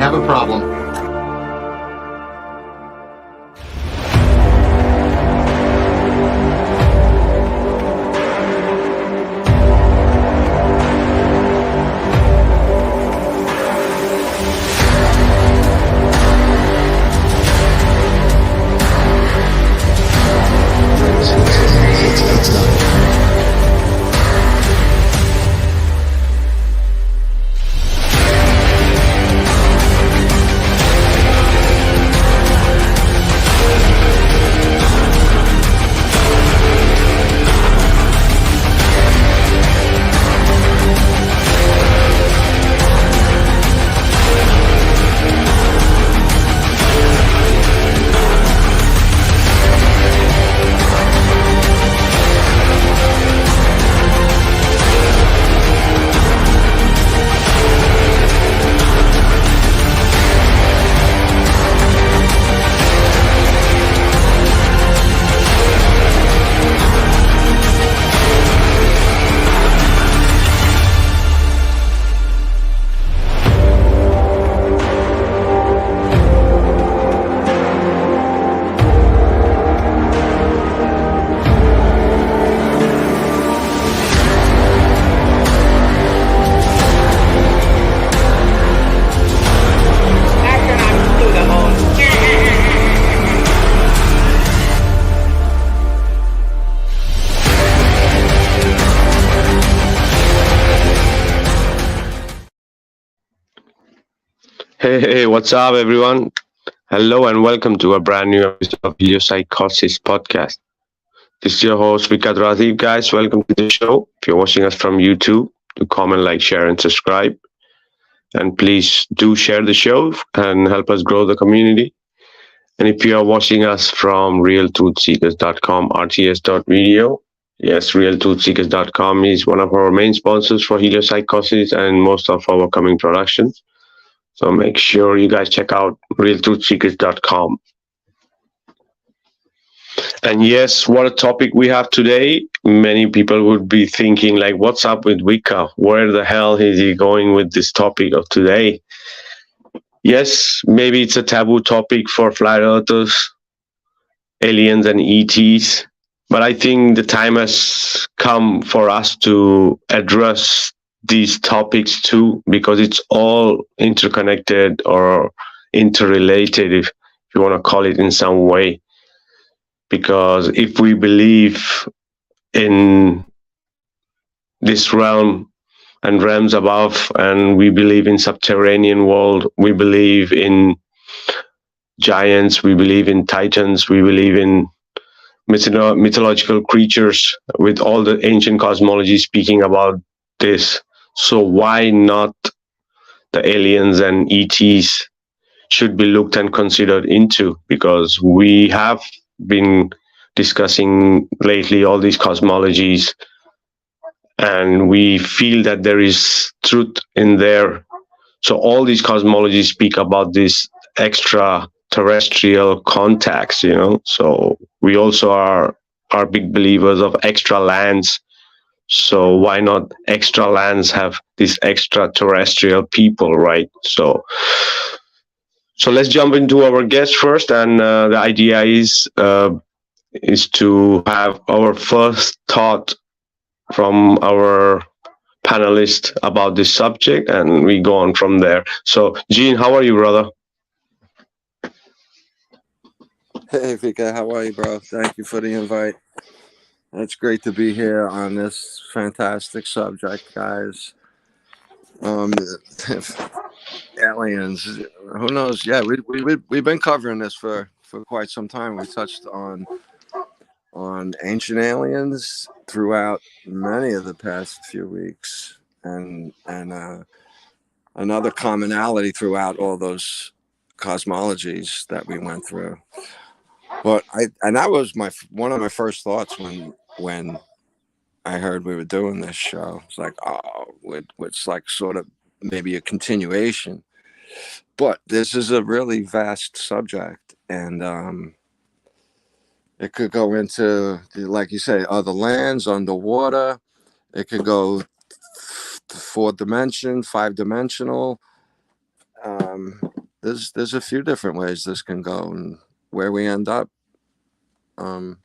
have a problem. Hey, what's up, everyone? Hello, and welcome to a brand new episode of Heliopsychosis podcast. This is your host, Vikka Draziv, guys. Welcome to the show. If you're watching us from YouTube, do comment, like, share, and subscribe. And please do share the show and help us grow the community. And if you are watching us from realtruthseekers.com, rts.video, yes, realtruthseekers.com is one of our main sponsors for Heliopsychosis and most of our coming productions. So make sure you guys check out realtruthseekers.com. And yes, what a topic we have today. Many people would be thinking like, what's up with Vikka? Where the hell is he going with this topic of today? Yes, maybe it's a taboo topic for flat earthers, aliens and E.Ts. But I think the time has come for us to address these topics too, because it's all interconnected or interrelated, if you want to call it in some way. Because if we believe in this realm and realms above, and we believe in subterranean world, we believe in giants, we believe in titans, we believe in mythological creatures, with all the ancient cosmology speaking about this. So why not the aliens and E.Ts should be looked and considered into? Because we have been discussing lately all these cosmologies, and we feel that there is truth in there. So all these cosmologies speak about this extraterrestrial contacts, So we also are big believers of extra lands. So why not extra lands have these extraterrestrial people, right? So let's jump into our guest first, and the idea is to have our first thought from our panelist about this subject, and we go on from there. So, Gene, how are you, brother? Hey, Vikka, how are you, bro? Thank you for the invite. It's great to be here on this fantastic subject, guys. Aliens, who knows? Yeah, we've been covering this for quite some time. We touched on ancient aliens throughout many of the past few weeks, and another commonality throughout all those cosmologies that we went through. But that was one of my first thoughts when I heard we were doing this show. It's like, it's like sort of maybe a continuation. But this is a really vast subject, and it could go into, like you say, other lands, underwater. It could go 4 dimension, 5-dimensional. there's a few different ways this can go, and where we end up, I'm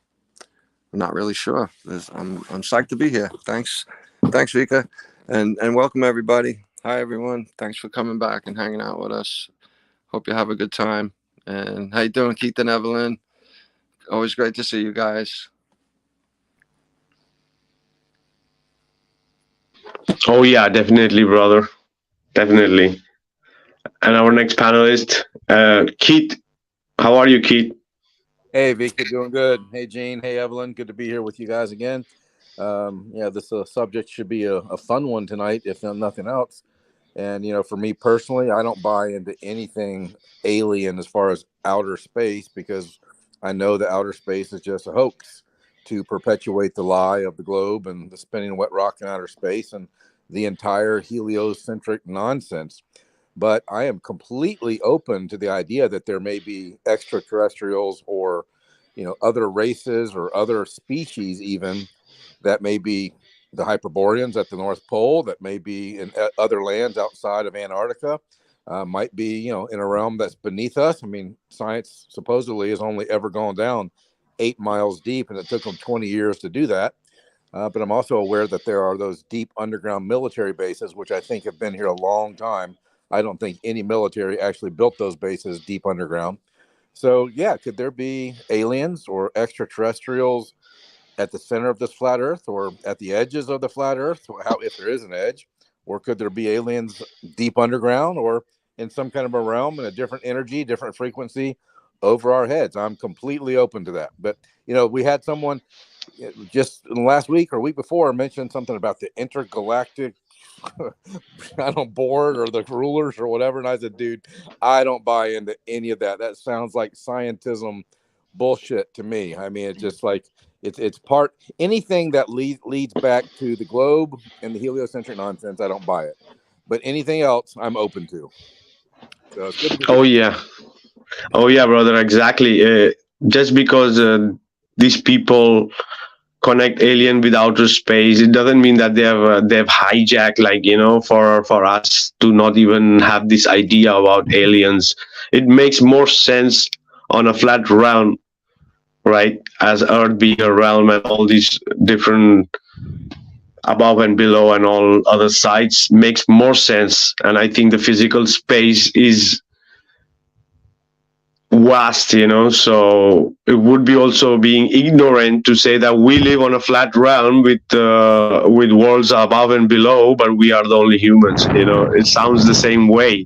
not really sure. I'm psyched to be here. Thanks, Vikka, and welcome everybody. Hi everyone. Thanks for coming back and hanging out with us. Hope you have a good time. And how you doing, Keith and Evelyn? Always great to see you guys. Oh yeah, definitely, brother. Definitely. And our next panelist, Keith. How are you, Keith? Hey, Vikka, doing good. Hey, Gene. Hey, Evelyn. Good to be here with you guys again. This subject should be a fun one tonight, if nothing else. And, for me personally, I don't buy into anything alien as far as outer space, because I know that outer space is just a hoax to perpetuate the lie of the globe and the spinning wet rock in outer space and the entire heliocentric nonsense. But I am completely open to the idea that there may be extraterrestrials or, other races or other species even that may be the Hyperboreans at the North Pole, that may be in other lands outside of Antarctica, might be, in a realm that's beneath us. I mean, science supposedly has only ever gone down 8 miles deep, and it took them 20 years to do that. But I'm also aware that there are those deep underground military bases, which I think have been here a long time. I don't think any military actually built those bases deep underground. So, yeah, could there be aliens or extraterrestrials at the center of this flat Earth or at the edges of the flat Earth, if there is an edge? Or could there be aliens deep underground or in some kind of a realm in a different energy, different frequency over our heads? I'm completely open to that. But, we had someone just last week or week before mentioned something about the intergalactic board or the rulers or whatever, and I said, dude, I don't buy into any of that. That sounds like scientism bullshit to me. I mean, it's just like it's part anything that leads back to the globe and the heliocentric nonsense. I don't buy it, but anything else I'm open to. So it's good to be here. Oh yeah, brother, exactly. Just because these people connect alien with outer space, it doesn't mean that they've hijacked, for us to not even have this idea about aliens. It makes more sense on a flat realm, right? As Earth being a realm and all these different above and below and all other sides makes more sense. And I think the physical space is vast, so it would be also being ignorant to say that we live on a flat realm with worlds above and below, but we are the only humans. It sounds the same way.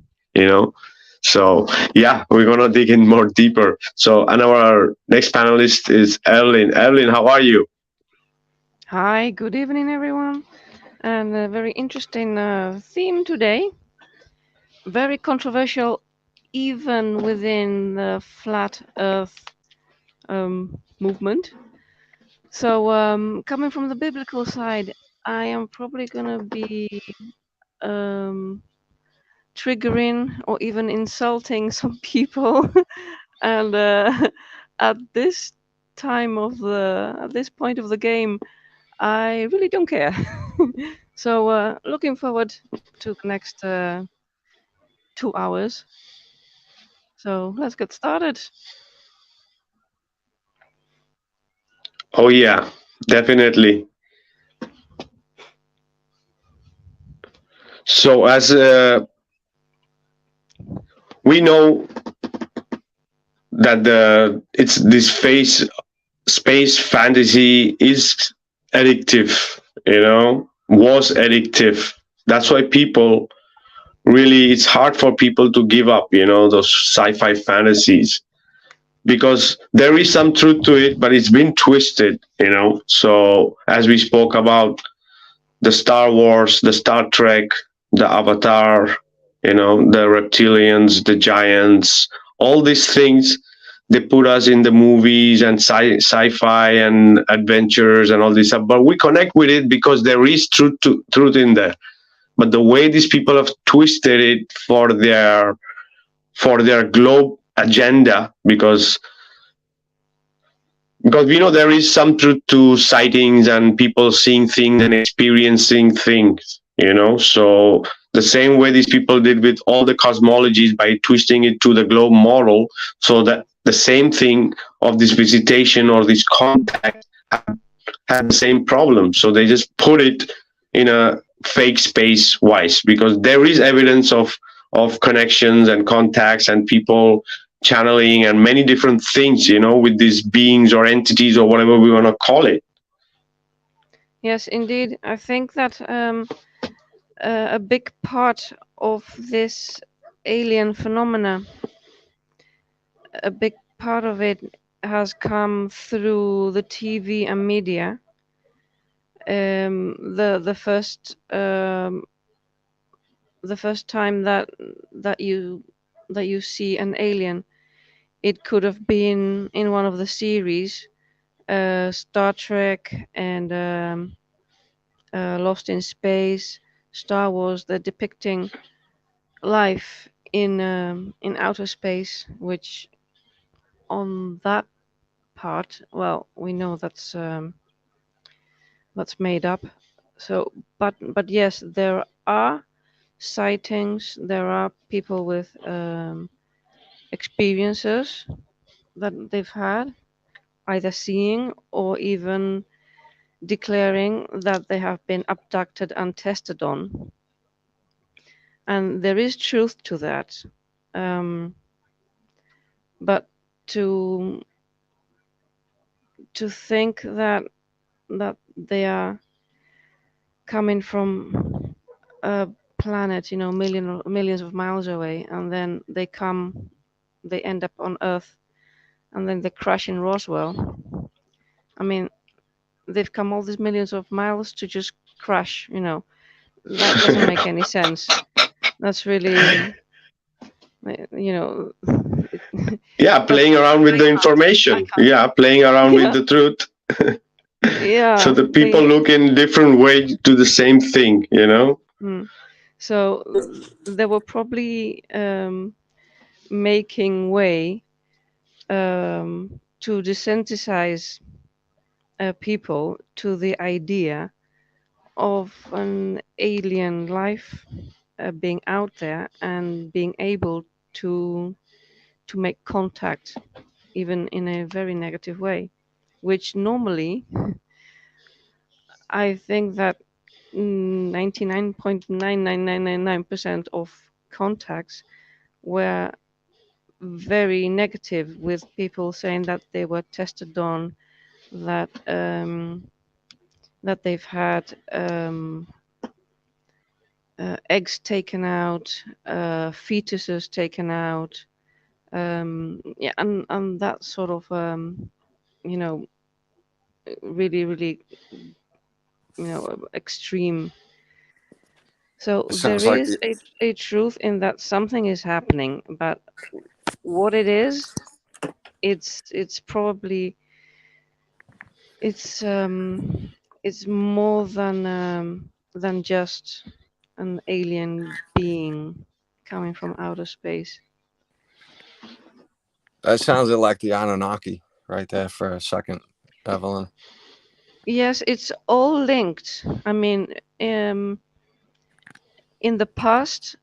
So yeah, we're gonna dig in more deeper. So, and our next panelist is Evelyn. Evelyn, how are you? Hi, good evening, everyone. And a very interesting theme today. Very controversial, even within the flat Earth movement. So, coming from the biblical side, I am probably going to be triggering or even insulting some people. And at this point of the game, I really don't care. So looking forward to the next 2 hours. So let's get started. Oh yeah, definitely. So as we know that it's this space fantasy is addictive, was addictive. That's why people really, it's hard for people to give up, those sci-fi fantasies, because there is some truth to it, but it's been twisted, So as we spoke about the Star Wars, the Star Trek, the Avatar, the reptilians, the giants, all these things, they put us in the movies and sci-fi and adventures and all this stuff, but we connect with it because there is truth in there. But the way these people have twisted it for their globe agenda, because we know there is some truth to sightings and people seeing things and experiencing things, so the same way these people did with all the cosmologies by twisting it to the globe model, so that the same thing of this visitation or this contact had the same problem. So they just put it in a fake space wise, because there is evidence of connections and contacts and people channeling and many different things, with these beings or entities or whatever we want to call it. Yes, indeed. I think that a big part of this alien phenomena, a big part of it has come through the TV and media. The first time that you see an alien, it could have been in one of the series, Star Trek and Lost in Space, Star Wars. They're depicting life in outer space, which on that part, well, we know that's made up. So, but yes, there are sightings. There are people with experiences that they've had, either seeing or even declaring that they have been abducted and tested on. And there is truth to that. But to think that they are coming from a planet, millions of miles away, and then they end up on Earth, and then they crash in Roswell. I mean, they've come all these millions of miles to just crash, that doesn't make any sense. That's really, yeah, playing around with the information. Yeah, playing around with the truth. Yeah. So the people look in different ways to the same thing, So they were probably making way to desensitize people to the idea of an alien life being out there and being able to make contact, even in a very negative way, which normally I think that 99.99999% of contacts were very negative, with people saying that they were tested on, that that they've had eggs taken out, fetuses taken out, yeah, and that sort of really extreme. So there is a truth in that something is happening, but what it is, it's probably it's more than just an alien being coming from outer space. That sounded like the Anunnaki right there for a second, Evelyn. Yes, it's all linked. I mean, in the past,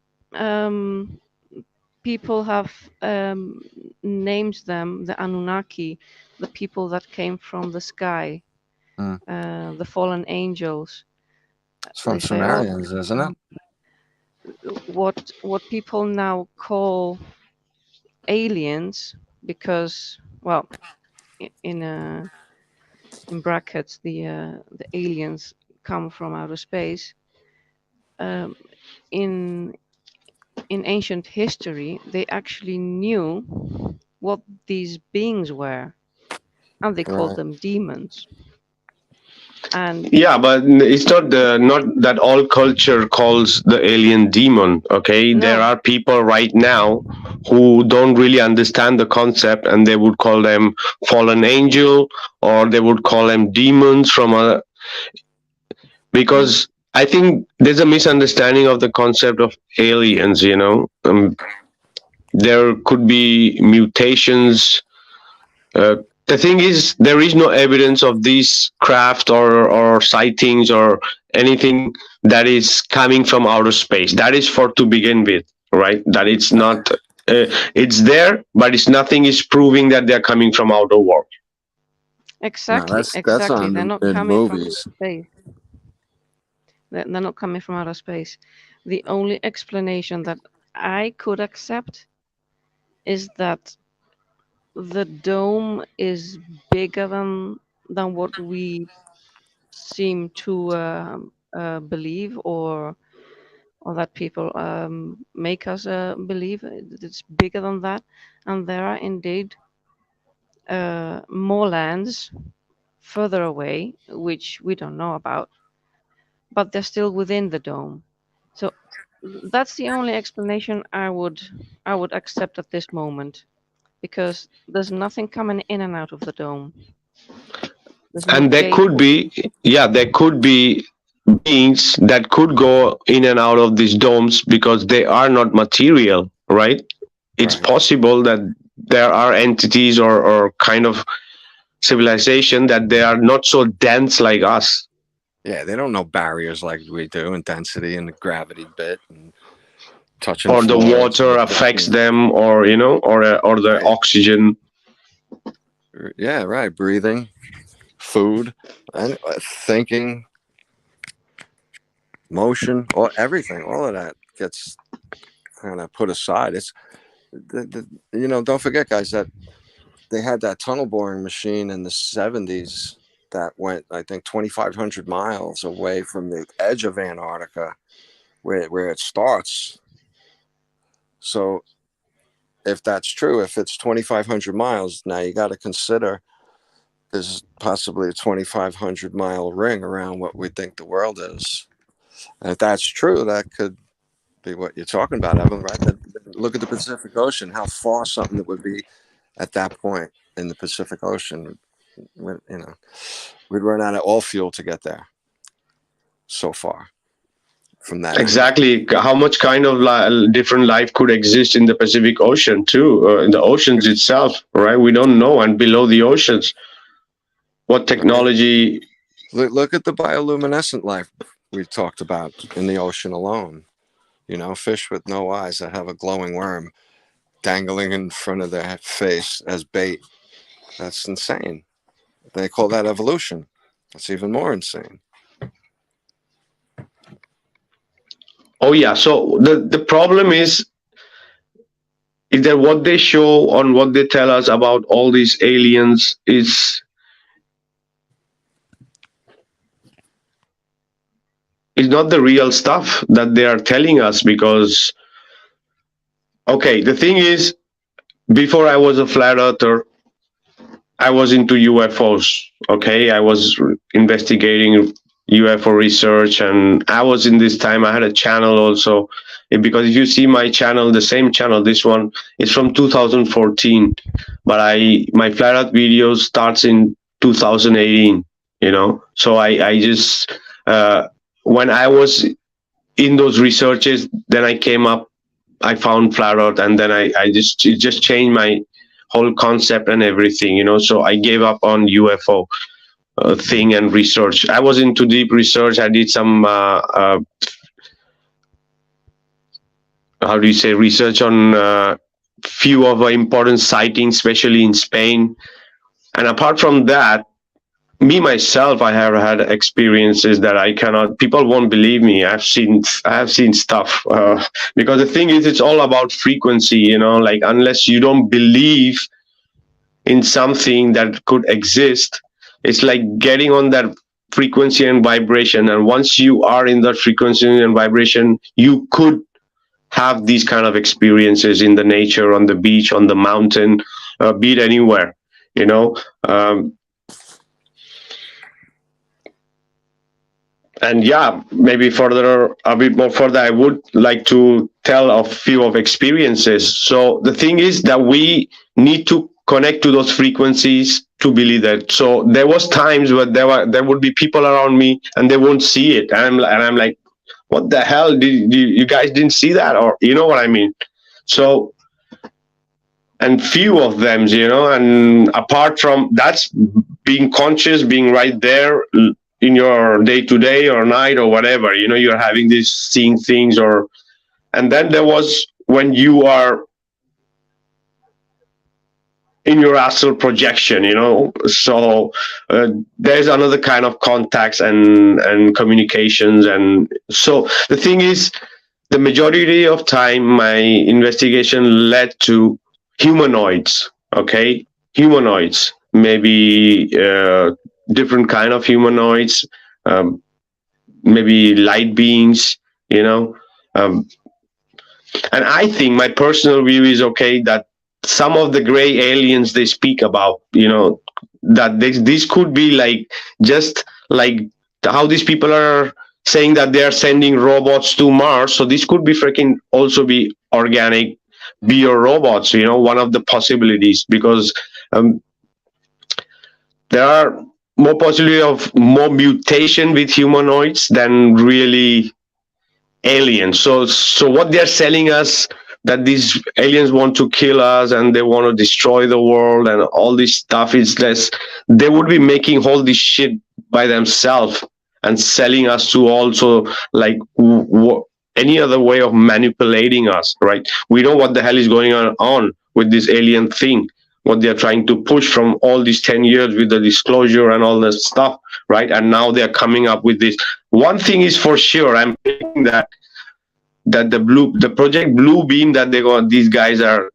people have named them the Anunnaki, the people that came from the sky, the fallen angels. It's from Sumerians, isn't it? What people now call aliens, because, well, in brackets, the aliens come from outer space. In ancient history, they actually knew what these beings were, and they called them demons. And yeah, but it's not that all culture calls the alien demon. Okay, No. There are people right now who don't really understand the concept, and they would call them fallen angel, or they would call them demons from a. Because I think there's a misunderstanding of the concept of aliens. There could be mutations. The thing is, there is no evidence of these craft or sightings or anything that is coming from outer space. That is for to begin with, right? That it's not, it's there, but it's nothing is proving that they're coming from outer world. Exactly, that's exactly. on They're not in coming from movies. outer space. They're not coming from outer space. The only explanation that I could accept is that the dome is bigger than what we seem to believe, or that people make us believe. It's bigger than that, and there are indeed more lands further away which we don't know about, but they're still within the dome. So that's the only explanation I would accept at this moment, because there's nothing coming in and out of the dome. There's no And there gate. could be, yeah, there could be beings that could go in and out of these domes because they are not material, right? It's Right. possible that there are entities or kind of civilization that they are not so dense like us. Yeah, they don't know barriers like we do, and density and the gravity bit and touching Or the floor. water affects them, or or the Right. oxygen. Yeah, right. Breathing, food, and thinking, motion, or everything. All of that gets kind of put aside. It's don't forget, guys, that they had that tunnel boring machine in the 70s that went, I think, 2,500 miles away from the edge of Antarctica, where it starts. So if that's true, if it's 2,500 miles, now you got to consider there's possibly a 2,500 mile ring around what we think the world is. And if that's true, that could be what you're talking about, Evan, right? Look at the Pacific Ocean, how far something that would be at that point in the Pacific Ocean, we'd run out of all fuel to get there so far from that. Exactly. How much kind of different life could exist in the Pacific Ocean too, in the oceans itself, right? We don't know. And below the oceans, what technology? Look at the bioluminescent life we've talked about in the ocean alone. Fish with no eyes that have a glowing worm dangling in front of their face as bait. That's insane. They call that evolution. That's even more insane. Oh yeah. So the problem is that what they show on what they tell us about all these aliens is not the real stuff that they are telling us. Because, okay, the thing is, before I was a flat earther, I was into UFOs. Okay, I was investigating UFO research, and I was in this time. I had a channel also, because if you see my channel, the same channel, this one is from 2014, but my flat earth videos starts in 2018. So I just when I was in those researches, then I came up, I found flat earth, and then it just changed my whole concept and everything, so I gave up on UFO thing and research. I was into deep research. I did some research on few of important sightings, especially in Spain. And apart from that, me myself, I have had experiences that people won't believe me. I have seen stuff, because the thing is, it's all about frequency, like, unless you don't believe in something that could exist, it's like getting on that frequency and vibration. And once you are in that frequency and vibration, you could have these kind of experiences in the nature, on the beach, on the mountain, be it anywhere, and yeah, maybe a bit more further, I would like to tell a few of experiences. So the thing is that we need to connect to those frequencies to believe that. So there was times where there would be people around me and they won't see it, and I'm like, what the hell? Did you guys didn't see that? Or you know what I mean? So, and few of them, and apart from that's being conscious, being right there, in your day to day or night or whatever, you're having this seeing things, and then there was when you are in your astral projection, so there's another kind of contacts and communications. And so the thing is, the majority of time my investigation led to humanoids. Okay, humanoids, maybe different kind of humanoids, um, maybe light beings, you know um, and I think my personal view is, okay, that some of the gray aliens they speak about, that this could be like, just like how these people are saying that they are sending robots to Mars. So this could be freaking also be organic bio robots, one of the possibilities, because um, there are more possibility of more mutation with humanoids than really aliens. So what they're selling us, that these aliens want to kill us and they want to destroy the world and all this stuff, is less, they would be making all this shit by themselves and selling us to also, like, any other way of manipulating us, right? We know what the hell is going on with this alien thing, what they're trying to push from all these 10 years with the disclosure and all that stuff, right? And now they're coming up with this. One thing is for sure, I'm thinking that the project Blue Beam that these guys are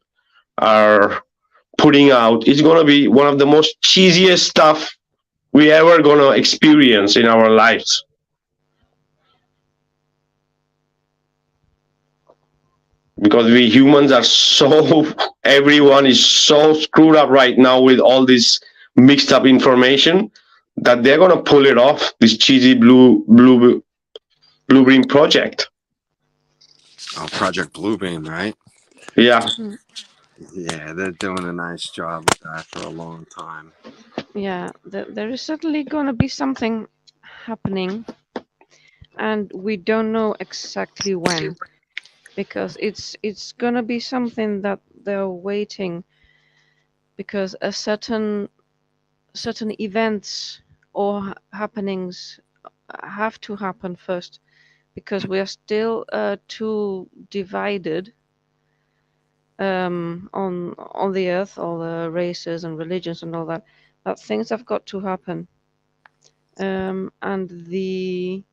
putting out is going to be one of the most cheesiest stuff we ever going to experience in our lives. Because we humans are everyone is so screwed up right now with all this mixed up information, that they're going to pull it off, this cheesy blue Beam project. Oh, Project Bluebeam, right? Yeah. Yeah, they're doing a nice job with that for a long time. Yeah, there is certainly going to be something happening, and we don't know exactly when, because it's going to be something that they're waiting, because a certain events or happenings have to happen first, because we are still too divided on the earth, all the races and religions and all that things have got to happen, and the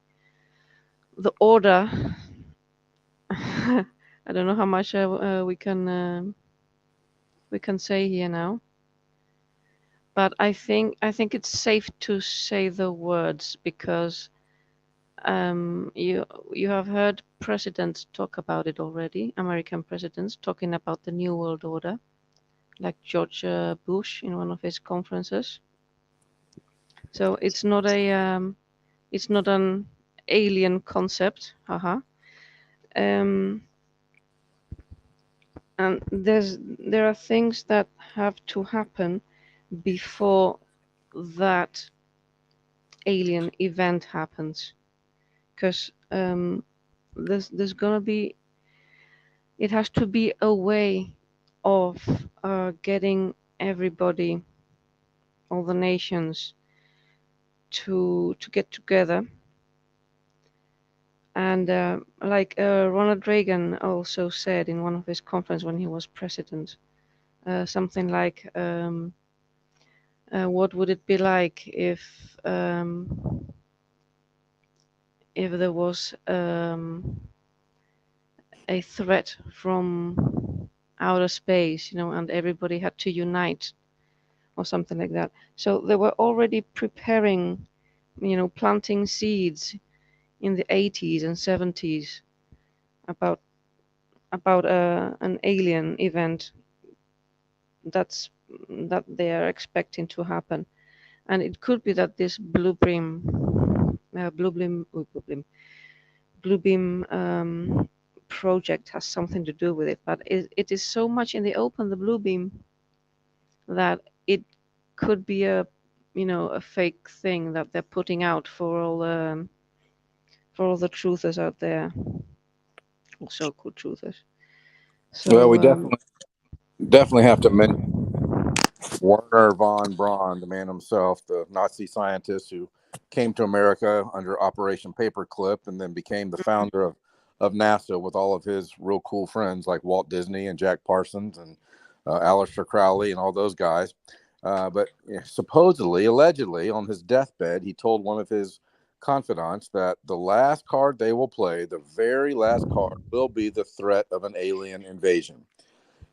order I don't know how much we can say here now, but I think it's safe to say the words, because you have heard presidents talk about it already, American presidents talking about the New World Order, like George Bush in one of his conferences. So it's not an alien concept, haha. And there are things that have to happen before that alien event happens, because there's gonna be, it has to be a way of getting everybody, all the nations, to get together. And like Ronald Reagan also said in one of his conferences when he was president, something like, what would it be like if there was a threat from outer space, and everybody had to unite, or something like that. So they were already preparing, planting seeds in the 80s and 70s about an alien event that they are expecting to happen. And it could be that this blue beam project has something to do with it, but it is so much in the open, the blue beam, that it could be a fake thing that they're putting out for all the truthers out there, or so-called truthers. So well, we definitely have to mention Werner von Braun, the man himself, the Nazi scientist who came to America under Operation Paperclip, and then became the founder of NASA with all of his real cool friends like Walt Disney and Jack Parsons and Aleister Crowley and all those guys. But supposedly, allegedly, on his deathbed, he told one of his confidants that the last card they will play, the very last card, will be the threat of an alien invasion.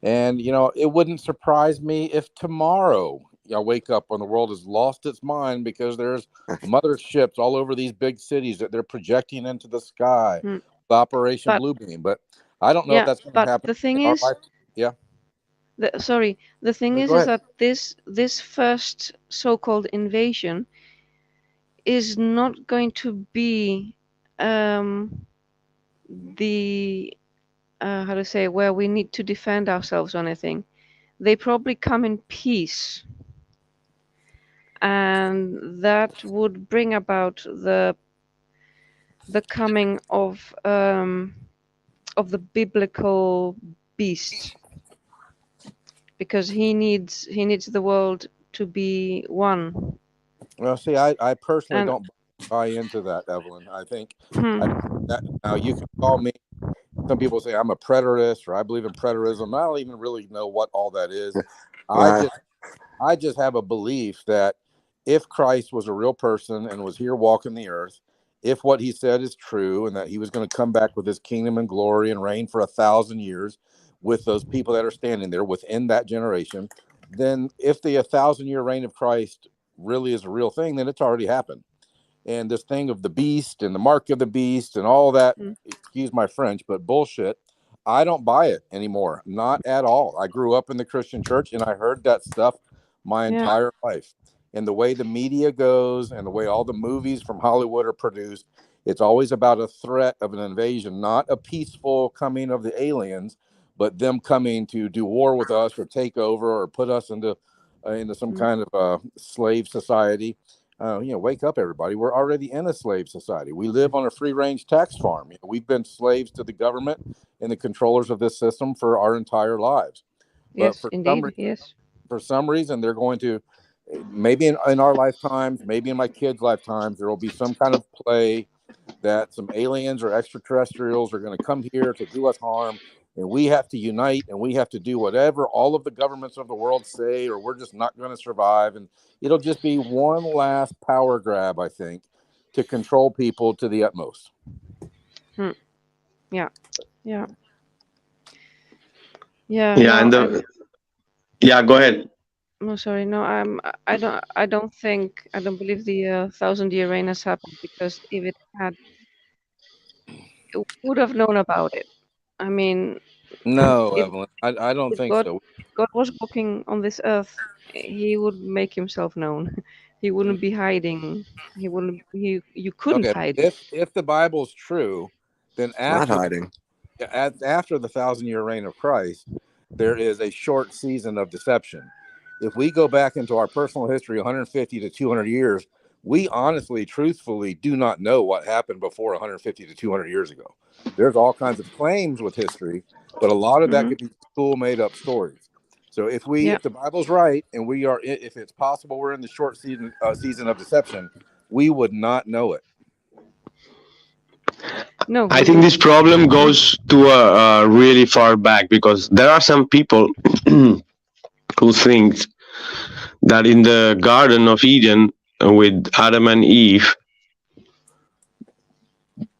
And, it wouldn't surprise me if tomorrow I wake up when the world has lost its mind because there's motherships all over these big cities that they're projecting into the sky, Operation Bluebeam. But I don't know if that's going to happen. The thing in our is, life. Yeah. The thing is that this first so-called invasion is not going to be the how to say, where we need to defend ourselves or anything. They probably come in peace, and that would bring about the coming of the biblical beast, because he needs the world to be one. Well, see, I personally don't buy into that, Evelyn. I think that now you can call me. Some people say I'm a preterist or I believe in preterism. I don't even really know what all that is. I just have a belief that if Christ was a real person and was here walking the earth, if what he said is true and that he was going to come back with his kingdom and glory and reign for 1,000 years with those people that are standing there within that generation, then if the 1,000-year reign of Christ really is a real thing, then it's already happened. And this thing of the beast and the mark of the beast and all that, excuse my French, but bullshit, I don't buy it anymore. Not at all. I grew up in the Christian church and I heard that stuff my entire life. And the way the media goes and the way all the movies from Hollywood are produced, it's always about a threat of an invasion, not a peaceful coming of the aliens, but them coming to do war with us or take over or put us into some kind of slave society. Wake up, everybody. We're already in a slave society. We live on a free-range tax farm. We've been slaves to the government and the controllers of this system for our entire lives. Yes, but indeed. For some reason, they're going to, maybe in our lifetimes, maybe in my kids' lifetimes, there will be some kind of play that some aliens or extraterrestrials are going to come here to do us harm. And we have to unite and we have to do whatever all of the governments of the world say, or we're just not going to survive. And it'll just be one last power grab, I think, to control people to the utmost. Yeah. Go ahead. No, sorry. No, I don't believe the 1,000-year reign has happened, because if it had, it would have known about it. I mean, no, Evelyn, I don't think so. If God was walking on this earth, he would make himself known. He wouldn't be hiding. He wouldn't. You couldn't hide. If the Bible's true, then not hiding. After the 1,000-year reign of Christ, there is a short season of deception. If we go back into our personal history, 150 to 200 years, we honestly, truthfully do not know what happened before 150 to 200 years ago. There's all kinds of claims with history, but a lot of that could be cool made up stories. So if the Bible's right and if it's possible we're in the short season of deception, we would not know it. No, I think this problem goes to a really far back, because there are some people who think that in the Garden of Eden with Adam and Eve,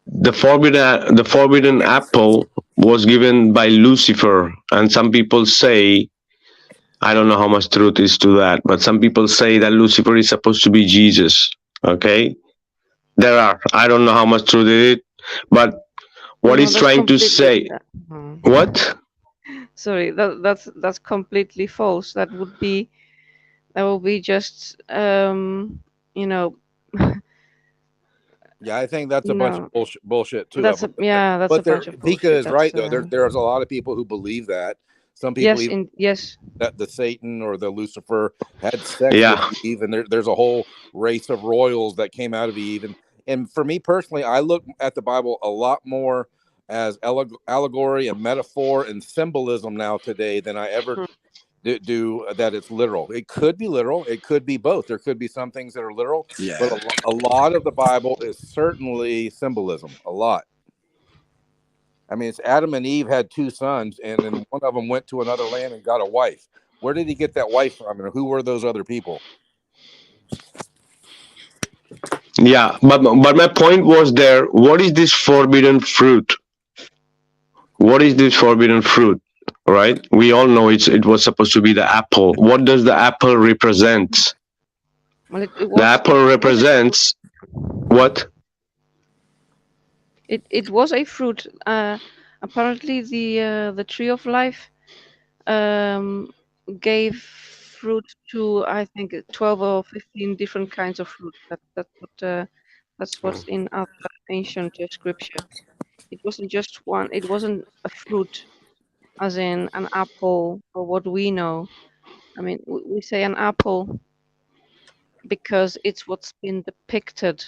the forbidden apple was given by Lucifer, and some people say, I don't know how much truth is to that, but some people say that Lucifer is supposed to be Jesus. Okay, I don't know how much truth it is, but what he's trying to say, what? Sorry, that's completely false. That would be just Yeah, I think that's a bunch of bullshit too. That's a bunch of bullshit. Vikka is right though. There's a lot of people who believe that. Some people that the Satan or the Lucifer had sex with Eve, and there's a whole race of royals that came out of Eve. And for me personally, I look at the Bible a lot more as allegory and metaphor and symbolism now today than I ever do that it's literal. It could be literal. It could be both. There could be some things that are literal, but a lot of the Bible is certainly symbolism. A lot. I mean, it's Adam and Eve had 2 sons, and then one of them went to another land and got a wife. Where did he get that wife from, and who were those other people? Yeah, but my point was there. What is this forbidden fruit? What is this forbidden fruit? Right? We all know it was supposed to be the apple. What does the apple represent? Well, The apple represents what? It was a fruit. Apparently, the tree of life gave fruit to, I think, 12 or 15 different kinds of fruit. That's what's in our ancient scripture. It wasn't just one. It wasn't a fruit, as in an apple or what we know. I mean, we say an apple because it's what's been depicted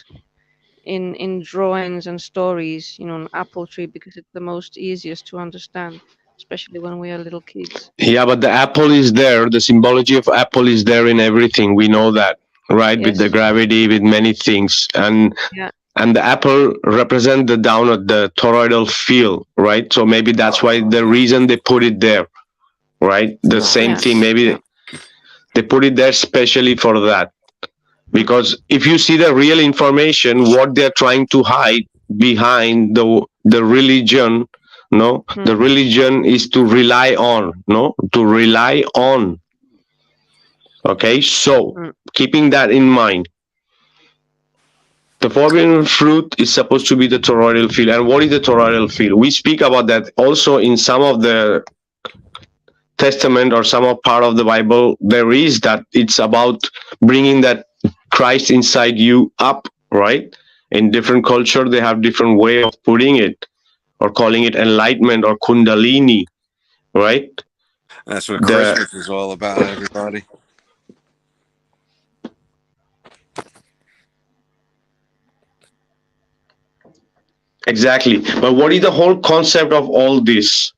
in drawings and stories, an apple tree, because it's the most easiest to understand, especially when we are little kids. Yeah, but the apple is there. The symbology of apple is there in everything. We know that, right? Yes. With the gravity, with many things, and the apple represent the down at the toroidal field, right? So maybe that's why the reason they put it there, right? The same thing. Maybe they put it there specially for that. Because if you see the real information, what they're trying to hide behind the religion, the religion is to rely on, to rely on. Okay, so keeping that in mind, the forbidden fruit is supposed to be the toroidal field. And what is the toroidal field? We speak about that also in some of the Testament or some of part of the Bible. There is that it's about bringing that Christ inside you up, right? In different culture, they have different way of putting it or calling it enlightenment or Kundalini, right? That's what Christmas is all about, everybody. Exactly. But what is the whole concept of all this?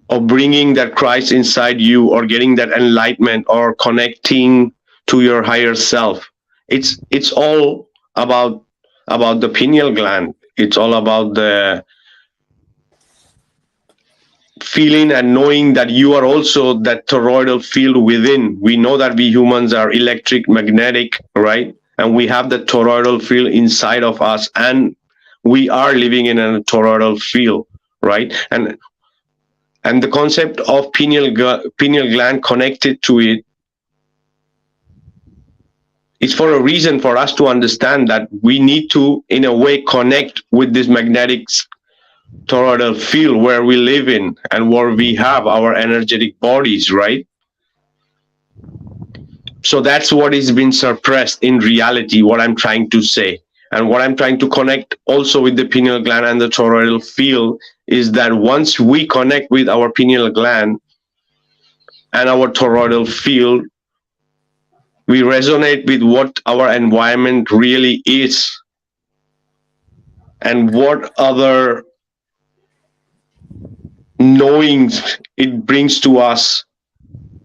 Of bringing that Christ inside you or getting that enlightenment or connecting to your higher self. It's all about the pineal gland. It's all about the feeling and knowing that you are also that toroidal field within. We know that we humans are electric, magnetic, right? And we have the toroidal field inside of us, and we are living in a toroidal field, right? And the concept of pineal gland connected to it is for a reason, for us to understand that we need to, in a way, connect with this magnetic toroidal field where we live in and where we have our energetic bodies, right? So that's what is being suppressed in reality, what I'm trying to say. And what I'm trying to connect also with the pineal gland and the toroidal field is that once we connect with our pineal gland and our toroidal field, we resonate with what our environment really is and what other knowings it brings to us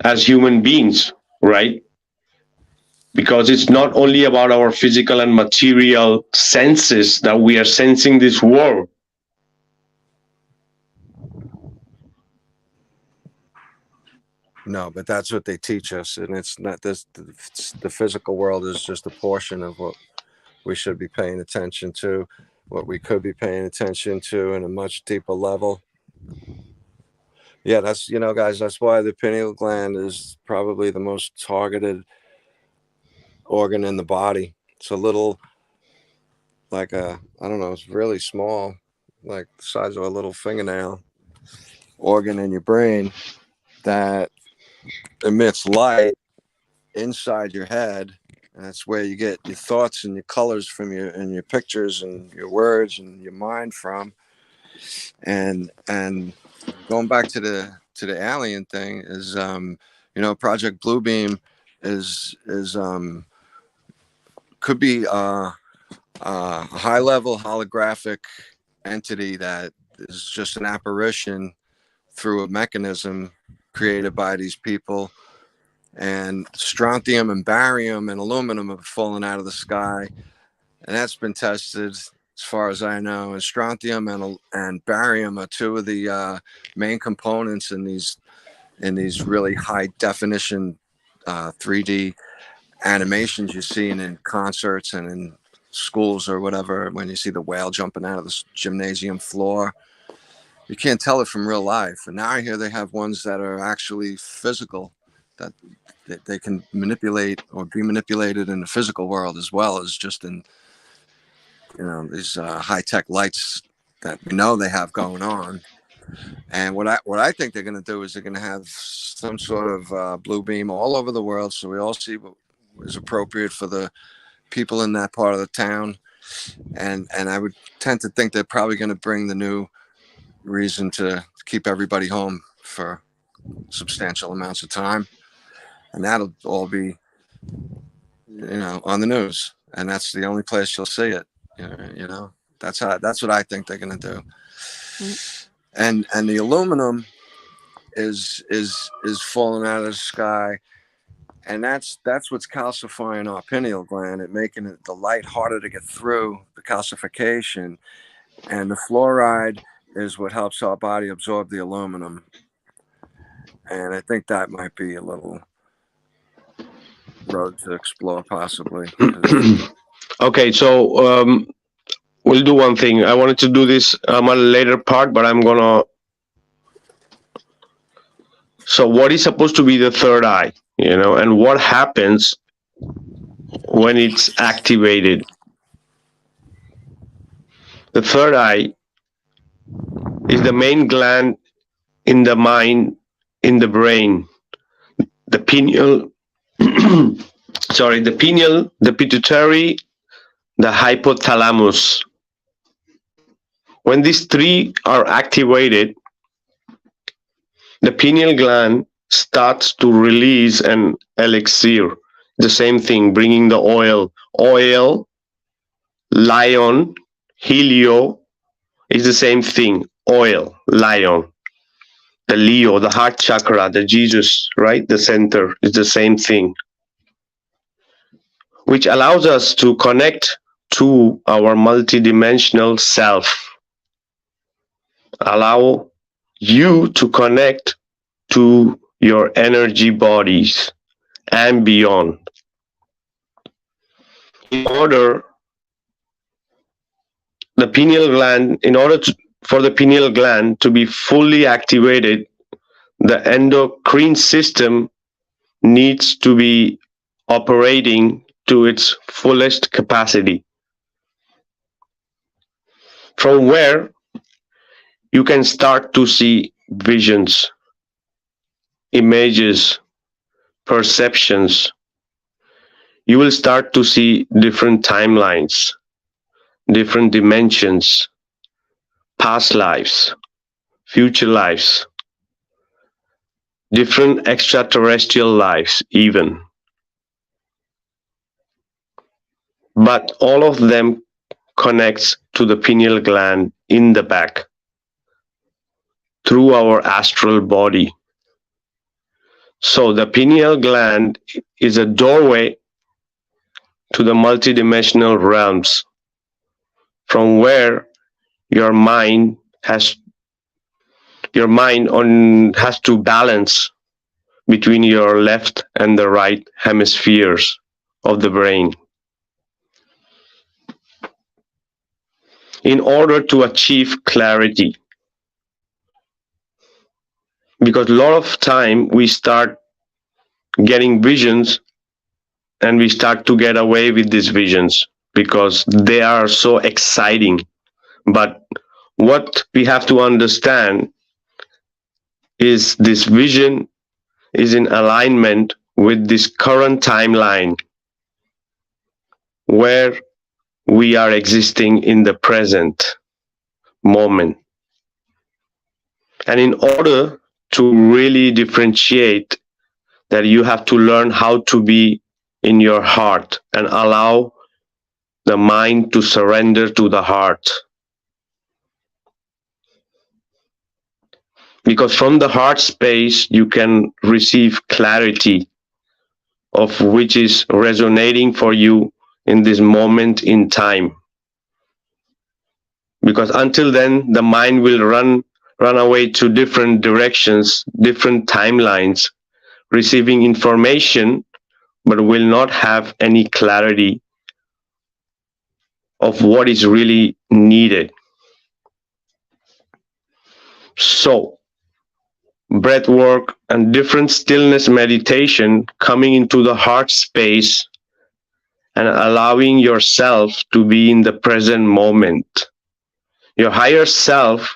as human beings, right? Because it's not only about our physical and material senses that we are sensing this world. No, but that's what they teach us, and it's not this. The physical world is just a portion of what we should be paying attention to, what we could be paying attention to in a much deeper level. Yeah, that's, guys, that's why the pineal gland is probably the most targeted organ in the body. It's a little, like I don't know, it's really small, like the size of a little fingernail organ in your brain that emits light inside your head, and that's where you get your thoughts and your colors from your pictures and your words and your mind from. And going back to the alien thing is, Project Bluebeam is could be a high level holographic entity that is just an apparition through a mechanism created by these people. And strontium and barium and aluminum have fallen out of the sky, and that's been tested as far as I know. And strontium and barium are two of the main components in these really high definition 3D animations you see in concerts and in schools or whatever. When you see the whale jumping out of the gymnasium floor, you can't tell it from real life. And now I hear they have ones that are actually physical, that they can manipulate or be manipulated in the physical world as well as just in, you know, these high-tech lights that we know they have going on. And what I think they're going to do is they're going to have some sort of blue beam all over the world, so we all see what is appropriate for the people in that part of the town. And I would tend to think they're probably going to bring the new reason to keep everybody home for substantial amounts of time, and that'll all be, you know, on the news, and that's the only place you'll see it. You know, that's what I think they're going to do. And the aluminum is falling out of the sky, and that's what's calcifying our pineal gland and making the light harder to get through the calcification. And the fluoride is what helps our body absorb the aluminum. And I think that might be a little road to explore, possibly. Okay, so we'll do one thing. I wanted to do this a later part, but I'm gonna. So, what is supposed to be the third eye? You know, and what happens when it's activated? The third eye is the main gland in the mind, in the brain. The pineal, the pineal, the pituitary, the hypothalamus. When these three are activated, the pineal gland starts to release an elixir. The same thing, bringing the oil. Oil, lion, helio is the same thing. Oil, lion. The Leo, the heart chakra, the Jesus, right? The center is the same thing, which allows us to connect to our multidimensional self. Allow you to connect to your energy bodies and beyond. In order for the pineal gland to be fully activated, the endocrine system needs to be operating to its fullest capacity. From where you can start to see visions, images, perceptions. You will start to see different timelines, different dimensions, past lives, future lives, different extraterrestrial lives even. But all of them connects to the pineal gland in the back through our astral body. So the pineal gland is a doorway to the multidimensional realms, from where your mind has to balance between your left and the right hemispheres of the brain. In order to achieve clarity, because a lot of time we start getting visions and we start to get away with these visions because they are so exciting. But what we have to understand is this vision is in alignment with this current timeline where we are existing in the present moment. And in order to really differentiate that, you have to learn how to be in your heart and allow the mind to surrender to the heart. because from the heart space you can receive clarity of which is resonating for you in this moment in time. Because until then, the mind will run away to different directions, different timelines, receiving information, but will not have any clarity of what is really needed. So, breath work and different stillness meditation, coming into the heart space and allowing yourself to be in the present moment. Your higher self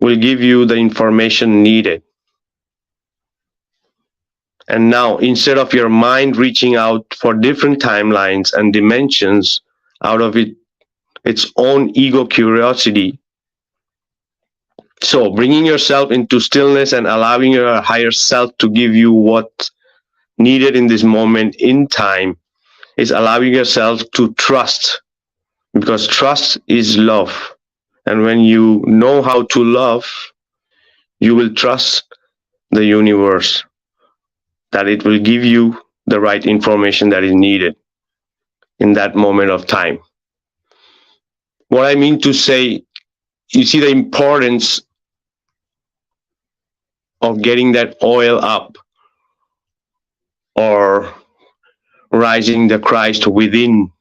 will give you the information needed. And now, instead of your mind reaching out for different timelines and dimensions out of its own ego curiosity, so bringing yourself into stillness and allowing your higher self to give you what's needed in this moment in time is allowing yourself to trust, because trust is love. And when you know how to love, you will trust the universe that it will give you the right information that is needed in that moment of time. What I mean to say, you see the importance of getting that oil up or rising the Christ within,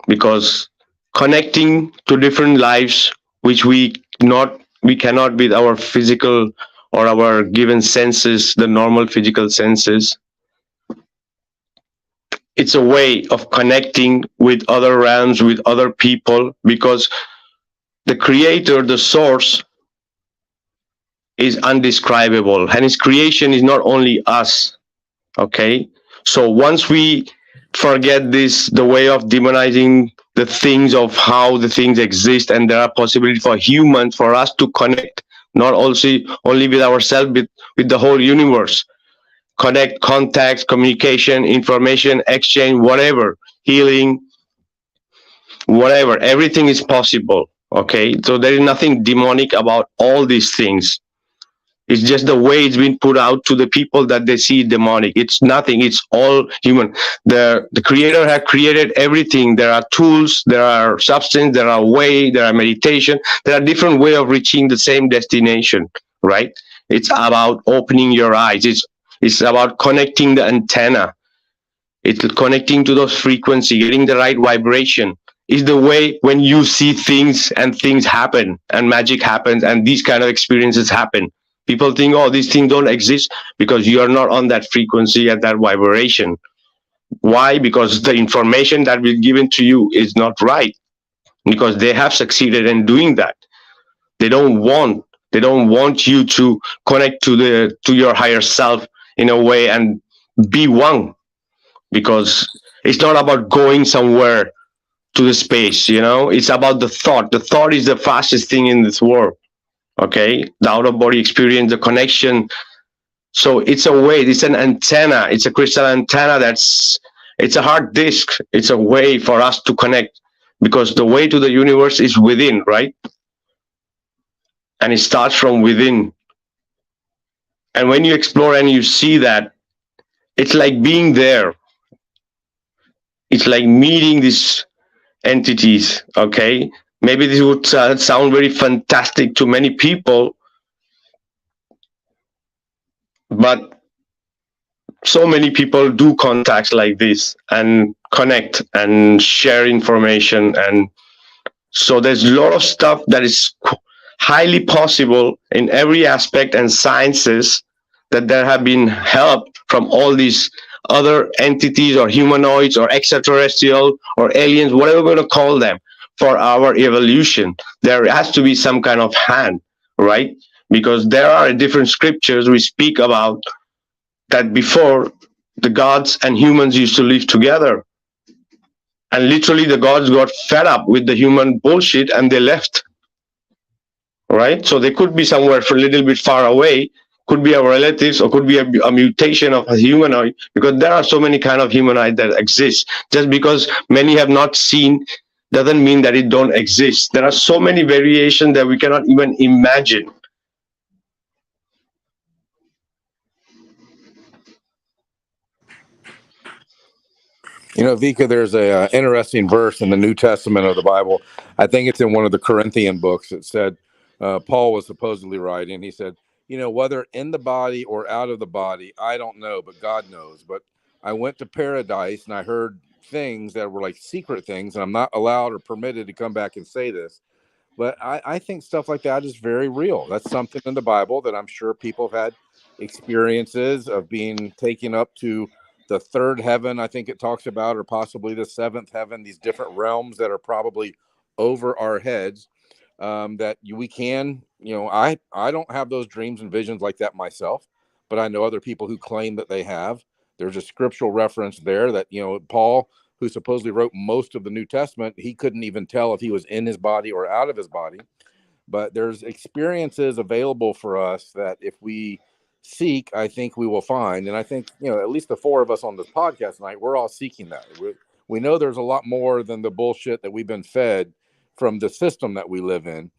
because connecting to different lives which we cannot with our physical or our given senses, the normal physical senses, it's a way of connecting with other realms, with other people, because the creator, the source, is undescribable, and his creation is not only us. Okay, so once we forget this, the way of demonizing the things of how the things exist, and there are possibilities for humans, for us to connect, not also only with ourselves, but with the whole universe. Connect, contacts, communication, information, exchange, whatever, healing, whatever, everything is possible. Okay, so there is nothing demonic about all these things. It's just the way it's been put out to the people that they see demonic. It's nothing. It's all human. The creator has created everything. There are tools, there are substance, there are way, there are meditation. There are different ways of reaching the same destination, right? It's about opening your eyes. It's about connecting the antenna. It's connecting to those frequencies, getting the right vibration. Is the way when you see things and things happen and magic happens and these kind of experiences happen. People think, oh, these things don't exist because you are not on that frequency at that vibration. Why? Because the information that was given to you is not right, because they have succeeded in doing that. They don't want you to connect to your higher self in a way and be one, because it's not about going somewhere to the space, it's about the thought. The thought is the fastest thing in this world. Okay, the out of body experience, the connection. So it's a way, it's an antenna, it's a crystal antenna, it's a hard disk. It's a way for us to connect, because the way to the universe is within, right? And it starts from within. And when you explore and you see that, it's like being there. It's like meeting these entities, okay? Maybe this would sound very fantastic to many people, but so many people do contacts like this and connect and share information. And so there's a lot of stuff that is highly possible in every aspect and sciences, that there have been help from all these other entities or humanoids or extraterrestrial or aliens, whatever we're going to call them, for our evolution. There has to be some kind of hand, right? Because there are different scriptures we speak about that before the gods and humans used to live together. And literally the gods got fed up with the human bullshit and they left, right? So they could be somewhere for a little bit far away, could be our relatives, or could be a mutation of a humanoid, because there are so many kind of humanoid that exist. Just because many have not seen doesn't mean that it don't exist. There are so many variations that we cannot even imagine. You know, Vika, there's a interesting verse in the New Testament of the Bible. I think it's in one of the Corinthian books. It said, Paul was supposedly writing. He said, you know, whether in the body or out of the body, I don't know, but God knows. But I went to paradise and I heard things that were like secret things, and I'm not allowed or permitted to come back and say this. But I think stuff like that is very real. That's something in the Bible that I'm sure people have had experiences of being taken up to the third heaven, I think it talks about, or possibly the seventh heaven, these different realms that are probably over our heads. That we can, you know, I don't have those dreams and visions like that myself, but I know other people who claim that they have. There's a scriptural reference there that, you know, Paul, who supposedly wrote most of the New Testament, he couldn't even tell if he was in his body or out of his body. But there's experiences available for us that if we seek, I think we will find. And I think, you know, at least the four of us on this podcast tonight, we're all seeking that. We know there's a lot more than the bullshit that we've been fed from the system that we live in.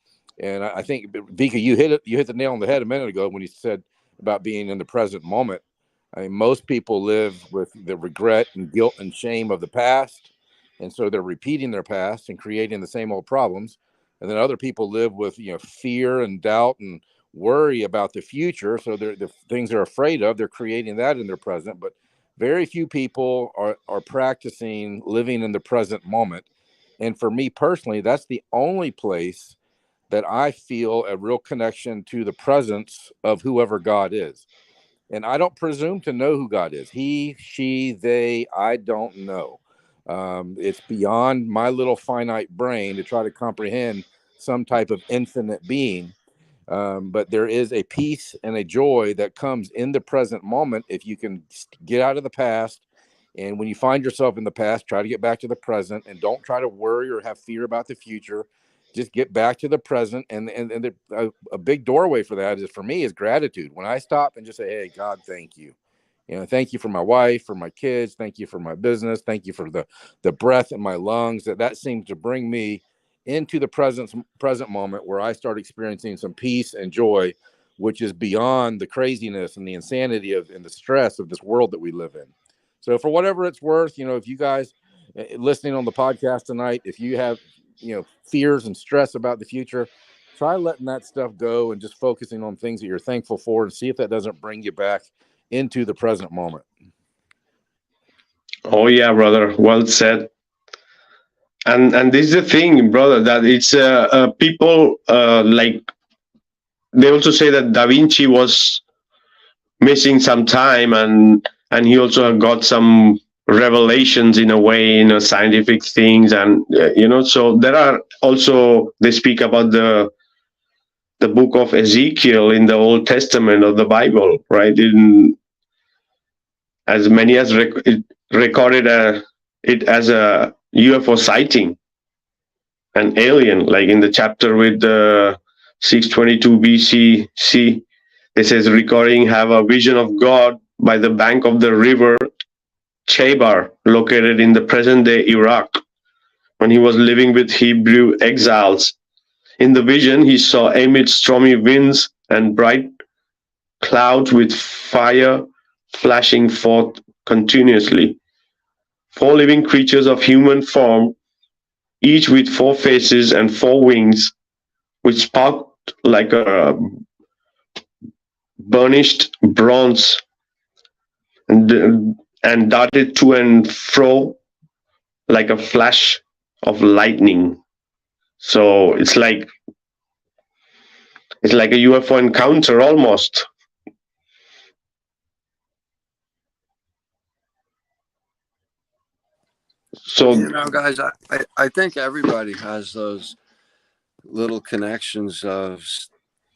And I think, Vika, you hit the nail on the head a minute ago when you said about being in the present moment. I mean, most people live with the regret and guilt and shame of the past. And so they're repeating their past and creating the same old problems. And then other people live with, you know, fear and doubt and worry about the future. So the things they're afraid of, they're creating that in their present. But very few people are practicing living in the present moment. And for me personally, that's the only place that I feel a real connection to the presence of whoever God is. And I don't presume to know who God is. He, she, they, I don't know. It's beyond my little finite brain to try to comprehend some type of infinite being. But there is a peace and a joy that comes in the present moment if you can get out of the past. And when you find yourself in the past, try to get back to the present and don't try to worry or have fear about the future. Just get back to the present. And a big doorway for that is, for me, is gratitude. When I stop and just say, hey, God, thank you. You know, thank you for my wife, for my kids. Thank you for my business. Thank you for the breath in my lungs. That seems to bring me into the present moment where I start experiencing some peace and joy, which is beyond the craziness and the insanity of and the stress of this world that we live in. So for whatever it's worth, you know, if you guys listening on the podcast tonight, if you have, you know, fears and stress about the future, try letting that stuff go and just focusing on things that you're thankful for and see if that doesn't bring you back into the present moment. Oh yeah, brother. Well said. And this is the thing, brother, that it's people like they also say that Da Vinci was missing some time, and he also got some revelations in a way, you know, scientific things, and you know, so there are also, they speak about the book of Ezekiel in the Old Testament of the Bible, right? In as many as it recorded it as a UFO sighting, an alien, like in the chapter with the 622 BCC. It says recording have a vision of God by the bank of the river Chebar, located in the present-day Iraq, when he was living with Hebrew exiles. In the vision, he saw amid stormy winds and bright clouds with fire flashing forth continuously, 4 living creatures of human form, each with 4 faces and 4 wings, which sparkled like a burnished bronze, and darted to and fro like a flash of lightning. So it's like a UFO encounter almost. So You know, guys, I think everybody has those little connections of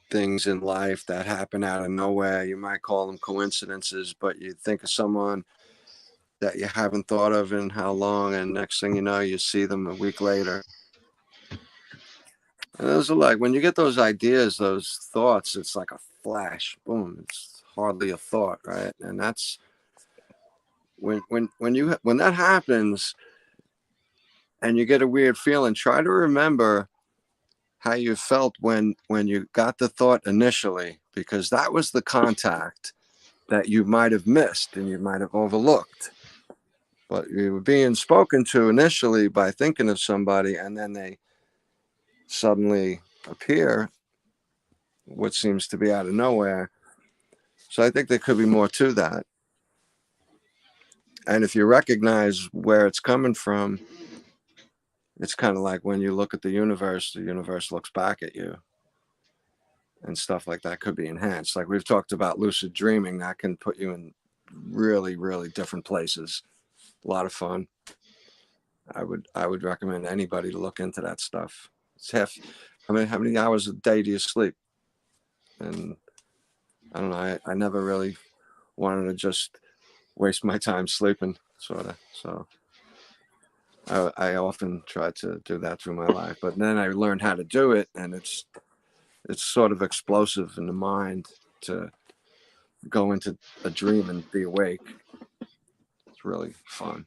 things in life that happen out of nowhere. You might call them coincidences, but you think of someone that you haven't thought of in how long, and next thing you know, you see them a week later. And those are like, when you get those ideas, those thoughts, it's like a flash, boom. It's hardly a thought, right? And that's when that happens, and you get a weird feeling, try to remember how you felt when you got the thought initially, because that was the contact that you might have missed and you might have overlooked. But you were being spoken to initially by thinking of somebody, and then they suddenly appear, what seems to be out of nowhere. So I think there could be more to that. And if you recognize where it's coming from, it's kind of like when you look at the universe looks back at you. And stuff like that could be enhanced. Like we've talked about lucid dreaming, that can put you in really, really different places. A lot of fun. I would recommend anybody to look into that stuff. It's how many hours a day do you sleep? And I don't know, I never really wanted to just waste my time sleeping, sort of. So I often try to do that through my life, but then I learned how to do it, and it's sort of explosive in the mind to go into a dream and be awake. It's really fun.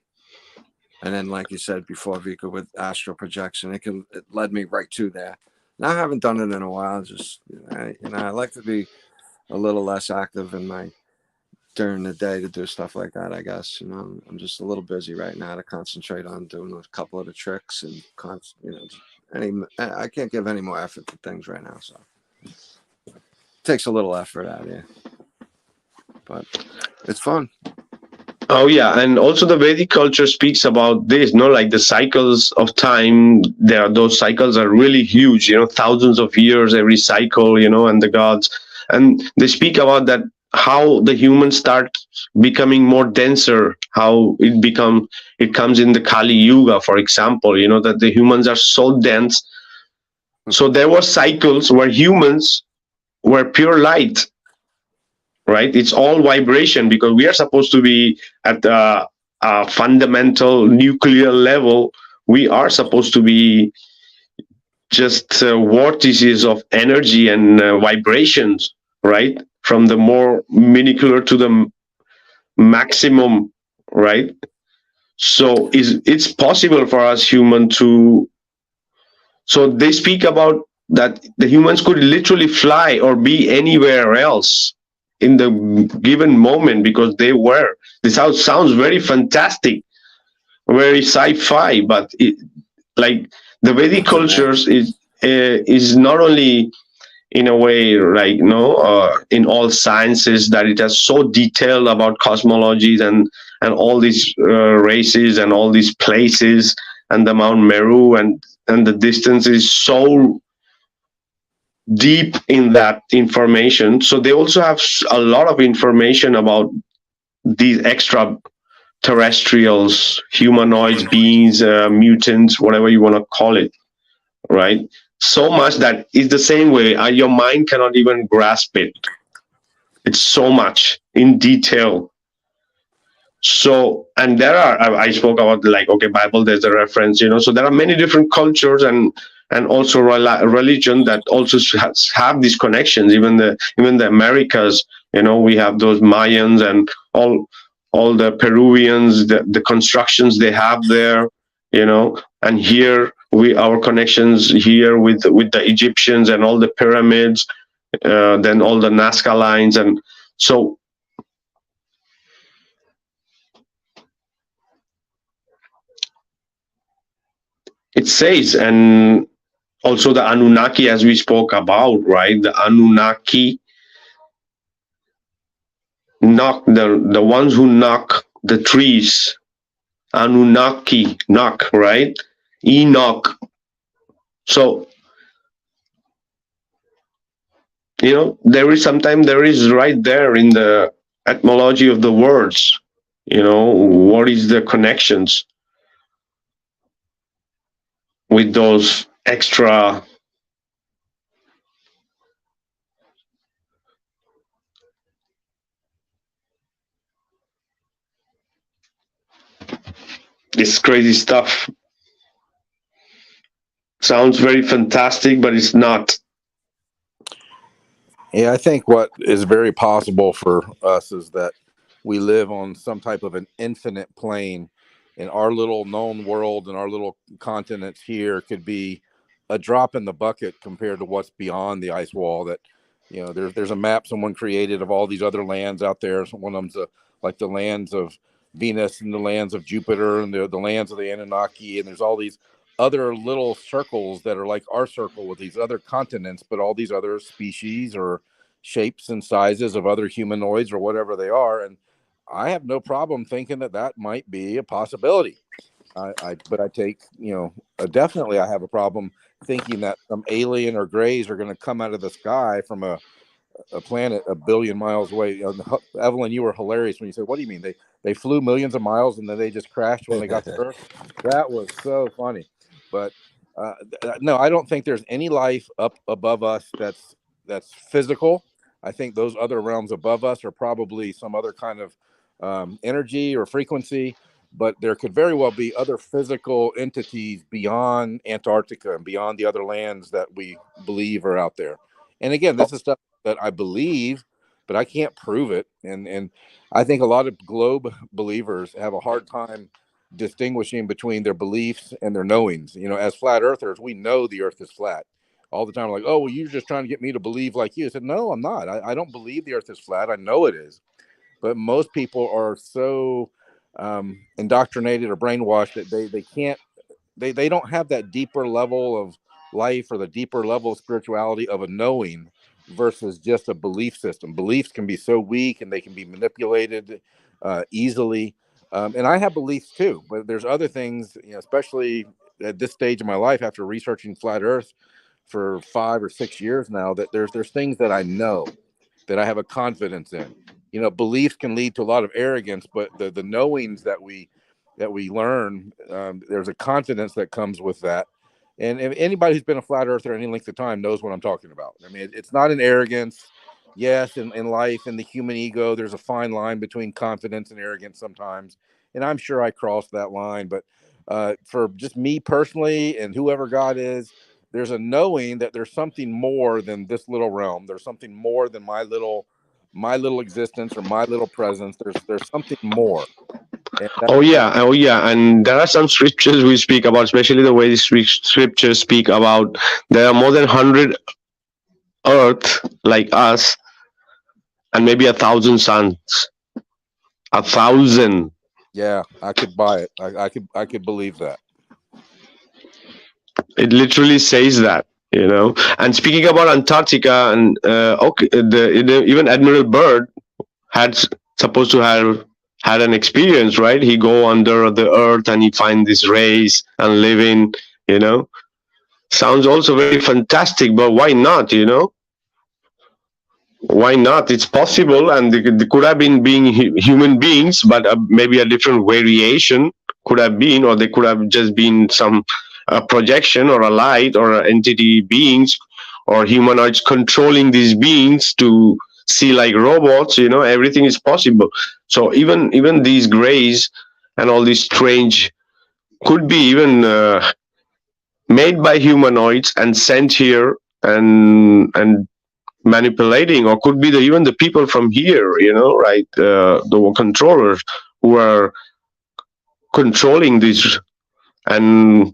And then, like you said before, Vikka, with astral projection, it led me right to there. Now I haven't done it in a while. Just I like to be a little less active during the day to do stuff like that. I guess I'm just a little busy right now to concentrate on doing a couple of the tricks and I can't give any more effort to things right now. So it takes a little effort out of you, but it's fun. Oh yeah, and also the Vedic culture speaks about this, like the cycles of time. Those cycles are really huge, thousands of years every cycle, and the gods, and they speak about that, how the humans start becoming more denser, how it comes in the Kali Yuga, for example, that the humans are so dense. So there were cycles where humans were pure light. Right, it's all vibration, because we are supposed to be at a fundamental nuclear level. We are supposed to be just vortices of energy and vibrations, right, from the more minuscule to the maximum, right? So it's possible for us human to. So they speak about that the humans could literally fly or be anywhere else in the given moment, because this sounds very fantastic, very sci-fi, but like the Vedic cultures is not only in a way, like in all sciences, that it has so detailed about cosmologies and all these races and all these places, and the Mount Meru, and the distance is so deep in that information. So they also have a lot of information about these extra terrestrials, humanoids, beings, mutants, whatever you want to call it, right? So much that is the same way your mind cannot even grasp it. It's so much in detail. So, and I spoke about, like, okay, Bible, there's a reference, so there are many different cultures and also religion that also have these connections. Even the Americas, we have those Mayans and all the Peruvians, the constructions they have there, and here our connections here with the Egyptians and all the pyramids, then all the Nazca lines, and so. It says, and also the Anunnaki, as we spoke about, right? The Anunnaki knock the ones who knock the trees. Anunnaki knock, right? Enoch. So there is right there in the etymology of the words. What is the connections with those extra this crazy stuff. Sounds very fantastic, but it's not. Yeah, I think what is very possible for us is that we live on some type of an infinite plane in our little known world and our little continents here could be a drop in the bucket compared to what's beyond the ice wall. That, you know, there's a map someone created of all these other lands out there. So one of them's like the lands of Venus and the lands of Jupiter and the lands of the Anunnaki, and there's all these other little circles that are like our circle with these other continents, but all these other species or shapes and sizes of other humanoids or whatever they are. And I have no problem thinking that that might be a possibility. But I take, you know, definitely I have a problem thinking that some alien or grays are going to come out of the sky from a planet a billion miles away. Evelyn, you were hilarious when you said, "What do you mean they flew millions of miles and then they just crashed when they got to Earth?" That was so funny. But no, I don't think there's any life up above us that's physical. I think those other realms above us are probably some other kind of energy or frequency. But there could very well be other physical entities beyond Antarctica and beyond the other lands that we believe are out there. And again, this is stuff that I believe, but I can't prove it. And I think a lot of globe believers have a hard time distinguishing between their beliefs and their knowings. You know, as flat earthers, we know the earth is flat. All the time, we're like, oh, well, you're just trying to get me to believe like you. I said, no, I'm not. I don't believe the earth is flat. I know it is. But most people are so indoctrinated or brainwashed that they can't, they don't have that deeper level of life or the deeper level of spirituality of a knowing versus just a belief system. Beliefs can be so weak and they can be manipulated easily. And I have beliefs too, but there's other things, you know, especially at this stage of my life after researching flat earth for 5 or 6 years now, that there's things that I know that I have a confidence in. You know, beliefs can lead to a lot of arrogance, but the knowings that we learn, there's a confidence that comes with that. And if anybody who's been a flat earther any length of time knows what I'm talking about. I mean, it's not an arrogance. Yes, in life, in the human ego, there's a fine line between confidence and arrogance sometimes. And I'm sure I crossed that line. But for just me personally and whoever God is, there's a knowing that there's something more than this little realm. There's something more than my little existence or my little presence. There's something more. Oh yeah, and there are some scriptures we speak about, especially the way the scriptures speak about there are more than 100 Earth like us, and maybe 1,000 suns. 1,000. Yeah, I could buy it. I could believe that. It literally says that, you know. And speaking about Antarctica, and even Admiral Byrd had supposed to have had an experience, right? He go under the earth and he find this race and live in, you know. Sounds also very fantastic, but why not, you know? Why not? It's possible, and they could have been being human beings, but maybe a different variation could have been, or they could have just been some projection or a light or entity beings or humanoids controlling these beings to see like robots, you know. Everything is possible. So even these grays and all these strange could be even made by humanoids and sent here and manipulating, or could be even the people from here, you know, right? The controllers who are controlling this, and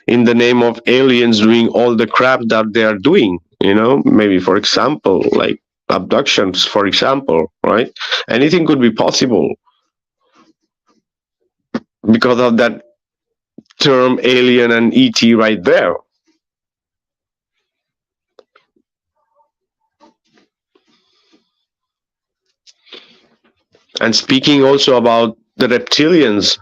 in the name of aliens doing all the crap that they are doing, you know. Maybe, for example, like abductions, for example, right? Anything could be possible because of that term alien and ET right there. And speaking also about the reptilians,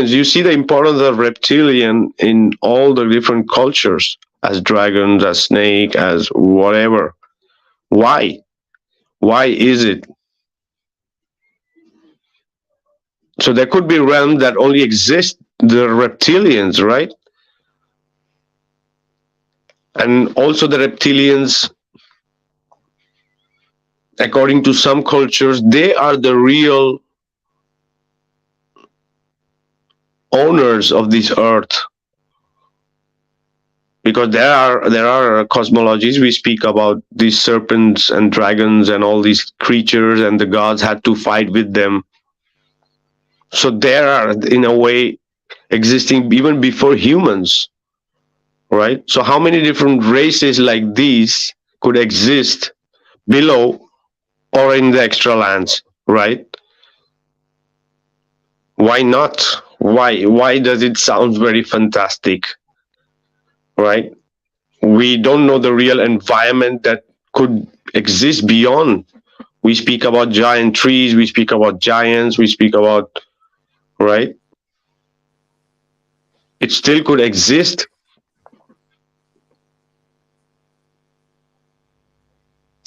you see the importance of reptilian in all the different cultures, as dragons, as snake, as whatever. Why is it? So there could be realms that only exist the reptilians, right? And also the reptilians, according to some cultures, they are the real owners of this earth, because there are cosmologies we speak about these serpents and dragons and all these creatures, and the gods had to fight with them. So there are, in a way, existing even before humans, right? So how many different races like these could exist below or in the extra lands, right? Why not? Why does it sound very fantastic, right? We don't know the real environment that could exist beyond. We speak about giant trees, we speak about giants, we speak about, right? It still could exist.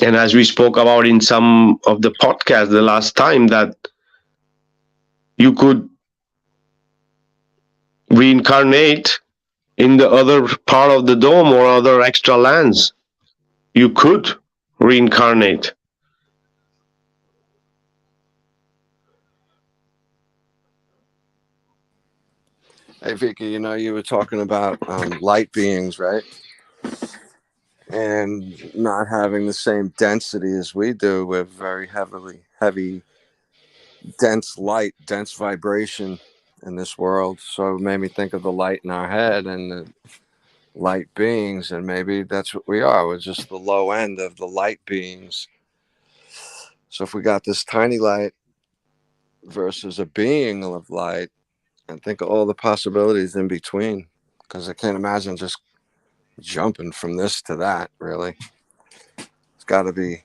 And as we spoke about in some of the podcasts the last time, that you could reincarnate in the other part of the dome or other extra lands. You could reincarnate. Hey, Vikka, you were talking about light beings, right? And not having the same density as we do with very heavy, dense light, dense vibration in this world. So it made me think of the light in our head and the light beings, and maybe that's what we are. We're just the low end of the light beings. So if we got this tiny light versus a being of light, and think of all the possibilities in between, because I can't imagine just jumping from this to that, really. It's got to be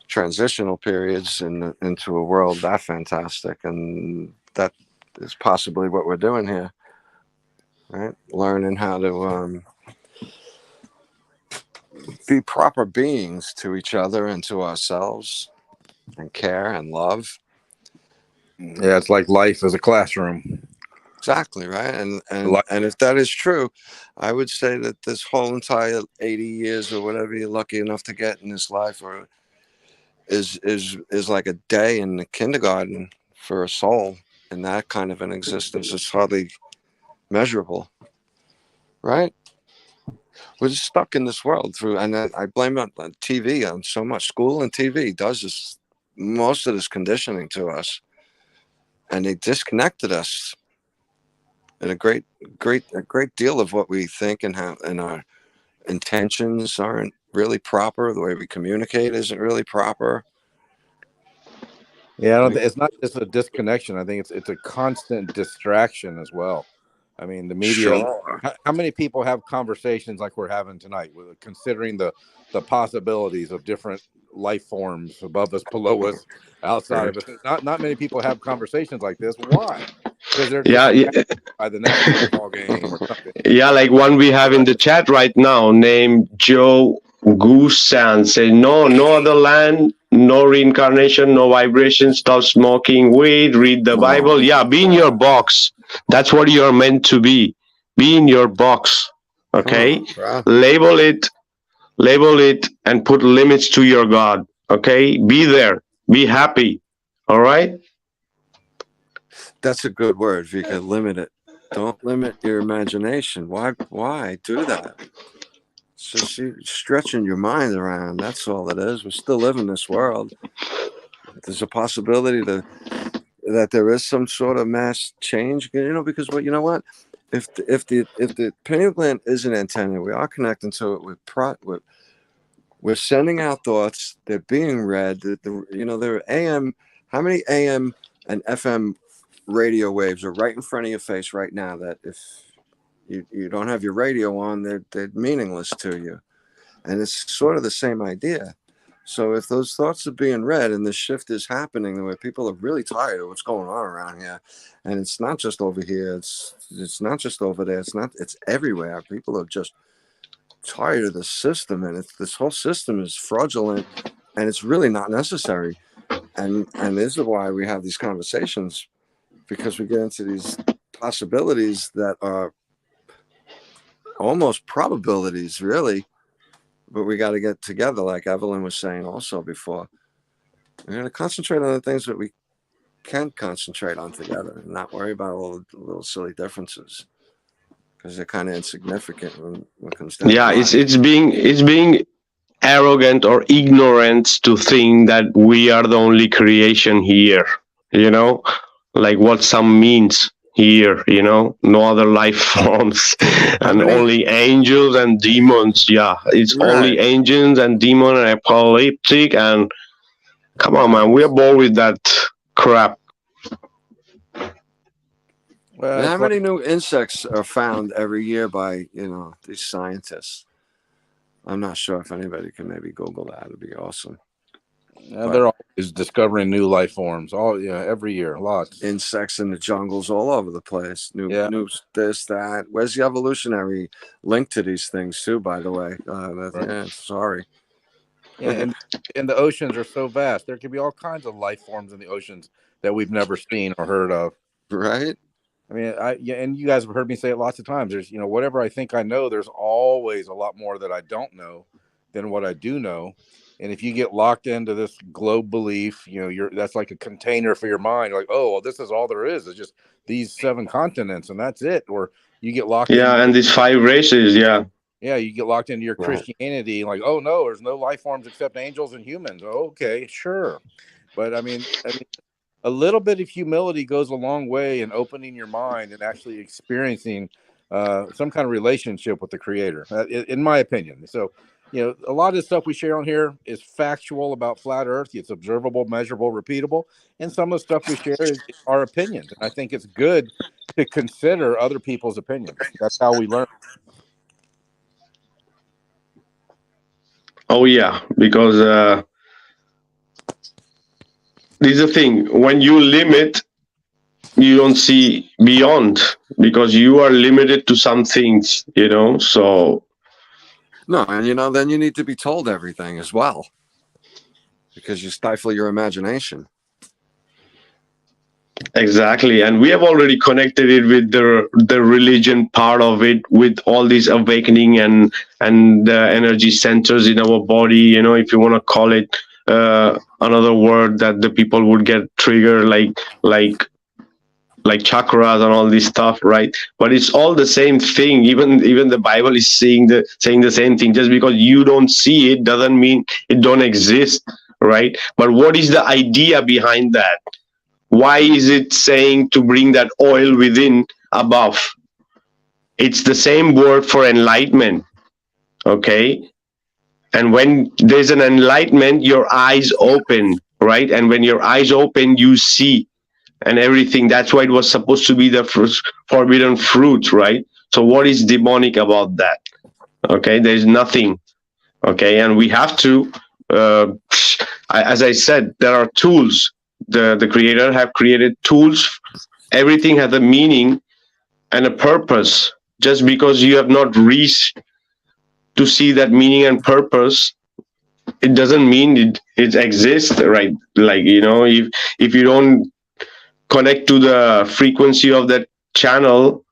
transitional periods into a world that fantastic, and that is possibly what we're doing here, right? Learning how to be proper beings to each other and to ourselves, and care and love. Yeah, it's like life as a classroom. Exactly, right. And if that is true, I would say that this whole entire 80 years or whatever you're lucky enough to get in this life, or is like a day in the kindergarten for a soul, and that kind of an existence is hardly measurable, right? We're just stuck in this world through, and I blame it on TV, on so much. School and TV does this, most of this conditioning to us, and they disconnected us. And a great deal of what we think and how, and our intentions aren't really proper. The way we communicate isn't really proper. Yeah, it's not just a disconnection. I think it's a constant distraction as well. I mean, the media. Sure. How many people have conversations like we're having tonight, with considering the possibilities of different life forms above us, below us, outside of us? Not many people have conversations like this. Why? Because they're distracted by the next football game or something. Yeah, like one we have in the chat right now named Joe Goosan say no other land, no reincarnation, no vibration, stop smoking weed, read the Bible. Yeah, be in your box. That's what you're meant to be. Be in your box. Okay? Label it and put limits to your God. Okay? Be there. Be happy. All right? That's a good word, Vikka. Limit it. Don't limit your imagination. Why do that? It's just you stretching your mind around. That's all it is. We still live in this world. There's a possibility that there is some sort of mass change, because you know what? If the pineal gland is an antenna, we are connecting to it. We're sending out thoughts. They're being read. There are AM. How many AM and FM radio waves are right in front of your face right now, that if you don't have your radio on, they're meaningless to you. And it's sort of the same idea. So if those thoughts are being read and the shift is happening where people are really tired of what's going on around here, and it's not just over here, it's not just over there, it's everywhere. People are just tired of the system, and this whole system is fraudulent, and it's really not necessary. And this is why we have these conversations, because we get into these possibilities that are almost probabilities, really. But we got to get together, like Evelyn was saying also before. We're going to concentrate on the things that we can concentrate on together, and not worry about all the little silly differences, because they're kind of insignificant when it comes down. Yeah, it's being arrogant or ignorant to think that we are the only creation here. like what some means here, no other life forms, and only angels and demons. Yeah, it's only angels and demon and apocalyptic, and come on, man, we are bored with that crap. Well, how many new insects are found every year by these scientists? I'm not sure if anybody can maybe Google that. It'd be awesome. They're always discovering new life forms. Every year, lots. Insects in the jungles all over the place. New this, that. Where's the evolutionary link to these things too? By the way, sorry. And the oceans are so vast. There could be all kinds of life forms in the oceans that we've never seen or heard of. Right. I mean, and you guys have heard me say it lots of times. There's, whatever I think I know, there's always a lot more that I don't know than what I do know. And if you get locked into this globe belief, that's like a container for your mind. Like, oh, well, this is all there is. It's just these 7 continents, and that's it. Or you get locked. And these 5 races. Yeah, you get locked into your Christianity, like, oh no, there's no life forms except angels and humans. Okay, sure, but I mean, a little bit of humility goes a long way in opening your mind and actually experiencing some kind of relationship with the Creator, in my opinion. So, a lot of the stuff we share on here is factual about flat Earth. It's observable, measurable, repeatable, and some of the stuff we share is our opinions. And I think it's good to consider other people's opinions. That's how we learn. Oh yeah, because this is the thing. When you limit, you don't see beyond, because you are limited to some things, so. No, and then you need to be told everything as well, because you stifle your imagination. Exactly, and we have already connected it with the religion part of it, with all these awakening and the energy centers in our body. If you want to call it another word that the people would get triggered, like chakras and all this stuff, right? But it's all the same thing. Even the Bible is saying the same thing. Just because you don't see it doesn't mean it don't exist, right? But what is the idea behind that? Why is it saying to bring that oil within above? It's the same word for enlightenment, okay? And when there's an enlightenment, your eyes open, right? And when your eyes open, you see and everything. That's why it was supposed to be the forbidden fruit, right? So what is demonic about that? Okay, there's nothing. Okay, and we have to, as I said, there are tools. The Creator have created tools. Everything has a meaning and a purpose. Just because you have not reached to see that meaning and purpose, it doesn't mean it exists, right? Like, if you don't connect to the frequency of that channel,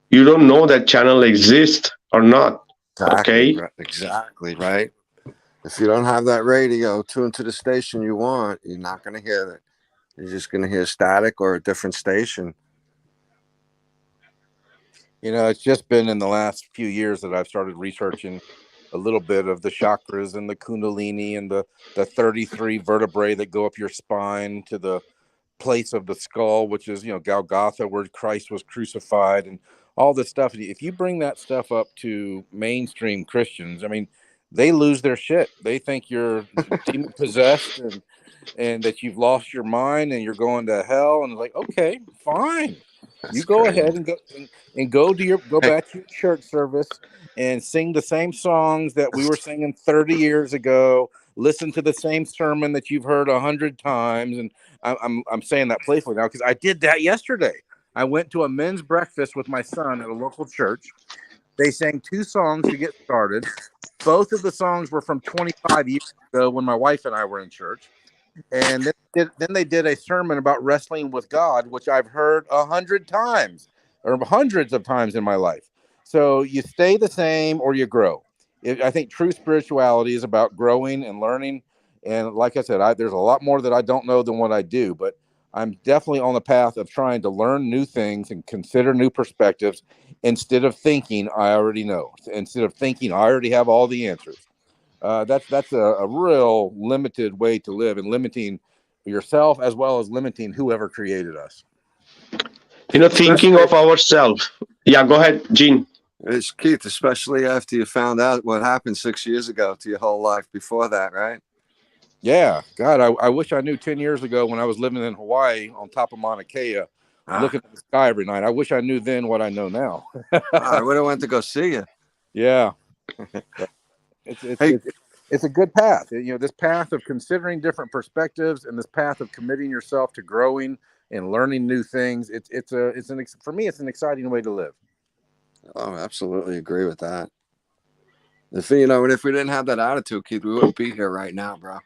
you don't know that channel exists or not. Exactly, okay? Exactly, right? If you don't have that radio tuned to the station you want, you're not going to hear it. You're just going to hear static or a different station. It's just been in the last few years that I've started researching a little bit of the chakras and the Kundalini and the 33 vertebrae that go up your spine to the place of the skull, which is, Golgotha, where Christ was crucified, and all this stuff. If you bring that stuff up to mainstream Christians, I mean, they lose their shit. They think you're demon possessed and that you've lost your mind and you're going to hell. And it's like, okay, fine. That's you go ahead and go back to your church service and sing the same songs that we were singing 30 years ago. Listen to the same sermon that you've heard 100 times. And I'm saying that playfully now because I did that yesterday. I went to a men's breakfast with my son at a local church. They sang 2 songs to get started. Both of the songs were from 25 years ago when my wife and I were in church. And then they did a sermon about wrestling with God, which I've heard 100 times or hundreds of times in my life. So you stay the same or you grow. I think true spirituality is about growing and learning. And like I said, there's a lot more that I don't know than what I do, but I'm definitely on the path of trying to learn new things and consider new perspectives instead of thinking I already know, instead of thinking I already have all the answers. That's a real limited way to live, and limiting yourself as well as limiting whoever created us. thinking of ourselves. Yeah, go ahead, Gene. It's Keith, especially after you found out what happened 6 years ago to your whole life before that, right? Yeah, God, I wish I knew 10 years ago when I was living in Hawaii on top of Mauna Kea, looking at the sky every night. I wish I knew then what I know now. I would have went to go see you. Yeah. It's a good path. This path of considering different perspectives and this path of committing yourself to growing and learning new things. For me, it's an exciting way to live. Oh, absolutely agree with that. If we didn't have that attitude, Keith, we wouldn't be here right now, bro.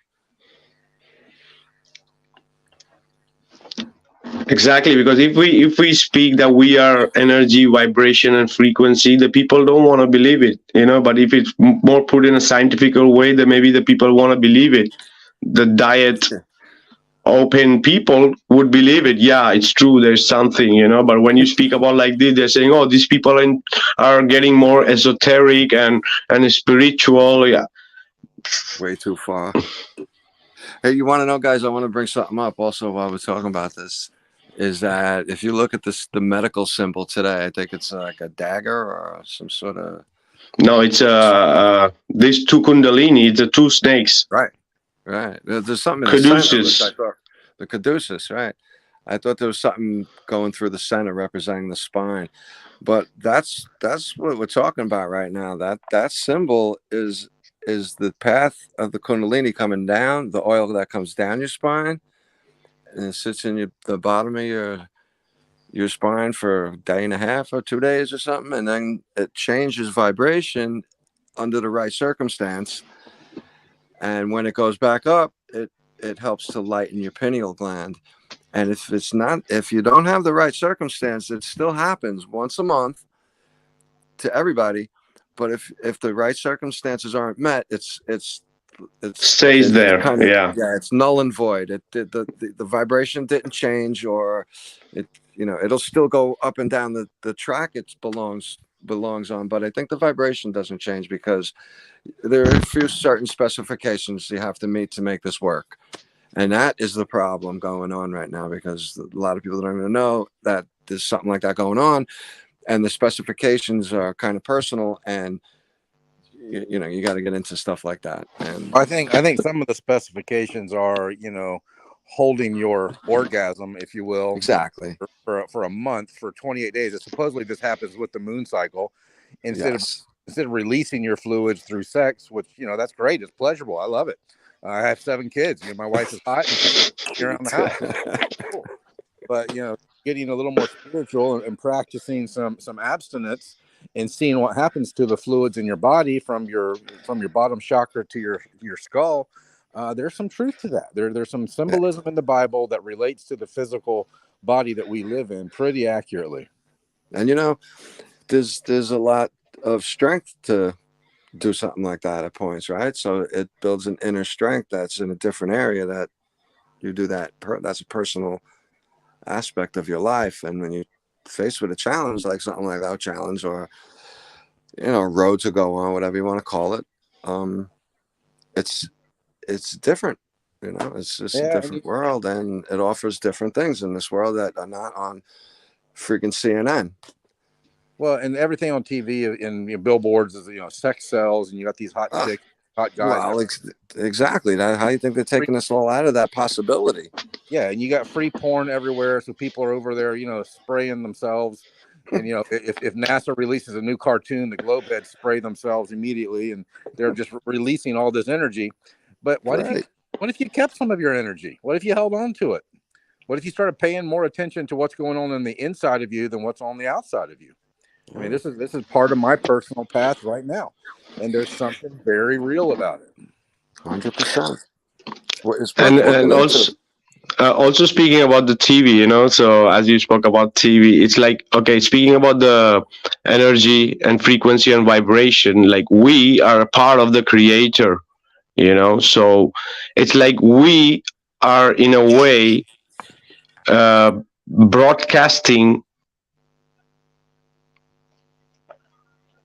Exactly, because if we speak that we are energy, vibration, and frequency, the people don't want to believe it, But if it's more put in a scientific way, then maybe the people want to believe it. The diet open people would believe it. Yeah, it's true. There's something, But when you speak about like this, they're saying, "Oh, these people are getting more esoteric and spiritual." Yeah, way too far. Hey, you want to know, guys? I want to bring something up also while we're talking about this. Is that if you look at the medical symbol today, I think it's like a dagger or some sort of. No, it's these two Kundalini, the two snakes. Right. There's something in Caduceus. the center. The caduceus, right? I thought there was something going through the center representing the spine, but that's what we're talking about right now. That symbol is the path of the Kundalini coming down, the oil that comes down your spine, and it sits in the bottom of your spine for a day and a half or 2 days or something, and then it changes vibration under the right circumstance. And when it goes back up, it helps to lighten your pineal gland. And if you don't have the right circumstance, it still happens once a month to everybody. But if the right circumstances aren't met, it stays there. It's null and void. The vibration didn't change, or it'll still go up and down the track it belongs on. But I think the vibration doesn't change because there are a few certain specifications you have to meet to make this work. And that is the problem going on right now, because a lot of people don't even know that there's something like that going on. And the specifications are kind of personal, and you got to get into stuff like that. And I think some of the specifications are, holding your orgasm, if you will, exactly for a month, for 28 days. And supposedly this happens with the moon cycle. Instead of releasing your fluids through sex, which that's great, it's pleasurable, I love it. I have 7 kids. My wife is hot and around the house. Cool. But getting a little more spiritual and practicing some abstinence and seeing what happens to the fluids in your body from your bottom chakra to your skull. There's some truth to that. There's some symbolism in the Bible that relates to the physical body that we live in pretty accurately. And there's a lot of strength to do something like that at points, right? So it builds an inner strength that's in a different area that you do that. That's a personal aspect of your life. And when you're faced with a challenge, like something like that challenge, or road to go on, whatever you want to call it, it's different. It's just a different world, and it offers different things in this world that are not on freaking CNN. Well, and everything on TV and billboards is sex sells, and you got these hot chicks, hot guys. Well, exactly. How do you think they're taking us all out of that possibility? Yeah, and you got free porn everywhere, so people are over there, spraying themselves. And if NASA releases a new cartoon, the globe heads spray themselves immediately, and they're just releasing all this energy. But what if you kept some of your energy? What if you held on to it? What if you started paying more attention to what's going on the inside of you than what's on the outside of you? I mean, this is part of my personal path right now, and there's something very real about it. 100%. And also speaking about the TV, so as you spoke about TV, it's like, okay, speaking about the energy and frequency and vibration, like we are a part of the creator, so it's like we are in a way broadcasting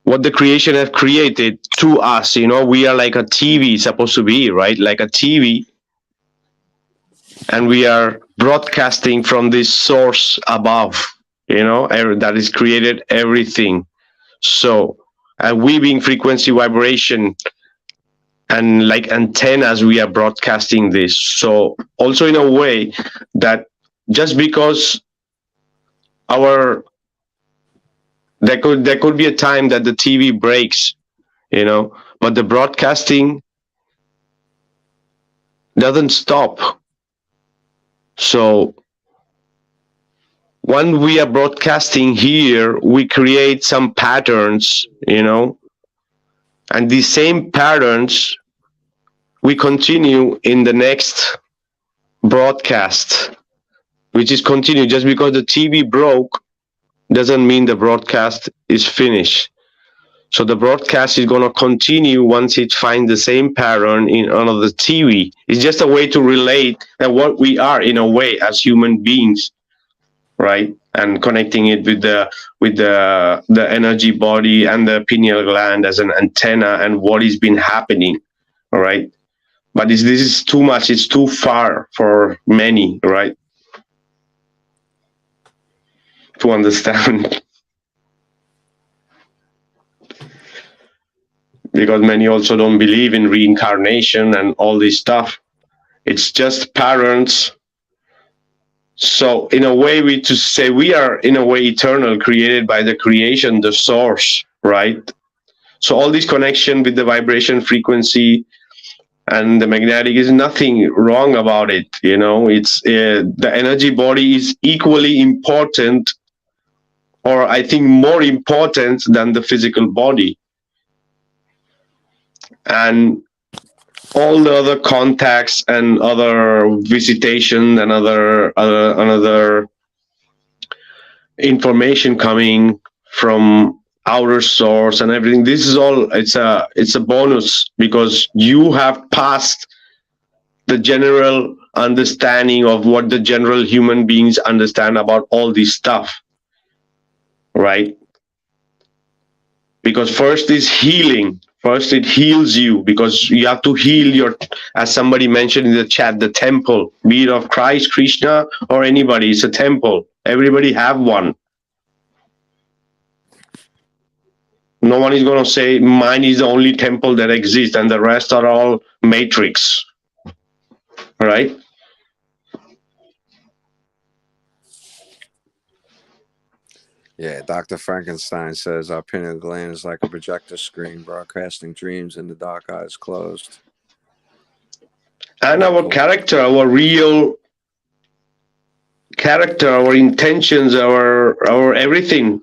what the creation have created to us. We are like a TV supposed to be, right? Like a TV. And we are broadcasting from this source above, that is created everything. So we being frequency vibration and like antennas, we are broadcasting this. So also in a way that just because our there could be a time that the TV breaks, but the broadcasting doesn't stop. So when we are broadcasting here, we create some patterns, and these same patterns we continue in the next broadcast, which is continue. Just because the TV broke doesn't mean the broadcast is finished. So the broadcast is going to continue once it finds the same pattern in another TV. It's just a way to relate that what we are in a way as human beings, right? And connecting it with the energy body and the pineal gland as an antenna and what has been happening, all right? But this is too much. It's too far for many, right, to understand. Because many also don't believe in reincarnation and all this stuff. It's just patterns. So in a way, we to say we are in a way eternal, created by the creation, the source, right? So all this connection with the vibration frequency and the magnetic is nothing wrong about it. It's the energy body is equally important, or I think more important than the physical body. And all the other contacts and other visitation and another information coming from outer source and everything, this is all, it's a bonus, because you have passed the general understanding of what the general human beings understand about all this stuff, right? Because first is healing. First, it heals you, because you have to heal your, as somebody mentioned in the chat, the temple, be it of Christ, Krishna, or anybody. It's a temple. Everybody have one. No one is going to say mine is the only temple that exists and the rest are all matrix, right? Yeah, Dr. Frankenstein says our pineal gland is like a projector screen broadcasting dreams in the dark eyes closed. And our character, our real character, our intentions, our everything.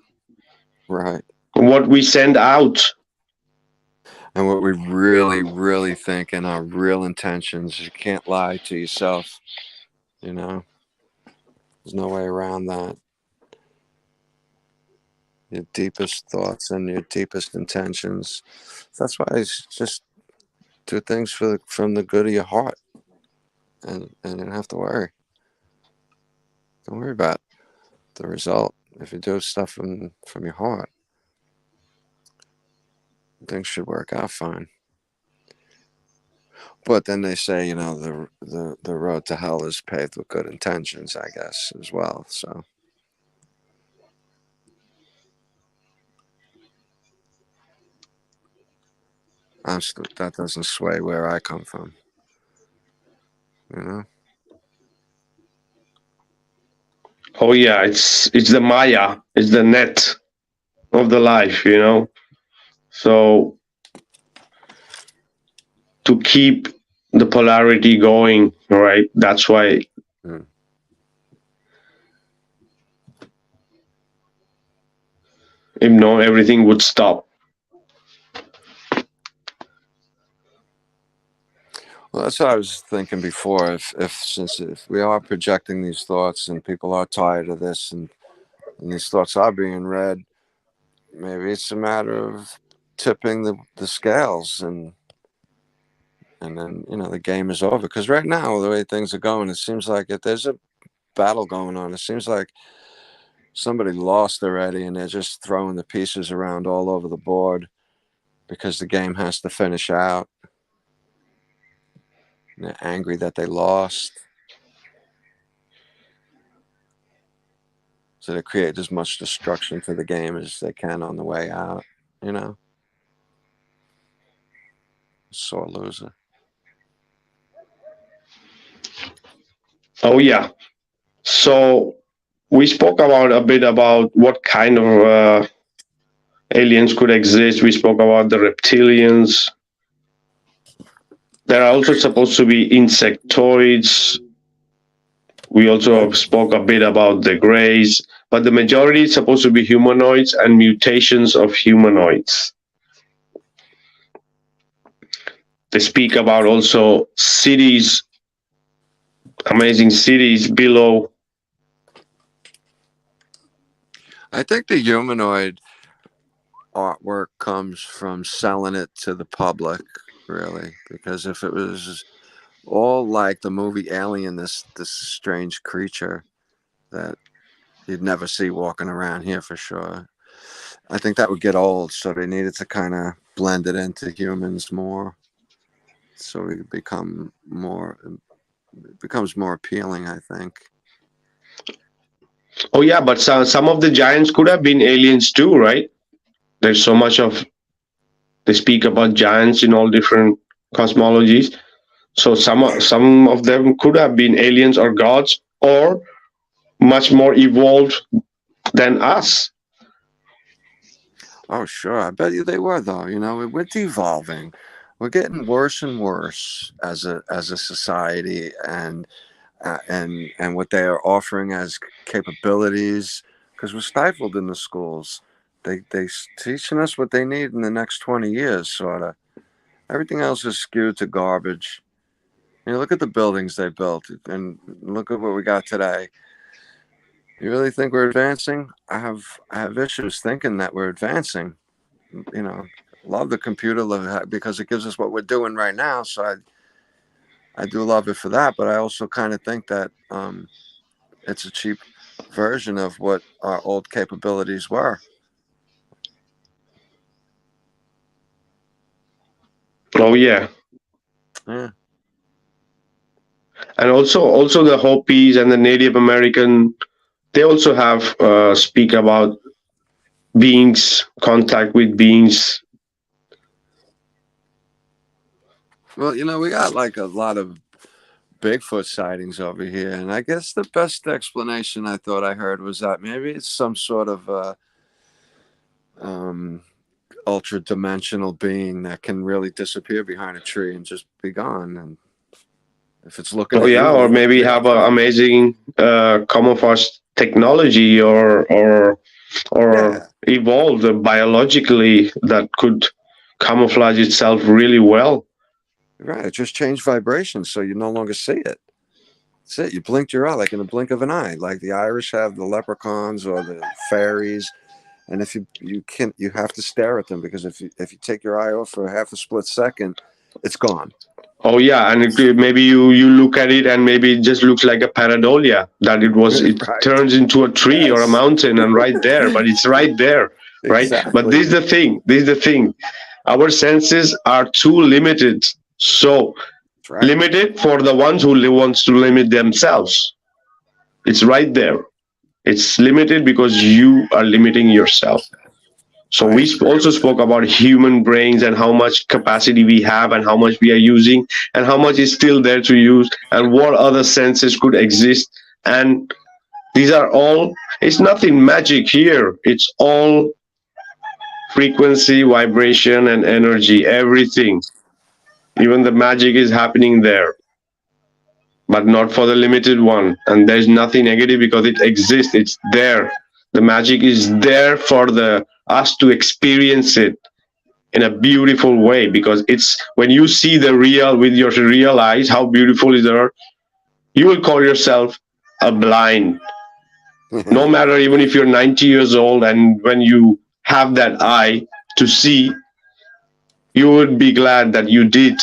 Right. What we send out. And what we really, really think and our real intentions. You can't lie to yourself. There's no way around that. Your deepest thoughts and your deepest intentions. That's why it's just do things from the good of your heart, and you don't have to worry. Don't worry about the result. If you do stuff from your heart, things should work out fine. But then they say, the road to hell is paved with good intentions, I guess, as well. So. That doesn't sway where I come from. Oh yeah, it's the Maya, it's the net of the life, So to keep the polarity going, right? That's why. If no, everything would stop. Well, that's what I was thinking before. If we are projecting these thoughts and people are tired of this and these thoughts are being read, maybe it's a matter of tipping the scales and then the game is over. Because right now, the way things are going, it seems like if there's a battle going on, it seems like somebody lost already and they're just throwing the pieces around all over the board because the game has to finish out. And they're angry that they lost. So they create as much destruction to the game as they can on the way out, you know? Sore loser. Oh yeah. So we spoke about a bit about what kind of aliens could exist. We spoke about the reptilians. There are also supposed to be insectoids. We also spoke a bit about the greys, but the majority is supposed to be humanoids and mutations of humanoids. They speak about also cities, amazing cities below. I think the humanoid artwork comes from selling it to the public, really, because if it was all like the movie Alien, this strange creature that you'd never see walking around here for sure, I think that would get old. So they needed to kind of blend it into humans more, so it becomes more appealing, I think. Oh yeah, but some of the giants could have been aliens too, right? There's so much of, they speak about giants in all different cosmologies. So some of them could have been aliens or gods, or much more evolved than us. Oh sure, I bet you they were, though. You know, we're devolving. We're getting worse and worse as a society, and what they are offering as capabilities, because we're stifled in the schools. They teaching us what they need in the next 20 years, sort of. Everything else is skewed to garbage. You know, look at the buildings they built, and look at what we got today. You really think we're advancing? I have issues thinking that we're advancing. You know, love the computer because it gives us what we're doing right now. So I do love it for that, but I also kind of think that it's a cheap version of what our old capabilities were. Oh yeah. Yeah. And also the Hopis and the Native American, they also have speak about beings, contact with beings. Well, you know, we got like a lot of Bigfoot sightings over here, and I guess the best explanation I thought I heard was that maybe it's some sort of ultra dimensional being that can really disappear behind a tree and just be gone. And if it's looking at Yeah, you, or maybe have an amazing camouflage technology, or yeah, evolved biologically that could camouflage itself really well. right. It just changed vibrations, so you no longer see it. That's it. You blinked your eye, like in a blink of an eye. Like the Irish have the leprechauns or the fairies, and if you have to stare at them, because if you take your eye off for half a split second, it's gone. Oh yeah, and maybe you look at it and maybe it just looks like a pareidolia, that it Right. turns into a tree, yes, or a mountain, and right there, but it's right there, right? Exactly. But this is the thing. Our senses are too limited. So right. Limited for the ones who wants to limit themselves. It's right there. It's limited because you are limiting yourself. So we also spoke about human brains and how much capacity we have and how much we are using and how much is still there to use and what other senses could exist. And these are all, it's nothing magic here. It's all frequency, vibration, and energy, everything. Even the magic is happening there, but not for the limited one. And there's nothing negative because it exists. It's there. The magic is there for us to experience it in a beautiful way, because it's when you see the real with your real eyes, how beautiful is there, you will call yourself a blind. No matter, even if you're 90 years old, and when you have that eye to see, you would be glad that you did,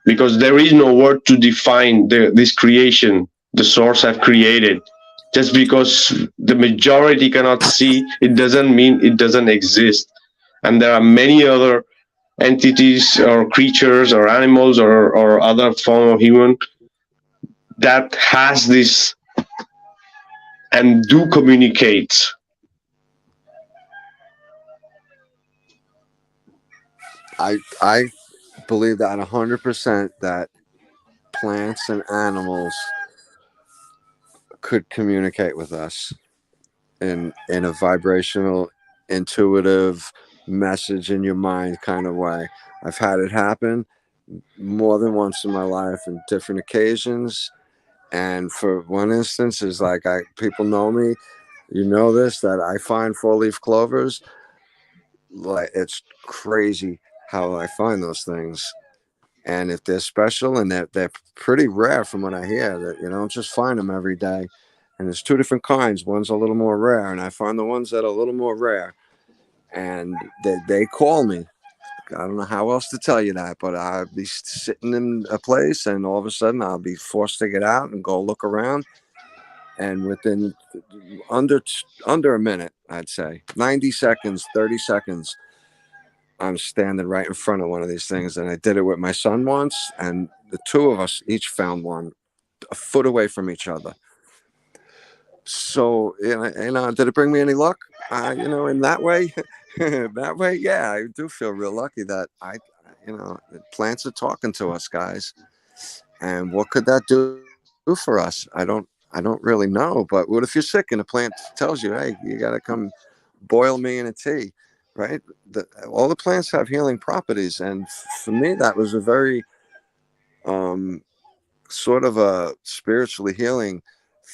because there is no word to define this creation the source have created. Just because the majority cannot see, it doesn't mean it doesn't exist. And there are many other entities or creatures or animals or other form of human that has this and do communicate. I believe that 100% that plants and animals could communicate with us in a vibrational, intuitive message in your mind kind of way. I've had it happen more than once in my life in different occasions. And for one instance is like people know me, you know this, that I find 4-leaf clovers. Like, it's crazy how I find those things. And if they're special, and they're pretty rare from what I hear, that you don't just find them every day. And there's 2 different kinds. One's a little more rare, and I find the ones that are a little more rare. And they call me. I don't know how else to tell you that, but I'll be sitting in a place, and all of a sudden I'll be forced to get out and go look around. And within under a minute, I'd say 90 seconds, 30 seconds, I'm standing right in front of one of these things. And I did it with my son once, and the 2 of us each found one a foot away from each other. So, did it bring me any luck? In that way, that way, yeah, I do feel real lucky that plants are talking to us, guys. And what could that do for us? I don't really know. But what if you're sick and a plant tells you, hey, you got to come boil me in a tea, right? All the plants have healing properties. And for me, that was a very sort of a spiritually healing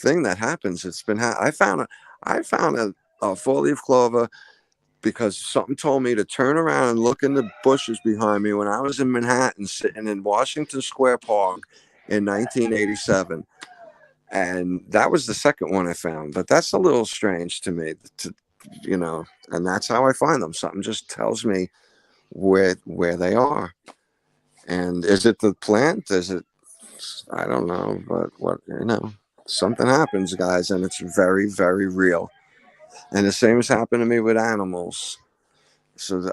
thing that happens. It's been I found a 4-leaf clover because something told me to turn around and look in the bushes behind me when I was in Manhattan, sitting in Washington Square Park in 1987. And that was the second one I found. But that's a little strange to me, and that's how I find them. Something just tells me where they are. And is it the plant? Is it, I don't know, but something happens, guys, and it's very, very real. And the same has happened to me with animals. So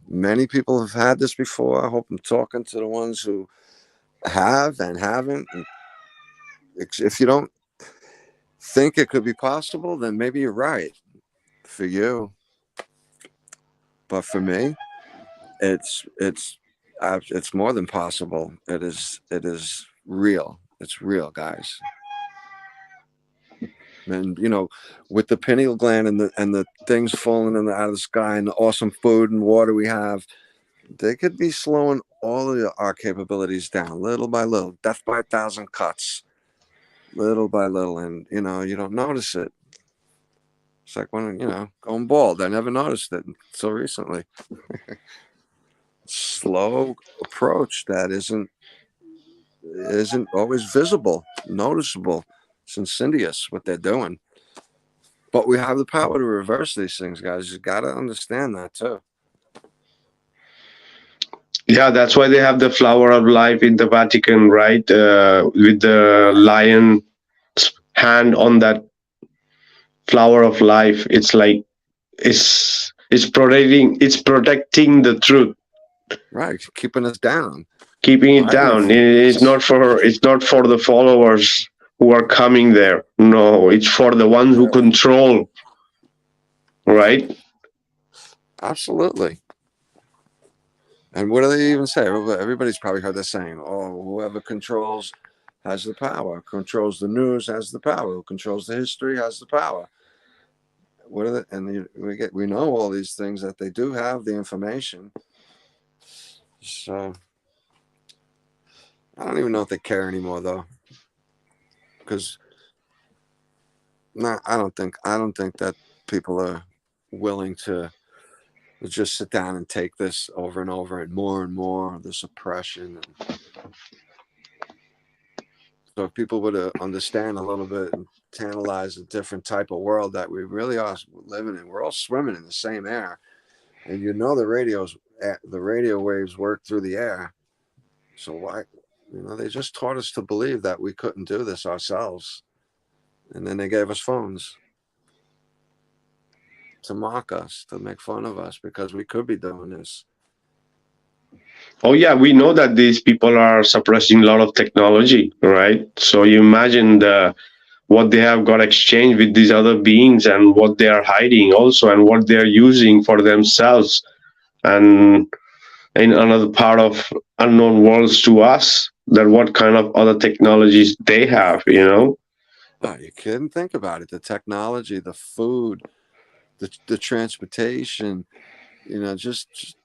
many people have had this before. I hope I'm talking to the ones who have and haven't. And if you don't think it could be possible, then maybe you're right for you. But for me, it's more than possible. It is real. It's real, guys. And with the pineal gland and the things falling out of the sky and the awesome food and water we have, they could be slowing all of our capabilities down little by little, death by 1,000 cuts, little by little. And you don't notice it. It's like when going bald. I never noticed it until recently. Slow approach that isn't always visible, noticeable. It's insidious what they're doing. But we have the power to reverse these things, guys. You got to understand that too. Yeah, that's why they have the flower of life in the Vatican, right? With the lion's hand on that flower of life. It's like it's protecting the truth. Right, keeping us down. Keeping it down. It's not for the followers who are coming there. No, it's for the ones who control. Right? Absolutely. And what do they even say? Everybody's probably heard this saying, oh, whoever controls has the power, controls the news has the power, who controls the history has the power. What are they? And we know all these things, that they do have the information. So I don't even know if they care anymore, though, because I don't think that people are willing to just sit down and take this over and over and more, this oppression. So if people would understand a little bit and analyze a different type of world that we really are living in, we're all swimming in the same air. And the radio waves work through the air. So why, they just taught us to believe that we couldn't do this ourselves. And then they gave us phones to mock us, to make fun of us, because we could be doing this. Oh yeah, we know that these people are suppressing a lot of technology, right? So you imagine what they have got exchanged with these other beings, and what they are hiding also, and what they are using for themselves, and in another part of unknown worlds to us, that what kind of other technologies they have, you know. Oh, you kidding? Think about it. The technology, the food, the transportation, just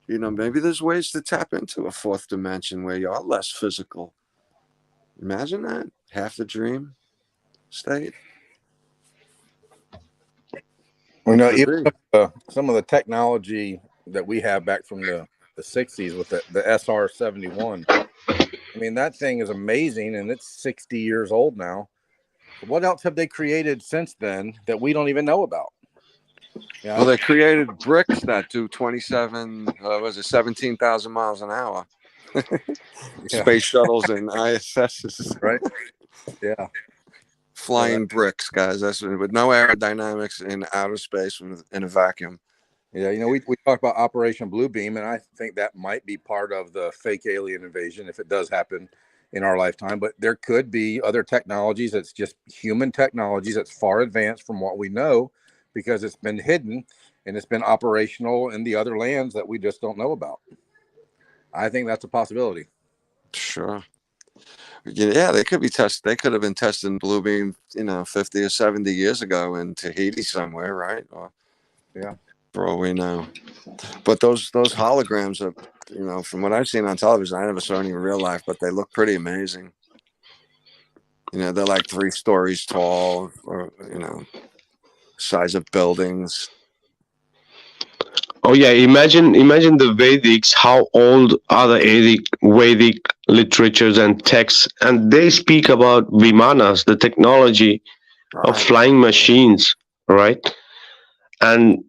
maybe there's ways to tap into a fourth dimension where you are less physical. Imagine that. Half the dream state. Even some of the technology that we have back from the 60s with the SR-71. I mean, that thing is amazing, and it's 60 years old now. What else have they created since then that we don't even know about? Yeah. Well, they created bricks that do 17,000 miles an hour. Space shuttles and ISSs. Right? Yeah. Flying bricks, guys. That's with no aerodynamics in outer space in a vacuum. Yeah, we talked about Operation Bluebeam, and I think that might be part of the fake alien invasion if it does happen in our lifetime. But there could be other technologies that's just human technologies that's far advanced from what we know, because it's been hidden and it's been operational in the other lands that we just don't know about. I think that's a possibility. Sure. Yeah, they could be tested. They could have been testing Bluebeam, 50 or 70 years ago in Tahiti somewhere, right? Or, yeah, for all we know. But those holograms are, from what I've seen on television, I never saw any in real life, but they look pretty amazing. They're like 3 stories tall, or size of buildings. Oh yeah, imagine the Vedics. How old are the Vedic literatures and texts? And they speak about vimanas, the technology of flying machines, right? And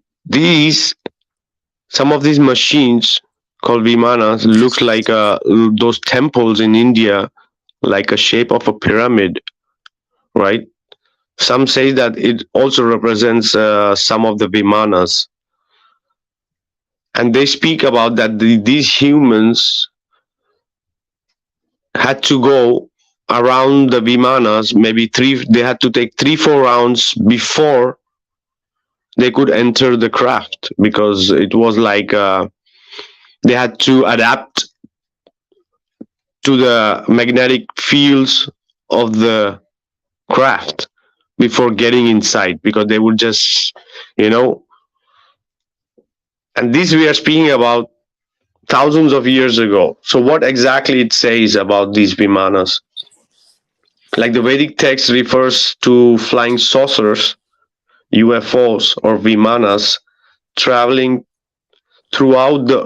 some of these machines called vimanas looks like those temples in India, like a shape of a pyramid, right? Some say that it also represents some of the vimanas. And they speak about that these humans had to go around the vimanas, maybe they had to take 3-4 rounds before they could enter the craft, because it was like they had to adapt to the magnetic fields of the craft before getting inside, because they would just, and this we are speaking about thousands of years ago. So what exactly it says about these vimanas? Like the Vedic text refers to flying saucers, UFOs, or vimanas traveling throughout the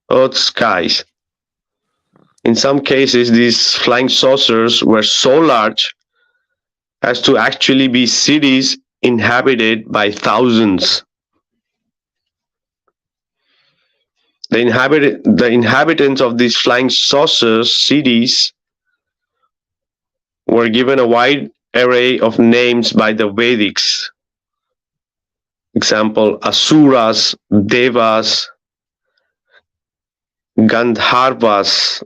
Earth's skies. In some cases, these flying saucers were so large as to actually be cities inhabited by thousands. The inhabitants of these flying saucer cities were given a wide array of names by the Vedics. Example, Asuras, Devas, Gandharvas,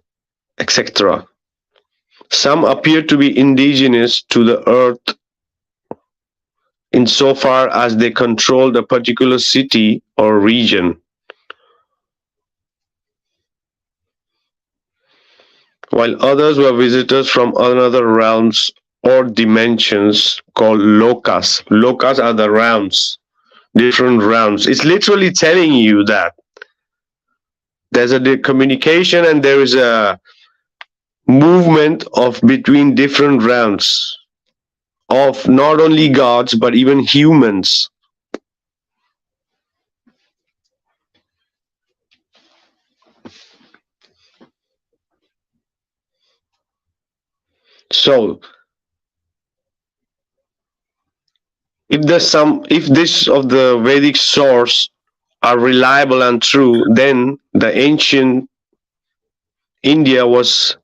etc. Some appear to be indigenous to the earth insofar as they controlled a particular city or region, while others were visitors from other realms or dimensions called lokas. Lokas are the realms, different realms. It's literally telling you that there's a communication and there is a movement of between different realms of not only gods but even humans. So if this of the Vedic source are reliable and true, then the ancient India was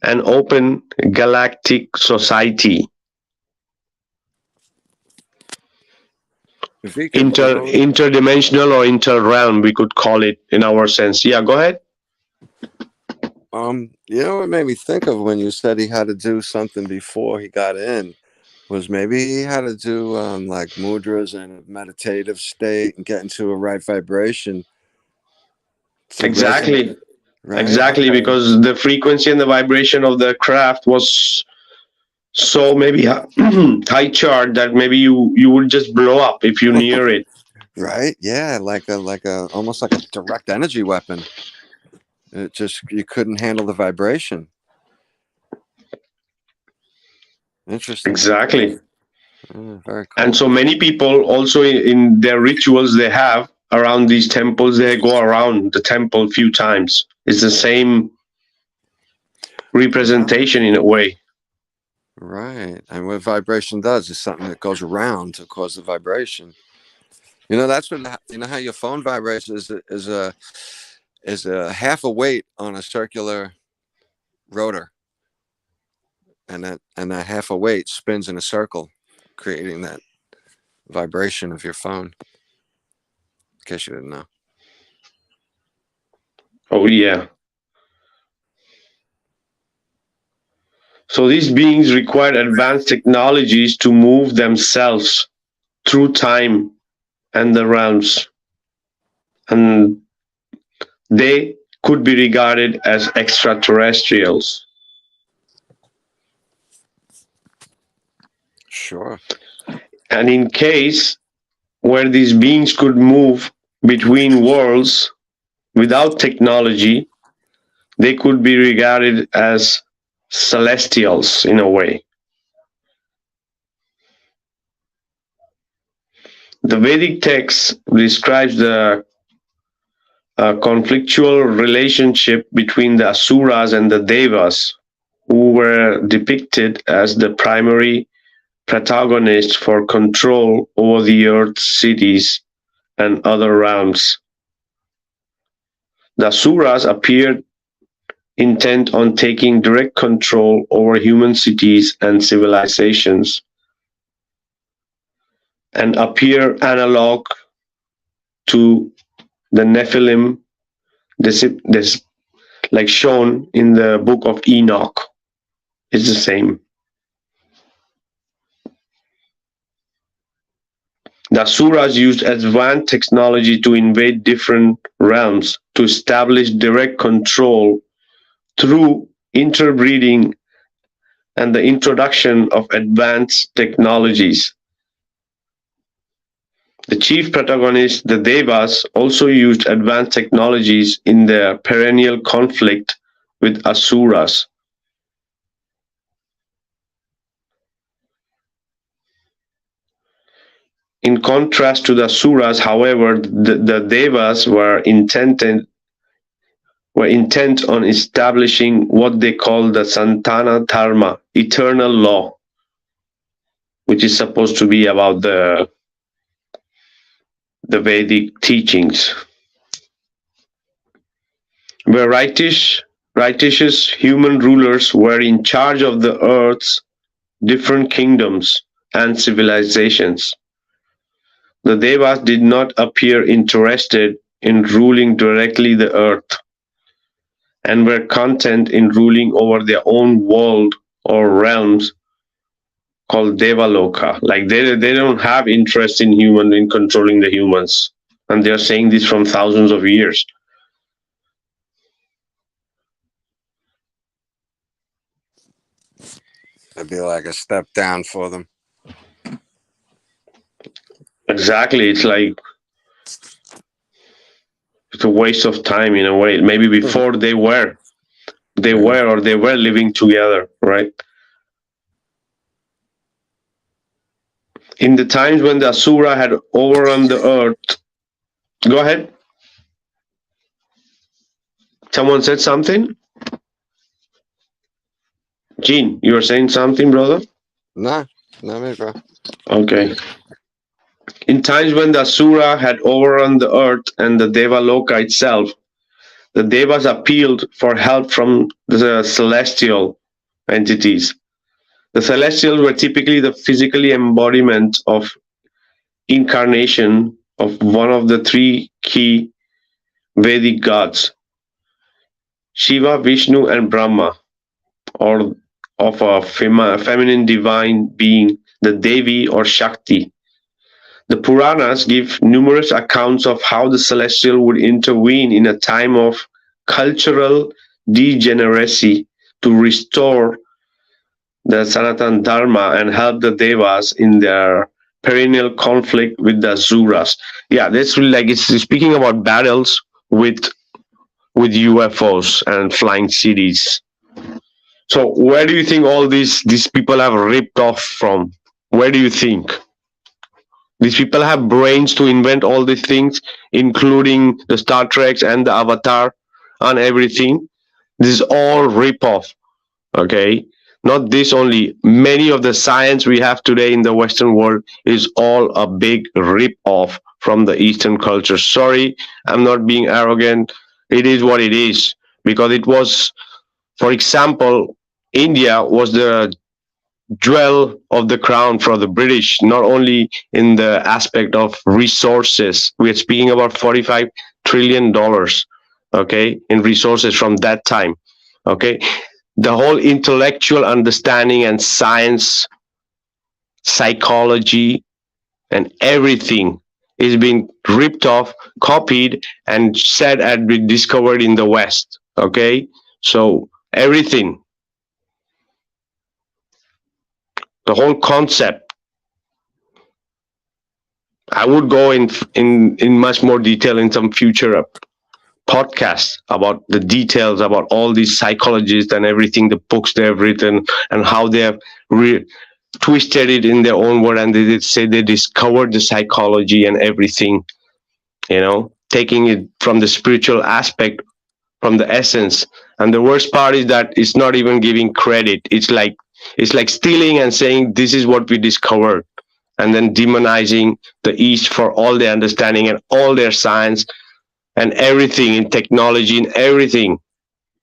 an open galactic society. Interdimensional or inter-realm, we could call it in our sense. Yeah, go ahead. What made me think of when you said he had to do something before he got in. was maybe he had to do like mudras and a meditative state and get into a right vibration. Exactly. Right? Exactly, Okay. because the frequency and the vibration of the craft was so maybe high charged that maybe you would just blow up if you near it. Right? Yeah, like a almost like a direct energy weapon. It just, you couldn't handle the vibration. Interesting. Exactly. Very cool. And so many people also in their rituals they have around these temples, they go around the temple a few times. It's the same representation in a way. Right. And what vibration does is something that goes around to cause the vibration. You know, that's what, you know how your phone vibrates is a half a weight on a circular rotor. And that half a weight spins in a circle, creating that vibration of your phone. In case you didn't know. Oh yeah. So these beings required advanced technologies to move themselves through time and the realms. And they could be regarded as extraterrestrials. Sure. And in case where these beings could move between worlds without technology, they could be regarded as celestials in a way. The Vedic text describes the conflictual relationship between the Asuras and the Devas, who were depicted as the primary protagonists for control over the earth's cities and other realms. The Asuras appeared intent on taking direct control over human cities and civilizations, and appear analog to the Nephilim, this like shown in the book of Enoch. It's the same. The Asuras used advanced technology to invade different realms to establish direct control through interbreeding and the introduction of advanced technologies. The chief protagonists, the Devas, also used advanced technologies in their perennial conflict with Asuras. In contrast to the Asuras, however, the Devas were intent on establishing what they call the Santana Dharma, eternal law, which is supposed to be about the Vedic teachings, where righteous human rulers were in charge of the earth's different kingdoms and civilizations. The Devas did not appear interested in ruling directly the earth, and were content in ruling over their own world or realms called Devaloka. Like they don't have interest in controlling the humans. And they're saying this from thousands of years. It'd be like a step down for them. Exactly. It's like it's a waste of time in a way. Maybe before they were living together, right? In the times when the Asura had overrun the earth. Go ahead. Someone said something? Gene, you were saying something, brother? Nah, not me, bro. Okay. In times when the Asura had overrun the earth and the Devaloka itself, the Devas appealed for help from the celestial entities. The celestials were typically the physical embodiment of incarnation of one of the three key Vedic gods, Shiva, Vishnu, and Brahma, or of a feminine divine being, the Devi or Shakti. The Puranas give numerous accounts of how the celestial would intervene in a time of cultural degeneracy to restore the Sanatan Dharma and help the Devas in their perennial conflict with the Asuras. Yeah, that's really like it's speaking about battles with UFOs and flying cities. So where do you think all these people have ripped off from? Where do you think? These people have brains to invent all these things, including the Star Treks and the Avatar and everything. This is all rip off. Okay, not this only. Many of the science we have today in the Western world is all a big rip off from the Eastern culture. Sorry, I'm not being arrogant. It is what it is, because it was, for example, India was the jewel of the crown for the British, not only in the aspect of resources. We are speaking about $45 trillion, okay, in resources from that time. Okay, the whole intellectual understanding and science, psychology, and everything is being ripped off, copied, and said had been discovered in the West. Okay, so everything, the whole concept. I would go in much more detail in some future podcasts about the details about all these psychologists and everything, the books they have written, and how they have twisted it in their own word, and they did say they discovered the psychology and everything, taking it from the spiritual aspect, from the essence. And the worst part is that it's not even giving credit. It's like stealing and saying this is what we discovered, and then demonizing the East for all their understanding and all their science and everything in technology and everything.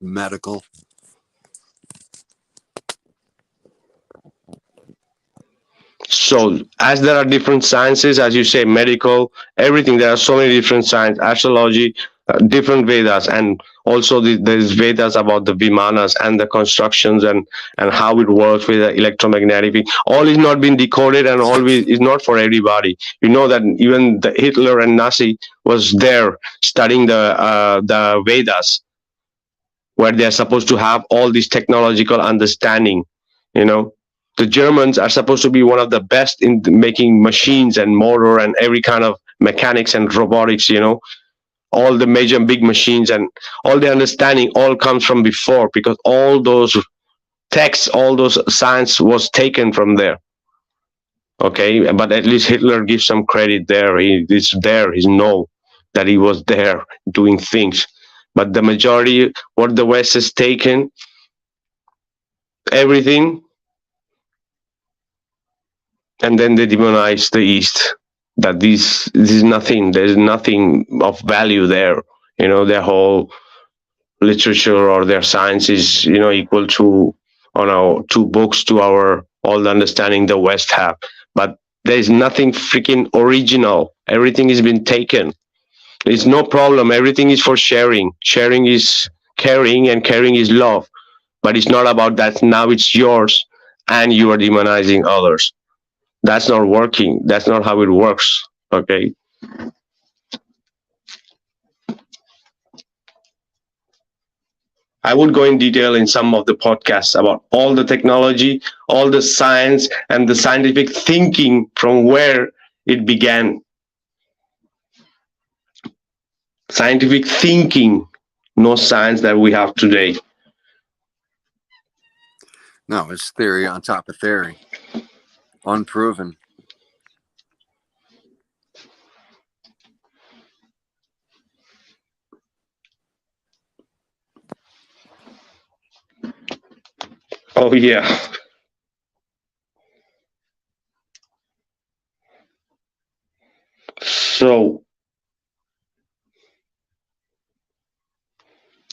Medical. So as there are different sciences, as you say, medical, everything, there are so many different sciences, astrology, different Vedas, and also there's Vedas about the Vimanas and the constructions and how it works with the electromagnetic. All is not been decoded, and all is not for everybody. You know that even the Hitler and Nazi was there studying the Vedas, where they're supposed to have all this technological understanding. The Germans are supposed to be one of the best in making machines and motor and every kind of mechanics and robotics, all the major big machines, and all the understanding all comes from before, because all those texts, all those science was taken from there. Okay, but at least Hitler gives some credit there. He's there. He knows that he was there doing things. But the majority, what the West has taken, everything, and then they demonize the East. That this is nothing. There's nothing of value there. Their whole literature or their science is, equal to, on our 2 books to our all the understanding the West have. But there's nothing freaking original. Everything has been taken. It's no problem. Everything is for sharing. Sharing is caring, and caring is love. But it's not about that. Now it's yours, and you are demonizing others. That's not working. That's not how it works. Okay. I would go in detail in some of the podcasts about all the technology, all the science, and the scientific thinking from where it began. Scientific thinking, no science that we have today. No, it's theory on top of theory. Unproven. Oh, yeah. So,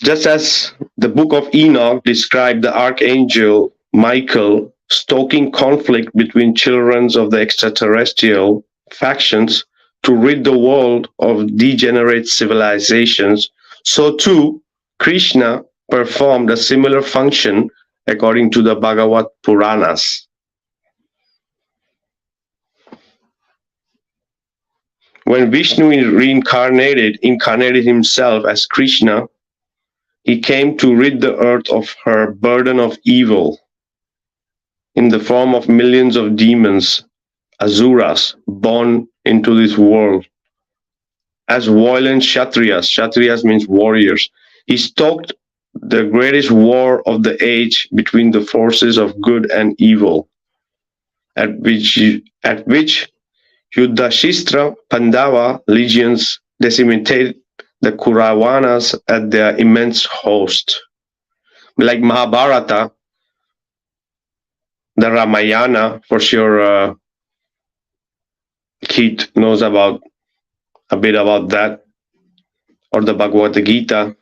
just as the book of Enoch described the archangel Michael stoking conflict between children of the extraterrestrial factions to rid the world of degenerate civilizations, so too Krishna performed a similar function according to the Bhagavad Puranas. When Vishnu incarnated himself as Krishna, he came to rid the earth of her burden of evil in the form of millions of demons, asuras, born into this world as violent Kshatriyas. Kshatriyas means warriors. He stoked the greatest war of the age between the forces of good and evil, at which Yudhashthira Pandava legions decimated the Kuravanas at their immense host. Like Mahabharata, the Ramayana, for sure, Keith knows a bit about that, or the Bhagavad Gita.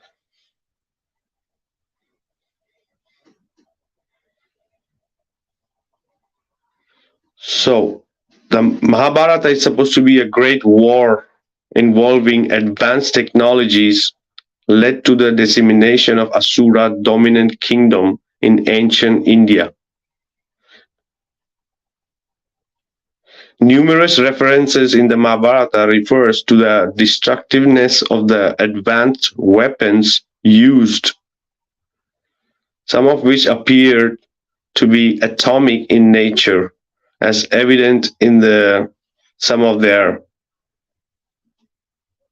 So, the Mahabharata is supposed to be a great war involving advanced technologies led to the dissemination of Asura dominant kingdom in ancient India. Numerous references in the Mahabharata refers to the destructiveness of the advanced weapons used, some of which appeared to be atomic in nature, as evident in some of their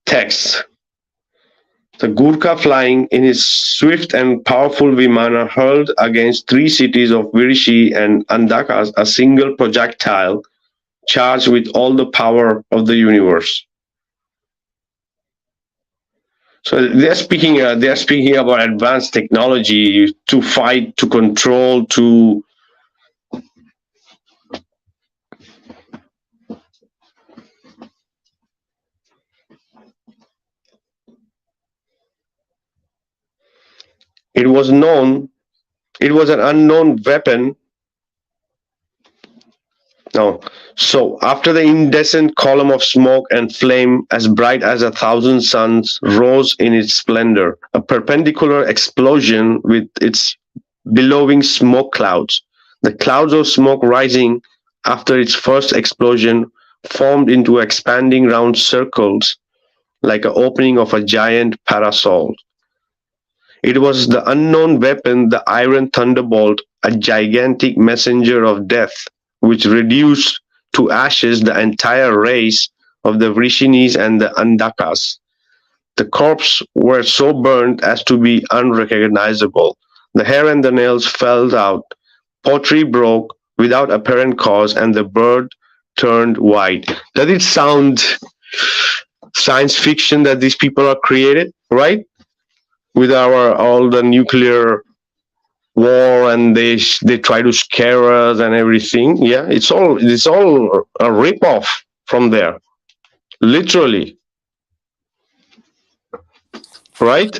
texts. The Gurkha flying in his swift and powerful Vimana hurled against 3 cities of Virishi and Andakas a single projectile charged with all the power of the universe. So they're speaking about advanced technology to fight, to control, to it was an unknown weapon. No. So after the incandescent column of smoke and flame as bright as 1,000 suns rose in its splendor, a perpendicular explosion with its billowing smoke clouds. The clouds of smoke rising after its first explosion formed into expanding round circles like an opening of a giant parasol. It was the unknown weapon, the iron thunderbolt, a gigantic messenger of death, which reduced to ashes the entire race of the Vrishinis and the Andakas. The corpses were so burnt as to be unrecognizable. The hair and the nails fell out, pottery broke without apparent cause, and the bird turned white. Does it sound science fiction that these people are created, right? With all the nuclear war, and they try to scare us and everything. Yeah, it's all a rip-off from there, literally, right?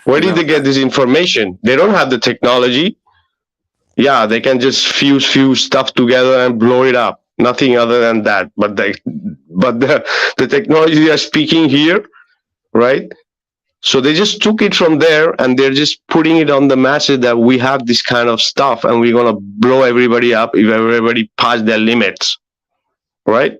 Where did they get this information? They don't have the technology. Yeah, they can just fuse stuff together and blow it up. Nothing other than that. But the technology they are speaking here, right? So they just took it from there and they're just putting it on the masses that we have this kind of stuff and we're going to blow everybody up if everybody pass their limits, right?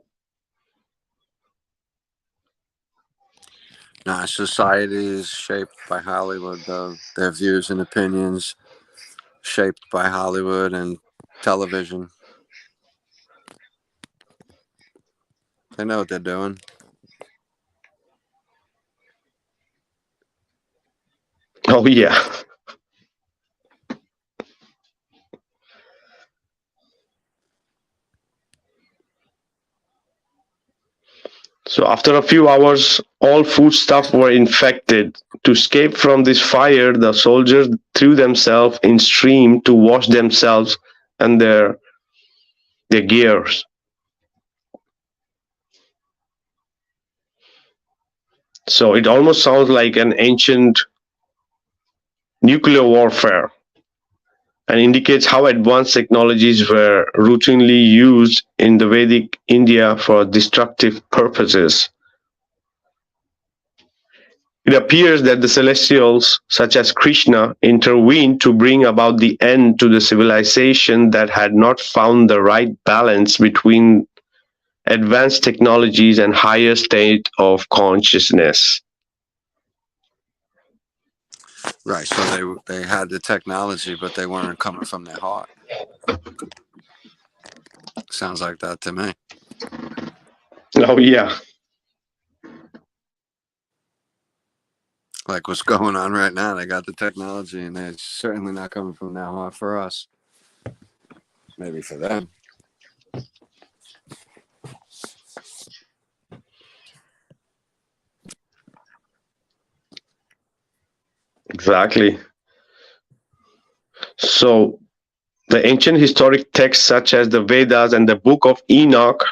Nah, society is shaped by Hollywood, though. Their views and opinions shaped by Hollywood and television. They know what they're doing. Oh, yeah. So after a few hours, all foodstuff were infected. To escape from this fire, the soldiers threw themselves in stream to wash themselves and their gears. So it almost sounds like an ancient nuclear warfare and indicates how advanced technologies were routinely used in the Vedic India for destructive purposes. It appears that the celestials, such as Krishna, intervened to bring about the end to the civilization that had not found the right balance between advanced technologies and higher state of consciousness. Right. So they had the technology, but they weren't coming from their heart. Sounds like that to me. Oh, yeah. Like what's going on right now. They got the technology, and they're certainly not coming from their heart for us. Maybe for them. Exactly. So, the ancient historic texts such as the Vedas and the Book of Enoch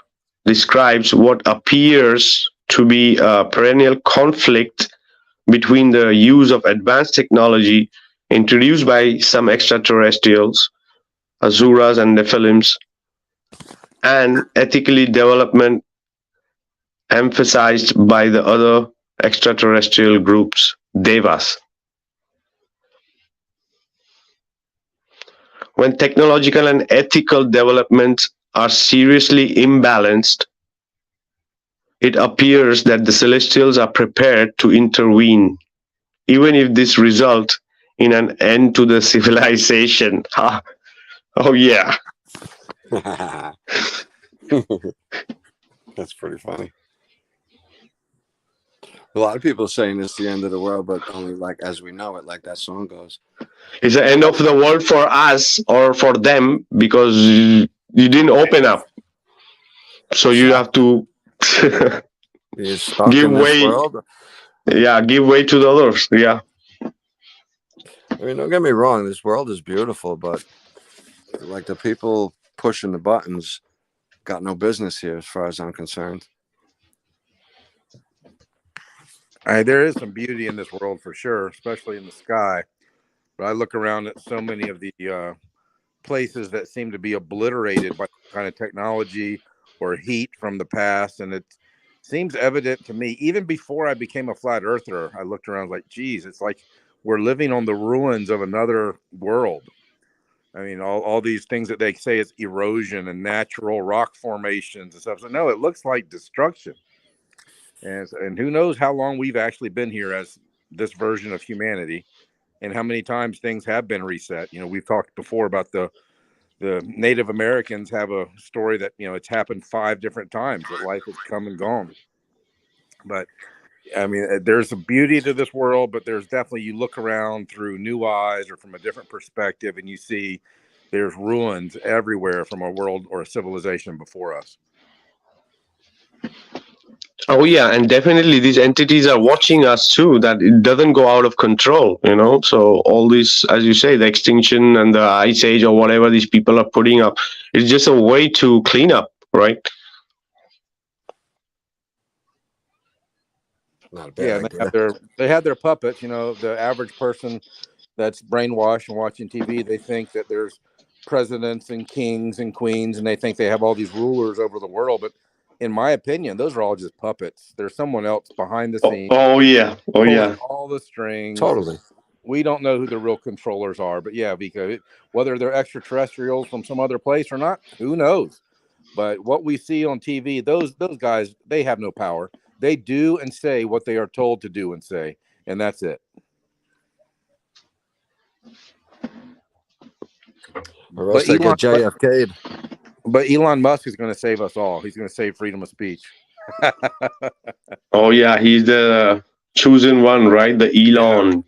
describes what appears to be a perennial conflict between the use of advanced technology introduced by some extraterrestrials, Asuras and Nephilims, and ethically development emphasized by the other extraterrestrial groups, Devas. When technological and ethical developments are seriously imbalanced, it appears that the celestials are prepared to intervene, even if this results in an end to the civilization. Oh, yeah. That's pretty funny. A lot of people are saying it's the end of the world, but only like as we know it, like that song goes. It's the end of the world for us or for them because you didn't open up. So you have to You're stuck give in this way. world. Yeah, give way to the others. Yeah. I mean, don't get me wrong. This world is beautiful, but like the people pushing the buttons got no business here, as far as I'm concerned. There is some beauty in this world for sure, especially in the sky. But I look around at so many of the places that seem to be obliterated by kind of technology or heat from the past, and it seems evident to me. Even before I became a flat earther, I looked around like, geez, it's like we're living on the ruins of another world. I mean, all these things that they say is erosion and natural rock formations and stuff. So no, it looks like destruction. And who knows how long we've actually been here as this version of humanity, and how many times things have been reset. You know, we've talked before about the Native Americans have a story that, you know, it's happened 5 different times that life has come and gone. But I mean, there's a beauty to this world, but there's definitely, you look around through new eyes or from a different perspective, and you see there's ruins everywhere from a world or a civilization before us. Oh, yeah. And definitely these entities are watching us too, that it doesn't go out of control, you know. So all this, as you say, the extinction and the ice age or whatever these people are putting up, it's just a way to clean up, right? Not a bad idea. They have their puppets. You know, the average person that's brainwashed and watching TV, they think that there's presidents and kings and queens, and they think they have all these rulers over the world. But in my opinion, those are all just puppets. There's someone else behind the scenes. Oh yeah. Oh yeah. All the strings. Totally. We don't know who the real controllers are, but yeah, because whether they're extraterrestrials from some other place or not, who knows? But what we see on TV, those guys, they have no power. They do and say what they are told to do and say, and that's it. Or else they get JFK'd. But Elon Musk is going to save us all. He's going to save freedom of speech. Oh yeah, he's the chosen one, right? The Elon.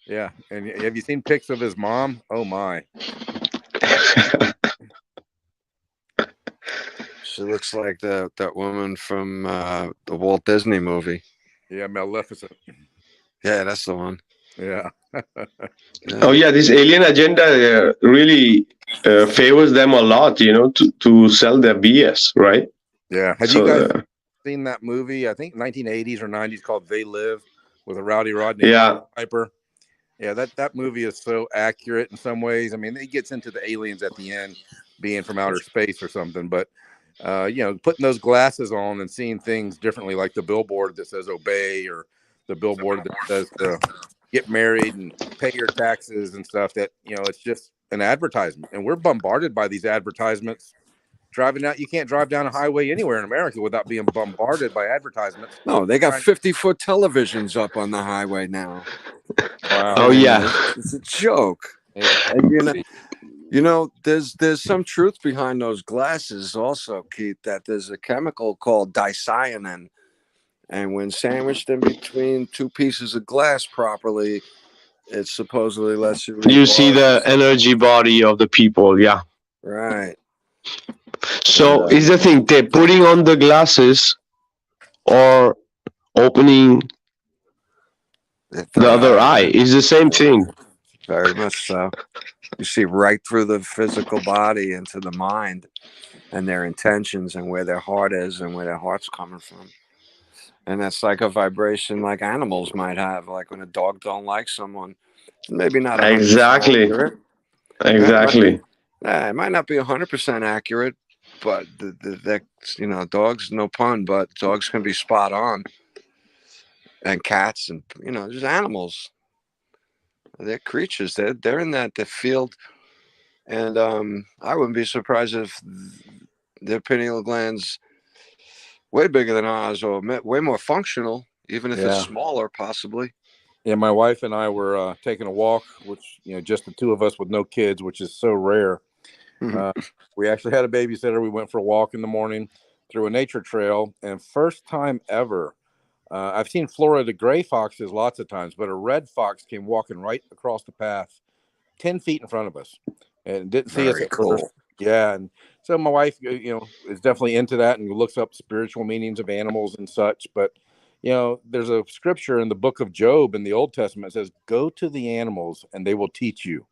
Yeah. And have you seen pics of his mom? Oh my. She looks like that woman from the Walt Disney movie. Yeah, Maleficent. Yeah, that's the one. Yeah. Oh yeah, this alien agenda really favors them a lot, you know, to sell their BS, right? Yeah. Have you guys seen that movie? I think 1980s or 90s called They Live with a Rowdy Rodney Piper. Yeah, that movie is so accurate in some ways. I mean, it gets into the aliens at the end being from outer space or something, but you know, putting those glasses on and seeing things differently, like the billboard that says obey, or the billboard that says to get married and pay your taxes and stuff, that, you know, it's just an advertisement. And we're bombarded by these advertisements. Driving out, you can't drive down a highway anywhere in America without being bombarded by advertisements. No, they got 50-foot televisions up on the highway now. Wow. Oh, yeah. It's a joke. And there's some truth behind those glasses also, Keith, that there's a chemical called dicyanin. And when sandwiched in between two pieces of glass properly, it supposedly lets you see the energy body of the people. Yeah. Right. So is the thing, they're putting on the glasses or opening the other eye is the same thing. Very much so. You see right through the physical body into the mind and their intentions and where their heart is and where their heart's coming from. And that's like a vibration like animals might have, like when a dog don't like someone. Maybe not 100% Exactly. accurate. Exactly. It might not be 100% accurate, but dogs, no pun, but dogs can be spot on. And cats and, just animals. They're creatures. They're in that field. And I wouldn't be surprised if their pineal glands way bigger than ours or way more functional, even if it's smaller, possibly. Yeah, my wife and I were taking a walk, which, just the two of us with no kids, which is so rare. We actually had a babysitter. We went for a walk in the morning through a nature trail, and first time ever, I've seen Florida gray foxes lots of times, but a red fox came walking right across the path, 10 feet in front of us, and didn't see us at first. Yeah, and so my wife, is definitely into that and looks up spiritual meanings of animals and such. But, there's a scripture in the book of Job in the Old Testament that says, "Go to the animals and they will teach you."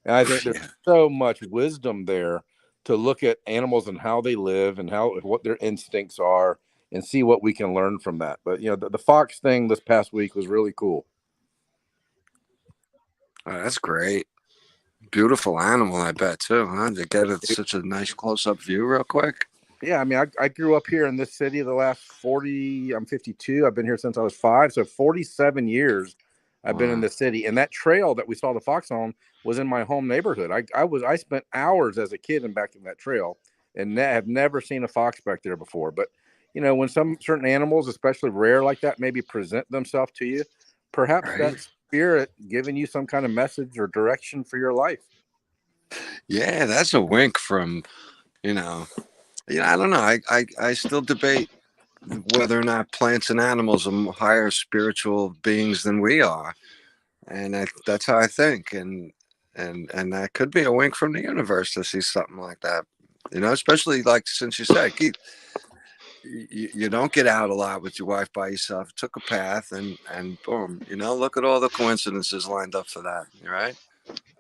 And I think there's so much wisdom there to look at animals and how they live and what their instincts are and see what we can learn from that. But, the fox thing this past week was really cool. Oh, that's great. Beautiful animal, I bet, too, huh? To get such a nice close-up view real quick. Yeah, I mean, I grew up here in this city the last 40, I'm 52. I've been here since I was 5. So 47 years I've been in the city. And that trail that we saw the fox on was in my home neighborhood. I spent hours as a kid back in that trail and have never seen a fox back there before. But, when some certain animals, especially rare like that, maybe present themselves to you, perhaps that's spirit giving you some kind of message or direction for your life. Yeah, that's a wink from, I don't know. I still debate whether or not plants and animals are higher spiritual beings than we are. And that's how I think. And that could be a wink from the universe to see something like that. Especially like since you said, Keith, you don't get out a lot with your wife by yourself. It took a path and boom, look at all the coincidences lined up for that. Right?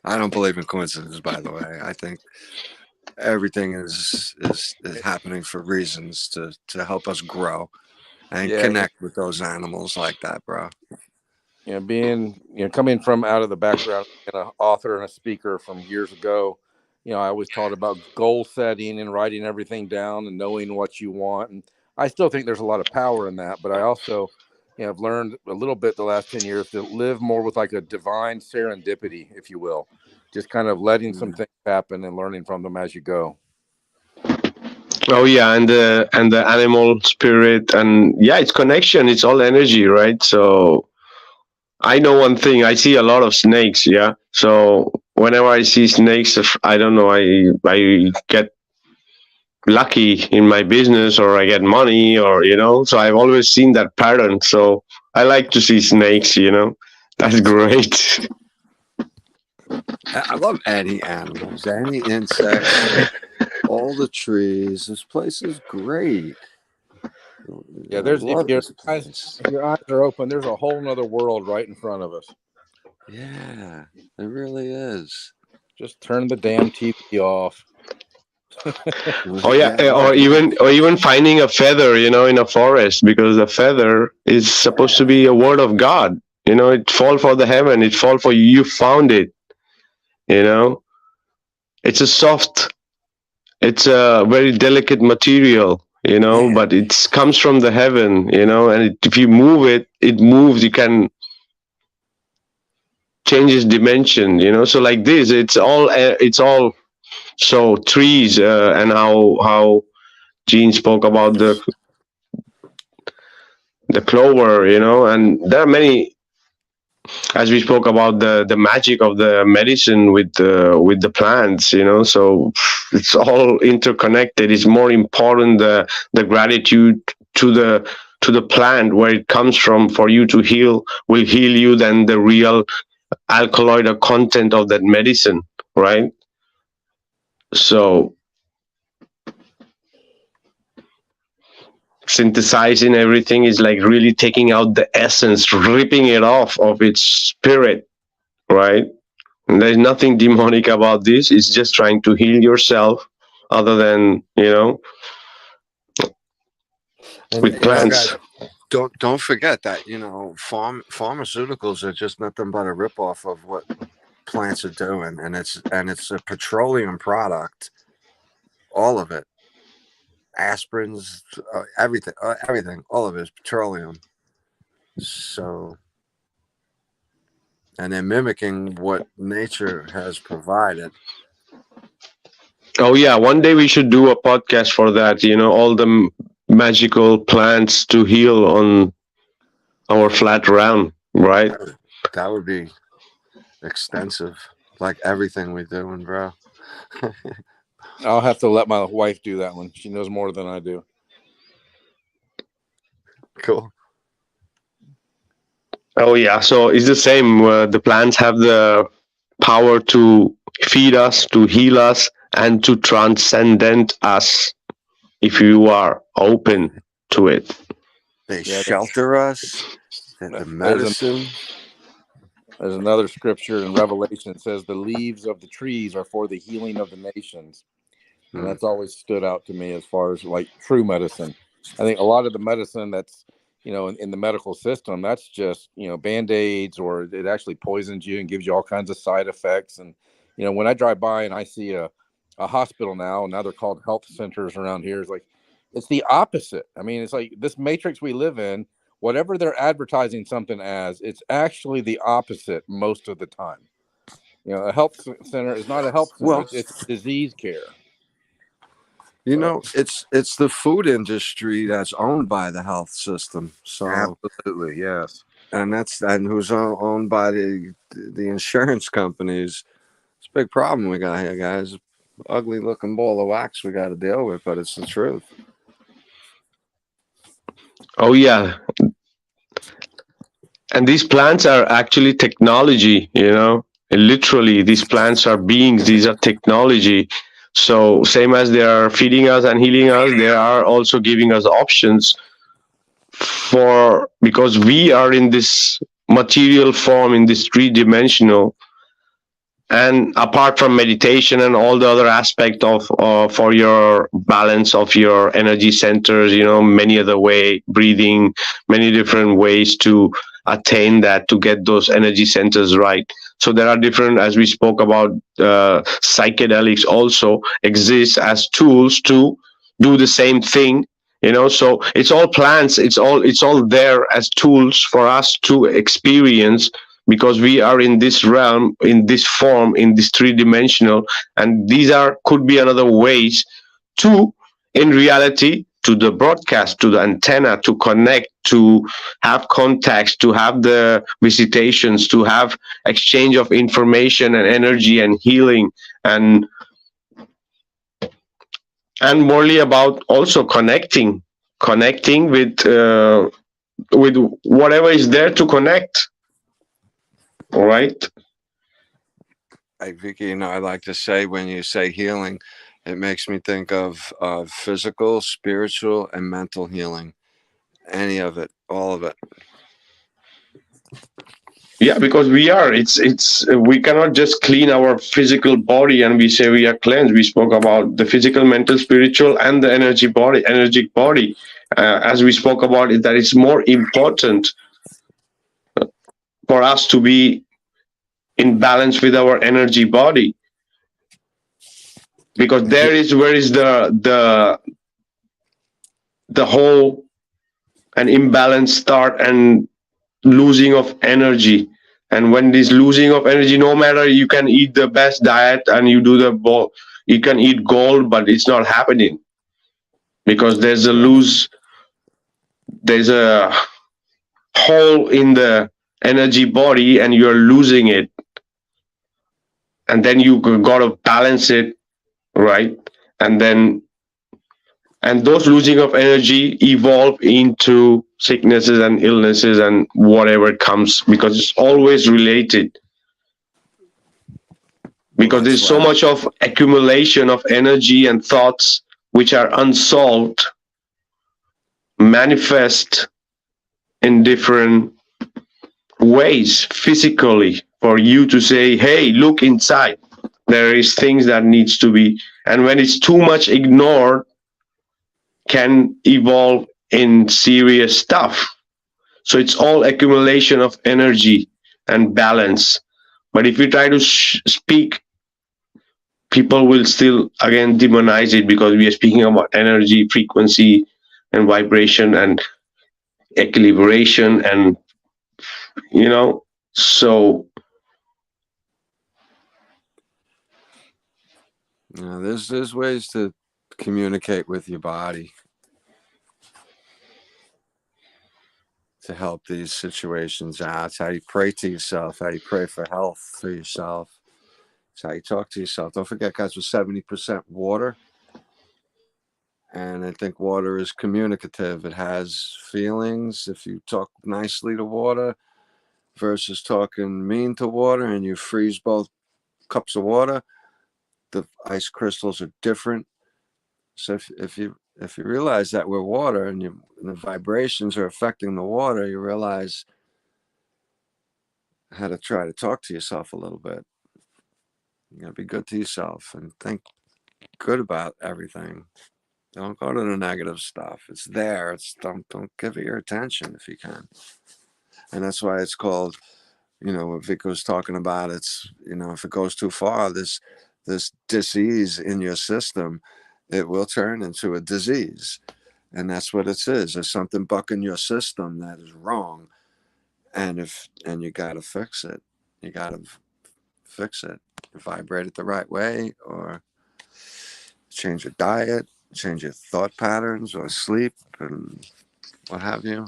I don't believe in coincidences, by the way. I think everything is happening for reasons to help us grow and connect with those animals like that, bro. Being, coming from out of the background, an author and a speaker from years ago, I always taught about goal setting and writing everything down and knowing what you want. And I still think there's a lot of power in that. But I also, I've learned a little bit the last 10 years to live more with like a divine serendipity, if you will. Just kind of letting some things happen and learning from them as you go. Oh yeah, and the animal spirit, and it's connection. It's all energy, right? So I know one thing. I see a lot of snakes. Yeah. So whenever I see snakes, I don't know. I get lucky in my business, or I get money, or So I've always seen that pattern. So I like to see snakes. That's great. I love any animals, any insects, all the trees. This place is great. Yeah, if your eyes are open, there's a whole nother world right in front of us. Yeah, it really is. Just turn the damn TV off. Or even finding a feather, in a forest, because a feather is supposed to be a word of God. It fall for the heaven, it fall for you. You found it. It's a very delicate material. you know, but it comes from the heaven, you know, and if you move it, it moves. You can change its dimension, you know. So like this, it's all. So trees and how Gene spoke about the clover, you know, and there are many. As we spoke about the magic of the medicine with the plants, you know, so it's all interconnected. It's more important the gratitude to the plant where it comes from for you to heal will heal you than the real alkaloid or content of that medicine, right? So synthesizing everything is like really taking out the essence, ripping it off of its spirit, right? And there's nothing demonic about this. It's just trying to heal yourself, other than, you know, with plants. Don't forget that, you know, pharmaceuticals are just nothing but a ripoff of what plants are doing, and it's a petroleum product, all of it. Aspirins, everything, all of it is petroleum. So, and they're mimicking what nature has provided. Oh yeah, one day we should do a podcast for that. You know, all the magical plants to heal on our flat realm, right? That would be extensive, like everything we're doing, bro. I'll have to let my wife do that one. She knows more than I do. Cool. Oh yeah, so it's the same. The plants have the power to feed us, to heal us, and to transcendent us if you are open to it. They shelter us. The medicine. There's another scripture in Revelation that says the leaves of the trees are for the healing of the nations. And that's always stood out to me as far as like true medicine. I think a lot of the medicine that's, you know, in the medical system, that's just, you know, Band-Aids, or it actually poisons you and gives you all kinds of side effects. And, you know, when I drive by and I see a hospital now they're called health centers around here, it's like, it's the opposite. I mean, it's like this matrix we live in, whatever they're advertising something as, it's actually the opposite most of the time. You know, a health center is not a health center. Well, it's disease care. You know, it's the food industry that's owned by the health system. So absolutely, yes. And who's owned by the insurance companies. It's a big problem we got here, guys. Ugly looking ball of wax we got to deal with, but it's the truth. Oh yeah. And these plants are actually technology, you know. Literally, these plants are beings. These are technology. So same as they are feeding us and healing us, they are also giving us options because we are in this material form, in this three-dimensional. And apart from meditation and all the other aspect of for your balance of your energy centers, you know, many other way, breathing, many different ways to attain that, to get those energy centers right. So there are different, as we spoke about, psychedelics also exist as tools to do the same thing, you know. So it's all plants, it's all there as tools for us to experience, because we are in this realm, in this form, in this three-dimensional, and these could be another ways to, in reality, to the broadcast, to the antenna, to connect, to have contacts, to have the visitations, to have exchange of information and energy and healing, and morely about also connecting with whatever is there to connect. All right. Hey, Vikka, you know, I like to say, when you say healing, it makes me think of physical, spiritual, and mental healing. Any of it, all of it. Yeah, because we cannot just clean our physical body and we say we are cleansed. We spoke about the physical, mental, spiritual, and the energetic body. As we spoke about it, that it's more important for us to be in balance with our energy body, because there is where is the the whole an imbalance start and losing of energy. And when this losing of energy, no matter you can eat the best diet and you do you can eat gold, but it's not happening because there's a hole in the energy body and you're losing it. And then you got to balance it, right? And those losing of energy evolve into sicknesses and illnesses and whatever comes, because it's always related. Because there's so much of accumulation of energy and thoughts which are unsolved, manifest in different ways physically, for you to say, hey, look inside, there is things that needs to be, and when it's too much ignored, can evolve in serious stuff. So it's all accumulation of energy and balance. But if you try to speak, people will still again demonize it, because we are speaking about energy, frequency, and vibration, and equilibration, and so there's ways to communicate with your body to help these situations out. It's how you pray to yourself, how you pray for health for yourself. It's how you talk to yourself. Don't forget, guys, we're 70% water. And I think water is communicative. It has feelings. If you talk nicely to water versus talking mean to water, and you freeze both cups of water, the ice crystals are different. So if you realize that we're water, and the vibrations are affecting the water, you realize how to try to talk to yourself a little bit. You gotta be good to yourself and think good about everything. Don't go to the negative stuff. It's there. Don't give it your attention if you can. And that's why it's called, what Vikka was talking about. It's, if it goes too far, this disease in your system, it will turn into a disease. And that's what it is. There's something bucking your system that is wrong. And you got to fix it. You got to fix it. Vibrate it the right way, or change your diet, change your thought patterns, or sleep, and what have you.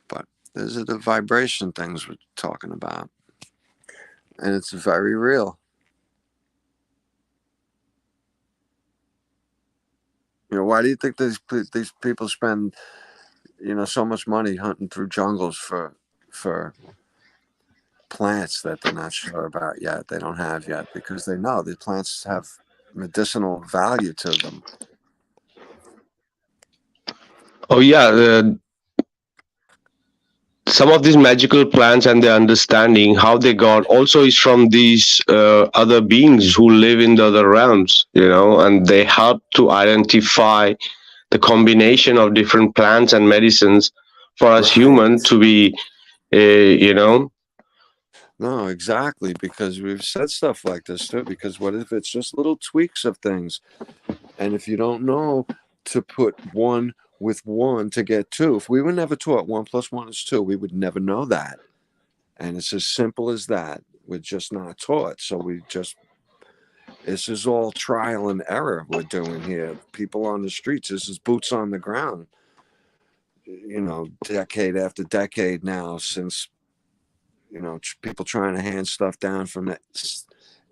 But these are the vibration things we're talking about. And it's very real. Why do you think these people spend, so much money hunting through jungles for plants that they're not sure about yet, they don't have yet? Because they know the plants have medicinal value to them. Oh yeah, some of these magical plants and their understanding how they got also is from these other beings who live in the other realms, and they help to identify the combination of different plants and medicines for us humans to be, No, exactly, because we've said stuff like this too, because what if it's just little tweaks of things? And if you don't know to put one with one to get two, if we were never taught 1 + 1 is 2, we would never know that. And it's as simple as that. We're just not taught. So this is all trial and error we're doing here. People on the streets, this is boots on the ground. Decade after decade now, since people trying to hand stuff down from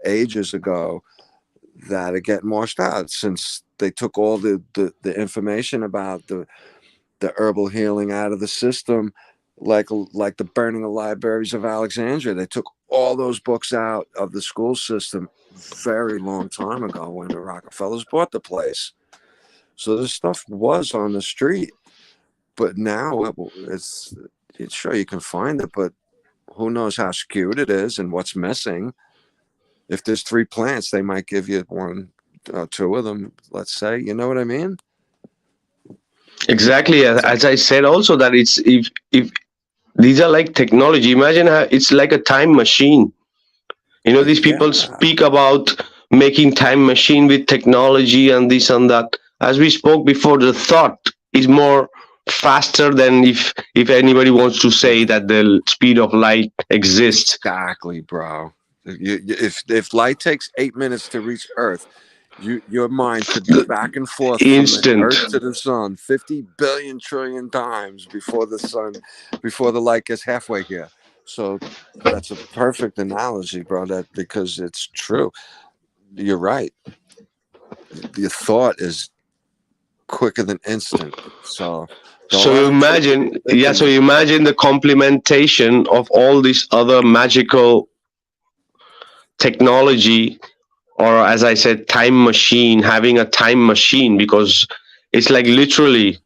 ages ago that are getting washed out, since they took all the information about the herbal healing out of the system, like the burning of libraries of Alexandria. They took all those books out of the school system very long time ago when the Rockefellers bought the place. So this stuff was on the street, but now it's sure you can find it, but who knows how skewed it is and what's missing. If there's 3 plants, they might give you 1, 2 of them, let's say. You know what I mean? Exactly. As I said also, that it's if these are like technology. Imagine how it's like a time machine. These people speak about making time machine with technology and this and that. as we spoke before, the thought is more faster than if anybody wants to say that the speed of light exists. Exactly, bro. If light takes 8 minutes to reach Earth, your mind could be back and forth from the Instant. Earth to the sun 50 billion trillion times before the light gets halfway here. So that's a perfect analogy, bro. That because it's true. You're right. Your thought is quicker than instant. So So imagine, so you imagine the complementation of all this other magical technology, or as I said, time machine, having a time machine, because it's like literally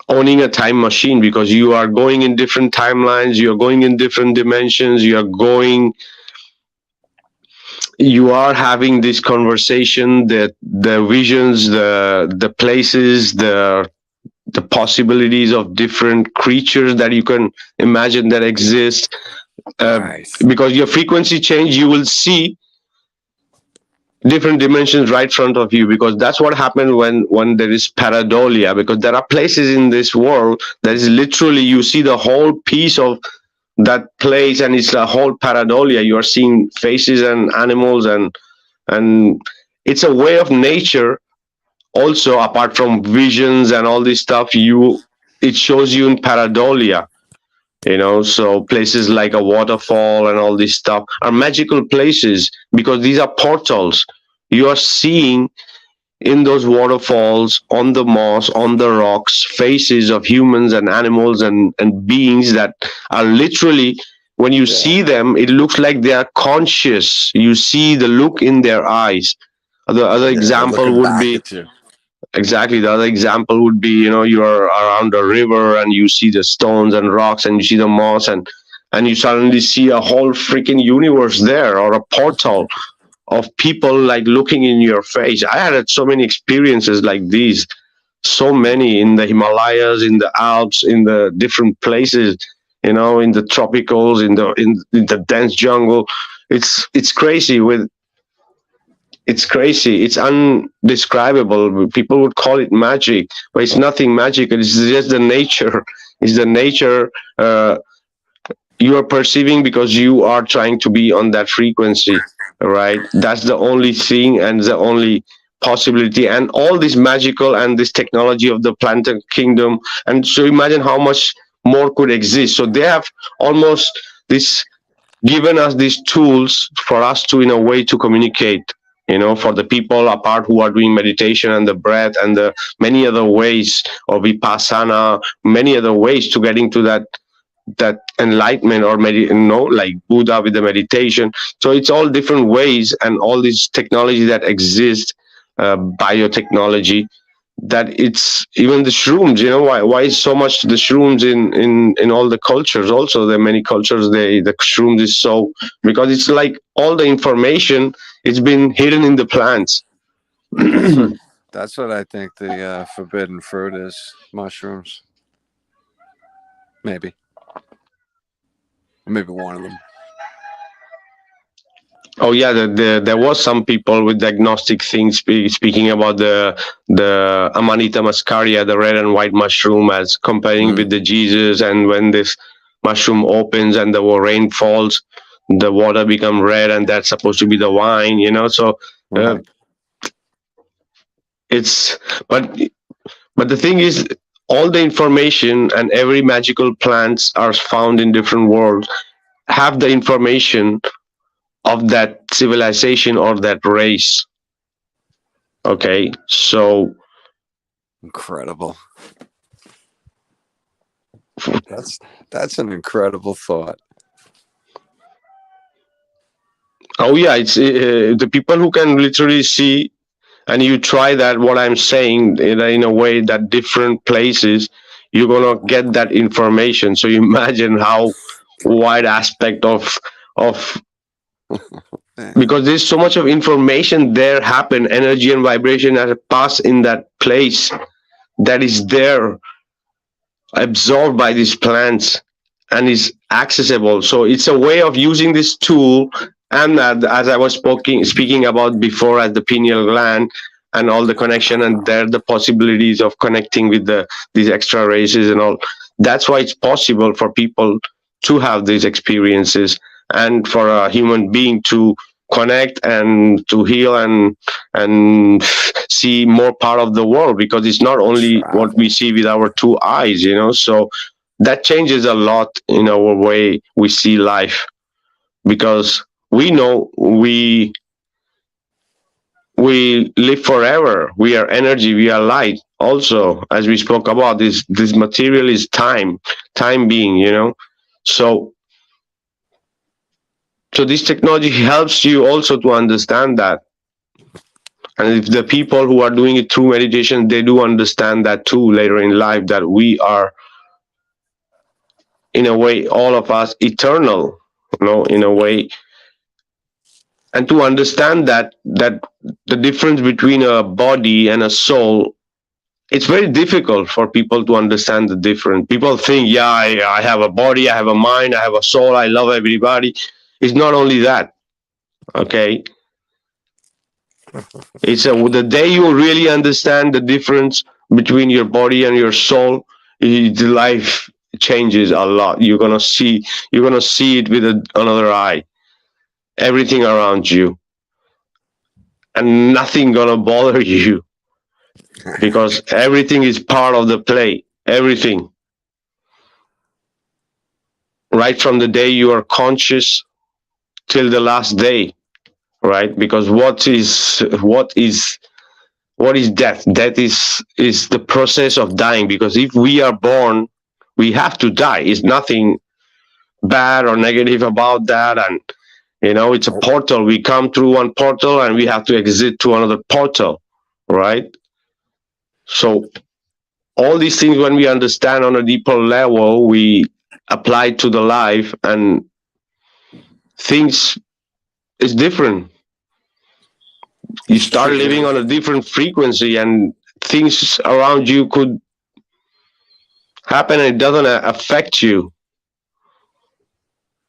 owning a time machine, because you are going in different timelines, you are going in different dimensions, you are having this conversation, the visions, the places, the possibilities of different creatures that you can imagine that exist. Nice. Because your frequency change, you will see different dimensions right in front of you, because that's what happens when there is pareidolia, because there are places in this world that is literally, you see the whole piece of that place, and it's a whole pareidolia. You are seeing faces and animals, and it's a way of nature also, apart from visions and all this stuff. It shows you in pareidolia, so places like a waterfall and all this stuff are magical places, because these are portals. You are seeing in those waterfalls, on the moss, on the rocks, faces of humans and animals and beings that are literally, when you see them, it looks like they are conscious. You see the look in their eyes. The other example would be, exactly, the other example would be, you are around a river and you see the stones and rocks and you see the moss, and you suddenly see a whole freaking universe there, or a portal of people like looking in your face. I had so many experiences like these, so many, in the Himalayas, in the Alps, in the different places, in the tropicals, in the dense jungle. It's crazy. It's crazy. It's undescribable. People would call it magic, but it's nothing magical. It's just the nature. It's the nature you are perceiving, because you are trying to be on that frequency, right? That's the only thing and the only possibility. And all this magical and this technology of the planet kingdom. And so imagine how much more could exist. So they have almost given us these tools for us to, in a way, to communicate. For the people apart who are doing meditation and the breath and the many other ways of vipassana, many other ways to getting to that enlightenment, or like Buddha with the meditation. So it's all different ways, and all this technology that exists, biotechnology, that it's even the shrooms. Why is so much the shrooms in all the cultures? Also, there are many cultures, the shrooms is so, because it's like all the information, it's been hidden in the plants. That's what I think the forbidden fruit is, mushrooms. Maybe one of them. Oh yeah, there was some people with agnostic things speaking about the Amanita muscaria, the red and white mushroom, as comparing with the Jesus. And when this mushroom opens and the rain falls, the water become red, and that's supposed to be the wine. So it's but the thing is, all the information and every magical plants are found in different worlds have the information of that civilization or that race. Okay, so incredible. That's an incredible thought. Oh yeah, it's the people who can literally see, and you try that, what I'm saying, in a way that different places, you're gonna get that information. So imagine how wide aspect of because there's so much of information there happen, energy and vibration that pass in that place, that is there, absorbed by these plants, and is accessible. So it's a way of using this tool And as I was speaking about before, as the pineal gland and all the connection, and there the possibilities of connecting with these extra races and all. That's why it's possible for people to have these experiences, and for a human being to connect and to heal and see more part of the world, because it's not only what we see with our two eyes, so that changes a lot in our way we see life, because we know we live forever. We are energy, we are light. Also, as we spoke about, this material is time being, so this technology helps you also to understand that. And if the people who are doing it through meditation, they do understand that too later in life, that we are, in a way, all of us eternal, in a way. And to understand that the difference between a body and a soul, it's very difficult for people to understand the difference. People think, yeah, I have a body, I have a mind, I have a soul, I love everybody. It's not only that, okay? It's the day you really understand the difference between your body and your soul, the life changes a lot. You're gonna see it with another eye, everything around you, and nothing gonna bother you, because everything is part of the play. Everything, right from the day you are conscious till the last day, right? Because what is death? Death is the process of dying. Because if we are born, we have to die. It's nothing bad or negative about that. And it's a portal. We come through one portal and we have to exit to another portal, right? So all these things, when we understand on a deeper level, we apply to the life, and things is different. You start living on a different frequency, and things around you could happen and it doesn't affect you.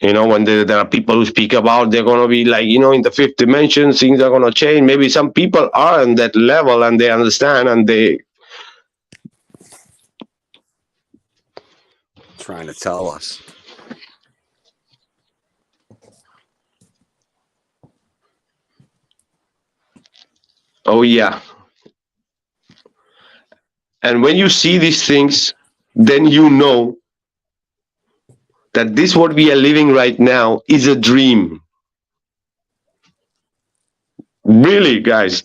When there are people who speak about they're going to be like, in the fifth dimension, things are going to change. Maybe some people are on that level and they understand, and they trying to tell us. Oh yeah. And when you see these things, then you know that this what we are living right now is a dream. Really, guys.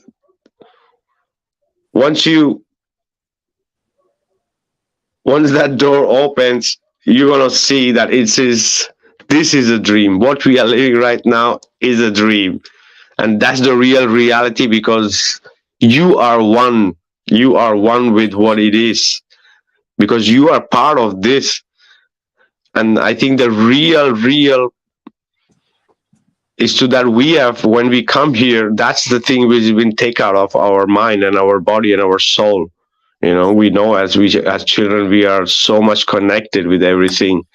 Once that door opens, you're gonna see that this is a dream. What we are living right now is a dream. And that's the real reality, because you are one. You are one with what it is, because you are part of this. And I think the real is to that we have, when we come here, that's the thing which has been taken out of our mind and our body and our soul. We know as children, we are so much connected with everything,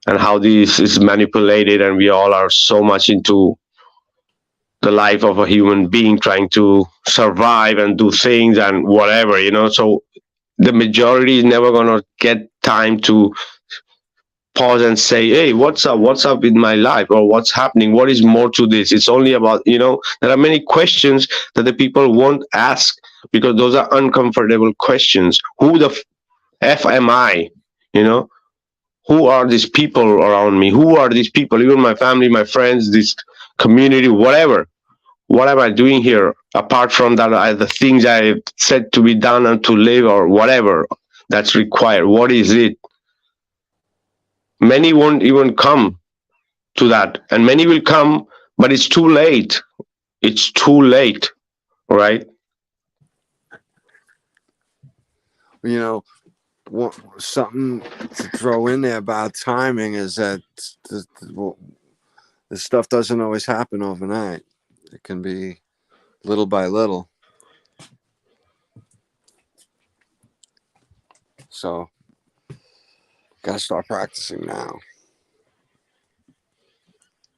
and how this is manipulated, and we all are so much into the life of a human being, trying to survive and do things and whatever, so the majority is never going to get time to pause and say, hey, what's up with my life, or what's happening, what is more to this. It's only about, there are many questions that the people won't ask, because those are uncomfortable questions. Who the f am I? Who are these people around me? Who are these people? Even my family, my friends, this community, whatever. What am I doing here apart from that, the things I said to be done and to live, or whatever that's required? What is it? Many won't even come to that, and many will come, but it's too late. It's too late, right? Something to throw in there about timing is that this stuff doesn't always happen overnight. It can be little by little. So, gotta start practicing now,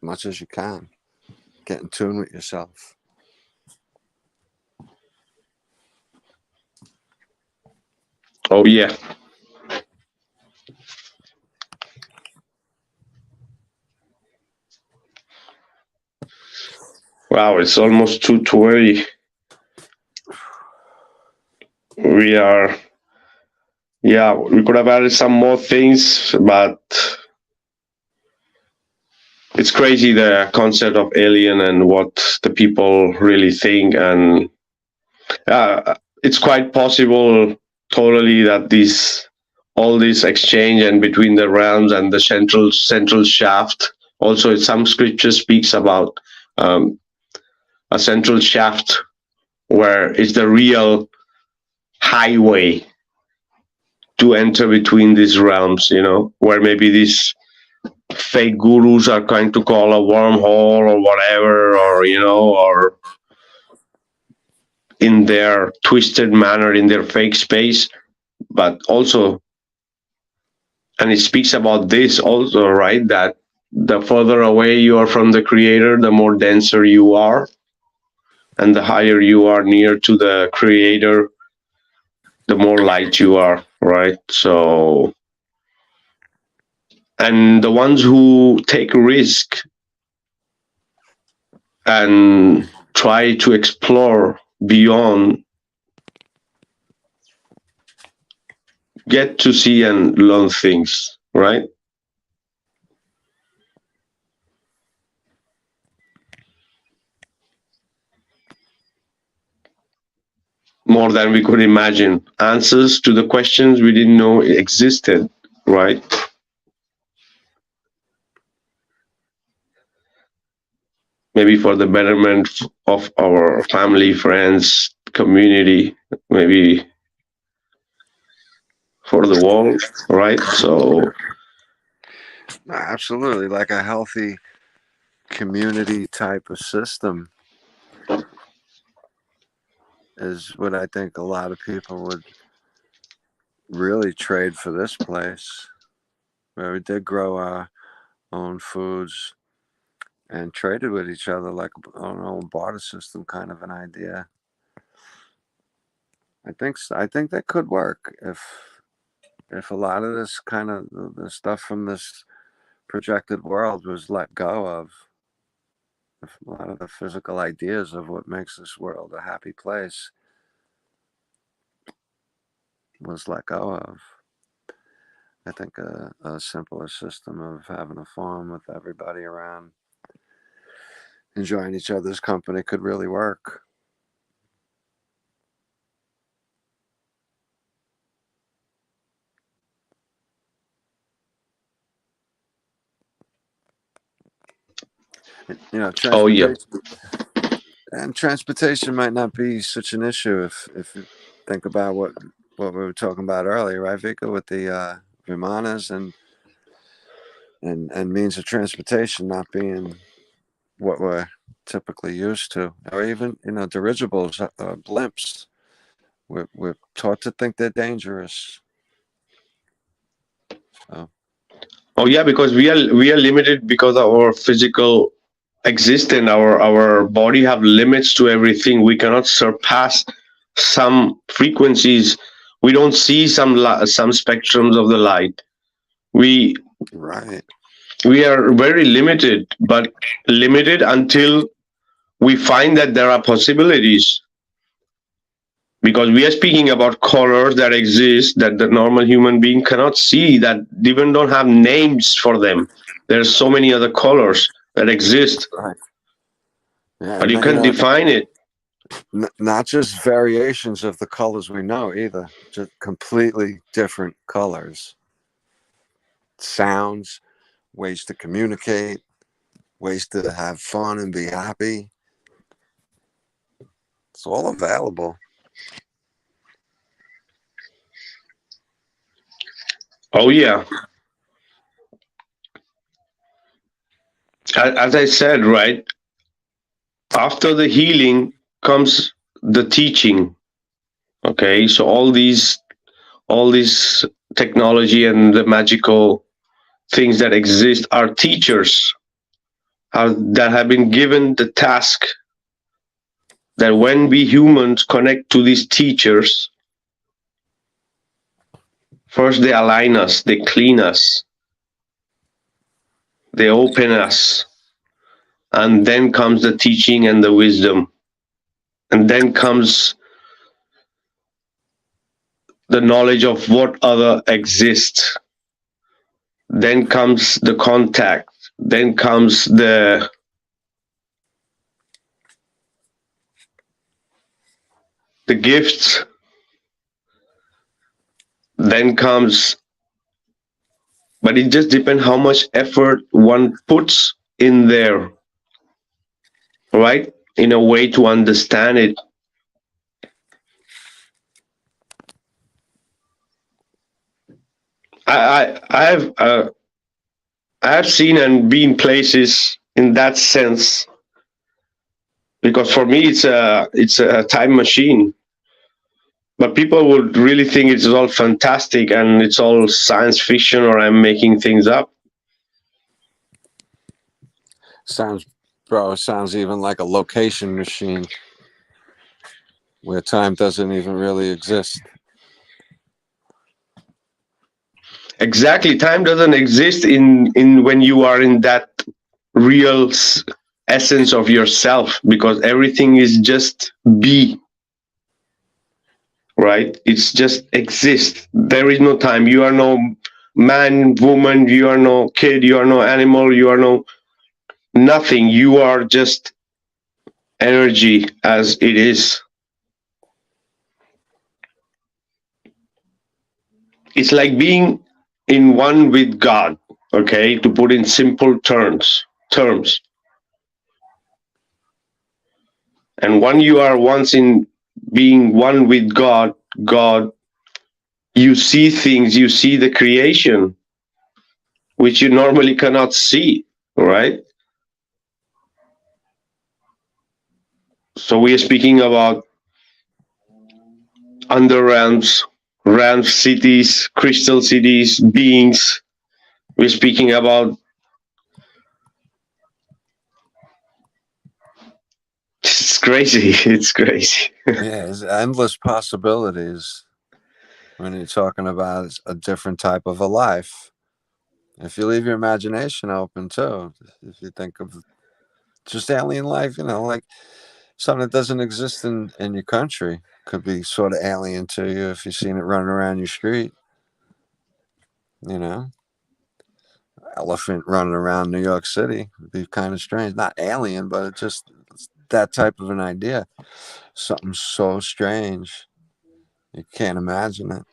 much as you can. get in tune with yourself. Oh yeah. Wow, it's almost 2:20. We are, yeah, we could have added some more things, but it's crazy, the concept of alien and what the people really think. And it's quite possible totally that all this exchange and between the realms and the central shaft. Also, some scripture speaks about a central shaft where it's the real highway to enter between these realms, where maybe these fake gurus are trying to call a wormhole or whatever, or or in their twisted manner, in their fake space. But also, and it speaks about this also, right, that the further away you are from the creator, the more denser you are, and the higher you are near to the creator, the more light you are, right? So, and the ones who take risk and try to explore beyond get to see and learn things, right? More than we could imagine. Answers to the questions we didn't know existed, right? Maybe for the betterment of our family, friends, community, maybe for the world, right? So Absolutely, like a healthy community type of system is what I think a lot of people would really trade for this place, where we did grow our own foods and traded with each other like, I don't know, a barter system kind of an idea. I think that could work if a lot of this kind of the stuff from this projected world was let go of. If a lot of the physical ideas of what makes this world a happy place was let go of, I think a simpler system of having a farm with everybody around, enjoying each other's company could really work. oh yeah. Transportation might not be such an issue if you think about what we were talking about earlier, right, Vikka, with the vimanas and means of transportation not being what we're typically used to, or even dirigibles, blimps. We're taught to think they're dangerous. So. Oh yeah, because we are limited because of our physical existence. Our body have limits to everything. We cannot surpass some frequencies. We don't see some spectrums of the light. We are very limited, but limited until we find that there are possibilities. Because we are speaking about colors that exist that the normal human being cannot see, that even don't have names for them. There's so many other colors that exist, right. Yeah, but you can't define it. Not just variations of the colors we know either, just completely different colors. Sounds, ways to communicate, ways to have fun and be happy. It's all available. Oh yeah. As I said, right, after the healing comes the teaching. Okay, so all these technology and the magical things that exist are teachers, that have been given the task that when we humans connect to these teachers, first they align us, they clean us, they open us, and then comes the teaching and the wisdom, and then comes the knowledge of what other exists, then comes the contact, then comes the gifts, then comes, but it just depends how much effort one puts in there, right? In a way to understand it. I have seen and been places in that sense, because for me it's a time machine. But people would really think it's all fantastic and it's all science fiction, or I'm making things up. Sounds even like a location machine where time doesn't even really exist. Exactly, time doesn't exist in when you are in that real essence of yourself, because everything is just be, right? It's just exist. There is no time. You are no man, woman, you are no kid, you are no animal, you are no nothing. You are just energy as it is. It's like being in one with God, okay, to put in simple terms. And when you are once in being one with God, you see things, you see the creation, which you normally cannot see, right? So we are speaking about under realms, cities, crystal cities, beings. We're speaking about, it's crazy. It's crazy. Yeah, there's endless possibilities when you're talking about a different type of a life. If you leave your imagination open too, if you think of just alien life, like something that doesn't exist in your country could be sort of alien to you if you've seen it running around your street. Elephant running around New York City would be kind of strange. Not alien, but it's that type of an idea. Something so strange. You can't imagine it.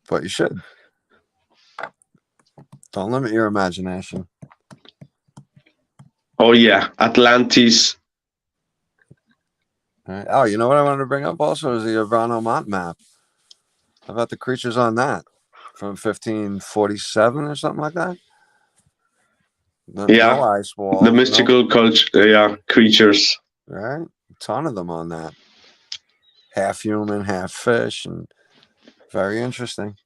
But you should. Don't limit your imagination. Oh yeah, Atlantis. All right. Oh, you know what I wanted to bring up also is the Urbano Mont map. How about the creatures on that from 1547 or something like that? Yeah, no ice wall. The mystical culture, creatures. Right? A ton of them on that. Half human, half fish, and very interesting.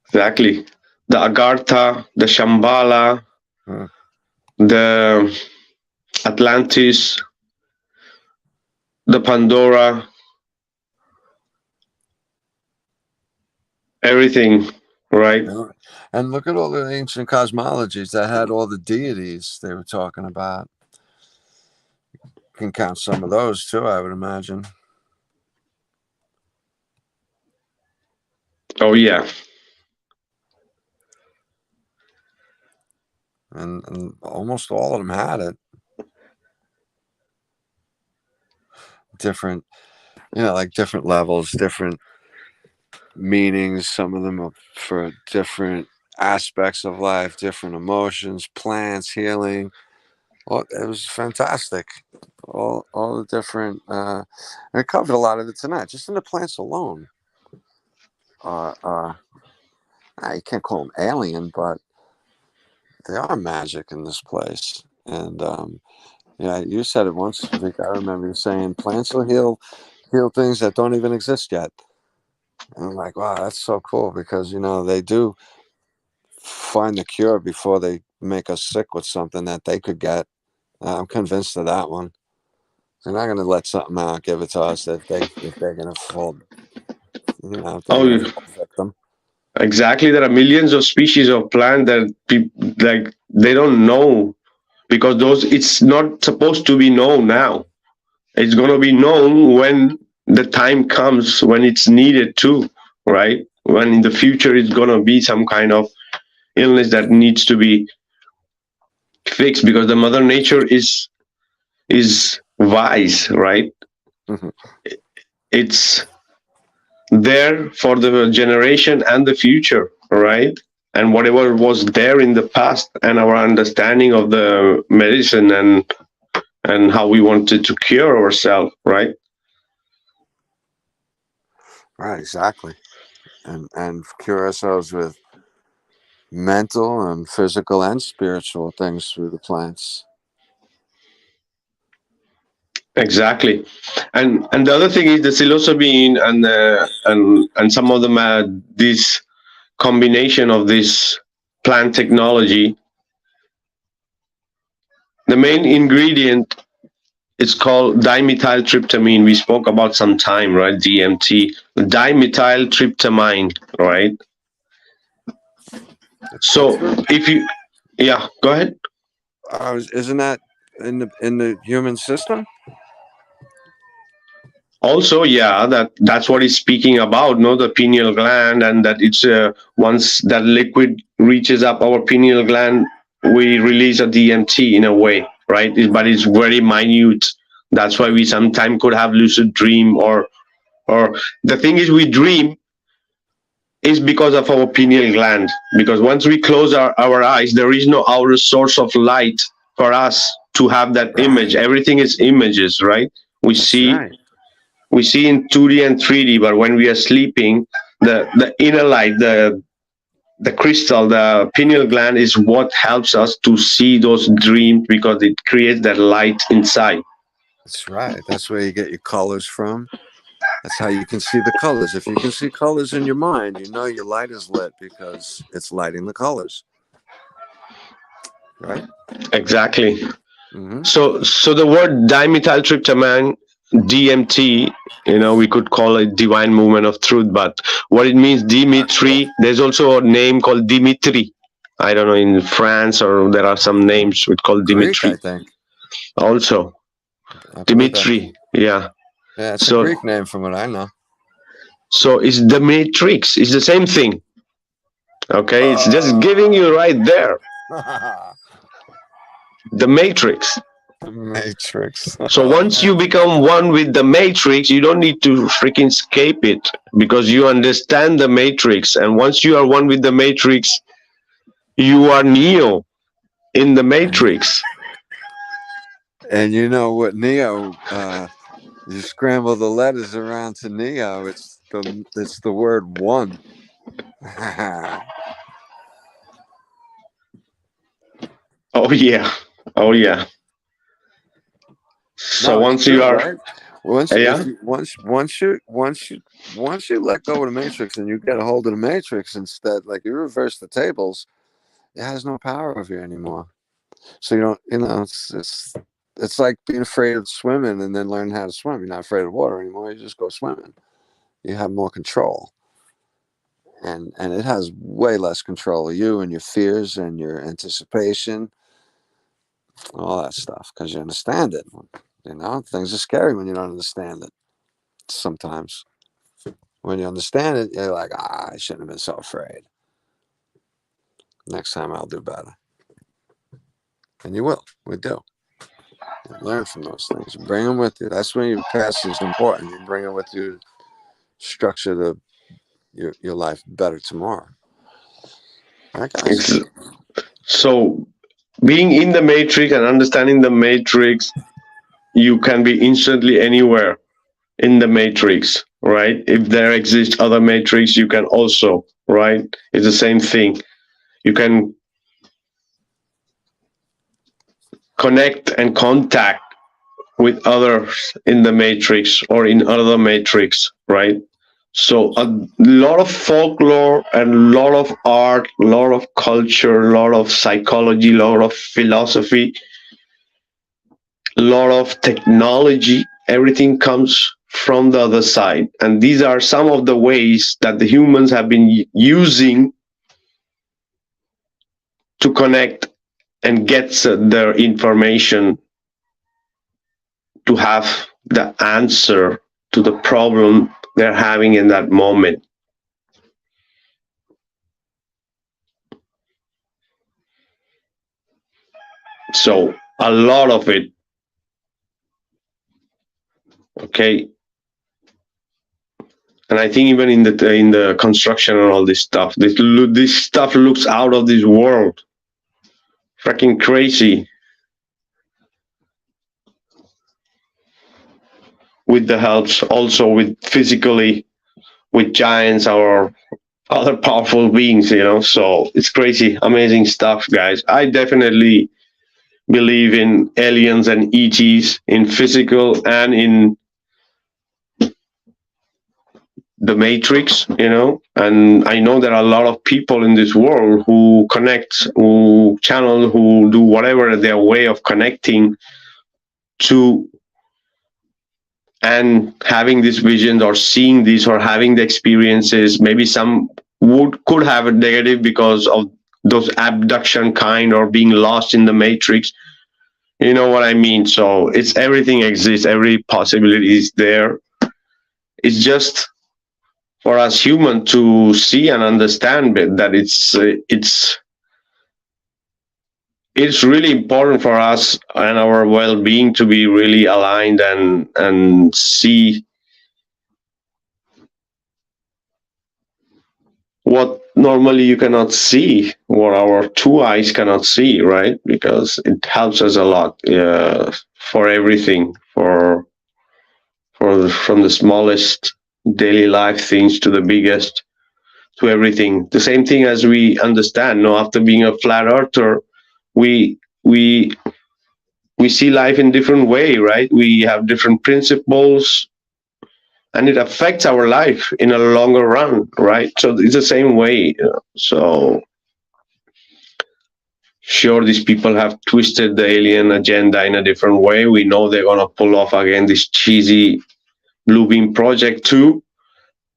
Exactly. The Agartha, the Shambhala, the Atlantis, the Pandora, everything, right? And look at all the ancient cosmologies that had all the deities they were talking about. You can count some of those too, I would imagine. Oh yeah. And almost all of them had it. Different, like different levels, different meanings. Some of them are for different aspects of life, different emotions, plants, healing. Well, it was fantastic. All the different. I covered a lot of it tonight, just in the plants alone. You can't call them alien, but they are magic in this place. And you said it once, Vikka. I remember you saying plants will heal things that don't even exist yet. And I'm like, wow, that's so cool, because they do find the cure before they make us sick with something that they could get. I'm convinced of that one. They're not going to let something out, give it to us if they're going to fall, if they're Oh, going to fall victim. exactly. There are millions of species of plant that like they don't know, because those, it's not supposed to be known now. It's going to be known when the time comes, when it's needed to, right? When in the future it's going to be some kind of illness that needs to be fixed, because the mother nature is wise, right? Mhm. It's there for the generation and the future, right? And whatever was there in the past, and our understanding of the medicine and how we wanted to cure ourselves, right? Right, exactly. And cure ourselves with mental and physical and spiritual things through the plants. Exactly. And the other thing is the psilocybin and some of them had this combination of this plant technology. The main ingredient is called dimethyltryptamine. We spoke about some time, right? DMT, dimethyltryptamine, right? So if you, yeah, go ahead. Isn't that in the human system? Also, yeah, that's what he's speaking about, no, the pineal gland, and that it's once that liquid reaches up our pineal gland, we release a DMT in a way, right? But it's very minute. That's why we sometimes could have lucid dream, or the thing is, we dream is because of our pineal gland, because once we close our eyes, there is no outer source of light for us to have that image. Everything is images, right? We That's see right. we see in 2D and 3D, but when we are sleeping, the inner light, the crystal, the pineal gland is what helps us to see those dreams, because it creates that light inside. That's right. That's where you get your colors from. That's how you can see the colors. If you can see colors in your mind, you know your light is lit because it's lighting the colors. Right? Exactly. Mm-hmm. So the word dimethyltryptamine, DMT, we could call it divine movement of truth, but what it means, Dimitri, there's also a name called Dimitri. I don't know, in France, or there are some names which called Greek, Dimitri I think. also. I believe that. Dimitri, yeah. Yeah, it's a So, Greek name from what I know. so it's the matrix. It's the same thing. Okay, it's just giving you right there. The matrix. Matrix. So once you become one with the matrix, you don't need to freaking escape it, because you understand the matrix. And once you are one with the matrix, you are Neo in the matrix. And you know what Neo? You scramble the letters around to Neo. It's the word one. Oh yeah, oh yeah. So No, once it's you true, are, right? Once yeah, you let go of the matrix and you get a hold of the matrix instead, like you reverse the tables, it has no power over you anymore. So you don't, it's like being afraid of swimming and then learning how to swim. You're not afraid of water anymore. You just go swimming. You have more control, and it has way less control of you and your fears and your anticipation, all that stuff, because you understand it. Things are scary when you don't understand it. Sometimes when you understand it, you're like, I shouldn't have been so afraid. Next time I'll do better. And you will. We do. You learn from those things. You bring them with you. That's when your past is important. You bring it with you, structure your life better tomorrow. Right, guys? so being in the matrix and understanding the matrix, you can be instantly anywhere in the matrix, right? If there exists other matrix, you can also, right? It's the same thing. You can connect and contact with others in the matrix or in other matrix, right? So a lot of folklore and a lot of art, a lot of culture, a lot of psychology, a lot of philosophy, a lot of technology, everything comes from the other side. And these are some of the ways that the humans have been using to connect and get their information to have the answer to the problem they're having in that moment. So a lot of it, okay. And I think even in the construction and all this stuff, this stuff looks out of this world. Freaking crazy. With the helps also with physically, with giants or other powerful beings, so it's crazy, amazing stuff, guys. I definitely believe in aliens and E.Ts, in physical and in the Matrix, and I know there are a lot of people in this world who connect, who channel, who do whatever their way of connecting to and having this vision or seeing this or having the experiences. Maybe some could have a negative because of those abduction kind or being lost in the Matrix. You know what I mean? So it's everything exists, every possibility is there. It's just for us human to see and understand that it's really important for us and our well-being to be really aligned and see what normally you cannot see, what our two eyes cannot see, right? Because it helps us a lot for everything, from the smallest daily life things to the biggest, to everything. The same thing as we understand, after being a flat earther, we see life in different way, right? We have different principles, and it affects our life in a longer run, right? So it's the same way. So sure, these people have twisted the alien agenda in a different way. We know they're gonna pull off again this cheesy Blue Beam project too.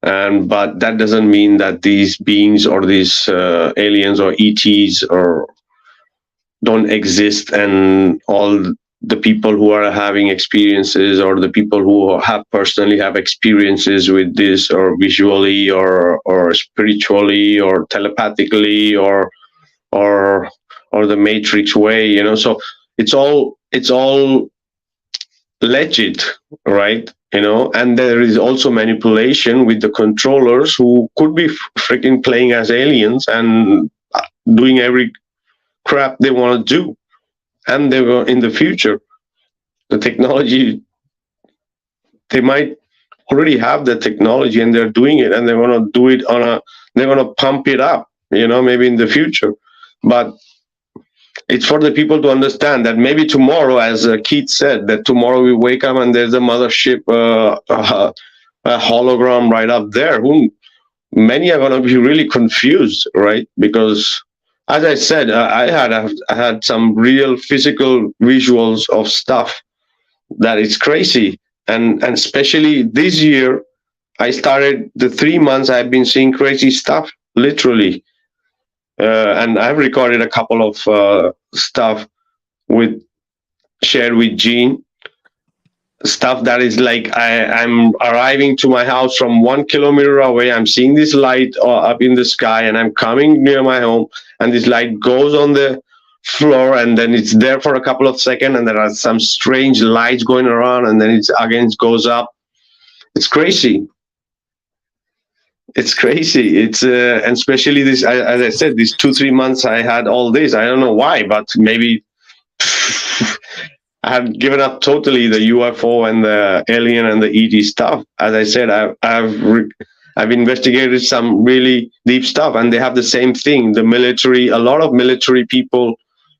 But that doesn't mean that these beings or these aliens or E.Ts or don't exist, and all the people who are having experiences or the people who have personally have experiences with this, or visually or spiritually or telepathically or the Matrix way, so it's all legit, right? And there is also manipulation with the controllers who could be freaking playing as aliens and doing every crap they want to do. And they will in the future, the technology, they might already have the technology and they're doing it, and they're going to do it they're going to pump it up, maybe in the future. But it's for the people to understand that maybe tomorrow, as Keith said, that tomorrow we wake up and there's a mothership, a hologram right up there. Many are going to be really confused, right? Because, as I said, I had some real physical visuals of stuff that is crazy, and especially this year, I started the 3 months I've been seeing crazy stuff, literally. And I've recorded a couple of stuff shared with Gene, stuff that is like I'm arriving to my house from 1 kilometer away. I'm seeing this light up in the sky, and I'm coming near my home, and this light goes on the floor, and then it's there for a couple of seconds, and there are some strange lights going around, and then it goes up. It's crazy. It's crazy. It's and especially this, as I said, these 2-3 months I had all this. I don't know why, but maybe I have given up totally the UFO and the alien and the ET stuff. As I said, I've investigated some really deep stuff, and they have the same thing. The military, a lot of military people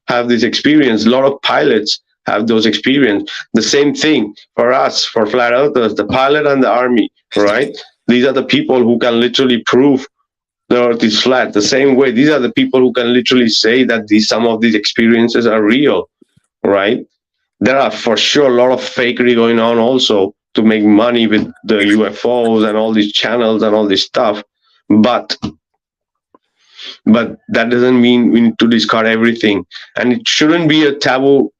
have this experience. A lot of pilots have those experience. The same thing for us, for flat earthers, the pilot and the army, right? These are the people who can literally prove the earth is flat. The same way, these are the people who can literally say that some of these experiences are real, right? There are for sure a lot of fakery going on also to make money with the UFOs and all these channels and all this stuff. But that doesn't mean we need to discard everything. And it shouldn't be a taboo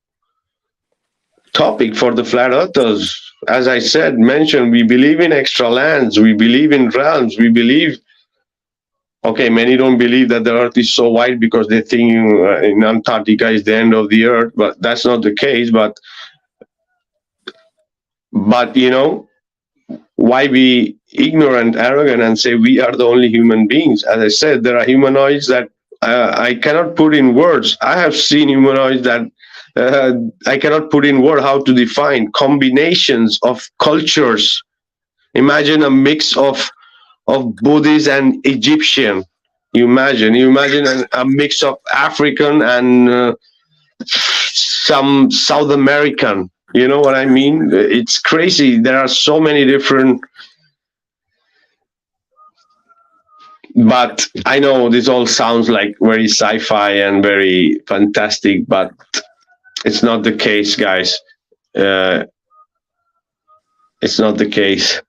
topic for the flat earthers. As I said, mentioned, we believe in extra lands, we believe in realms, we believe. Okay, many don't believe that the earth is so wide because they think in Antarctica is the end of the earth, but that's not the case. But you know, why be ignorant, arrogant, and say we are the only human beings? As I said, there are humanoids that I cannot put in words. I have seen humanoids that I cannot put in words how to define combinations of cultures. Imagine a mix of Buddhist and Egyptian. You imagine a mix of African and some South American. You know what I mean? It's crazy. There are so many different. But I know this all sounds like very sci-fi and very fantastic, but it's not the case, guys. It's not the case.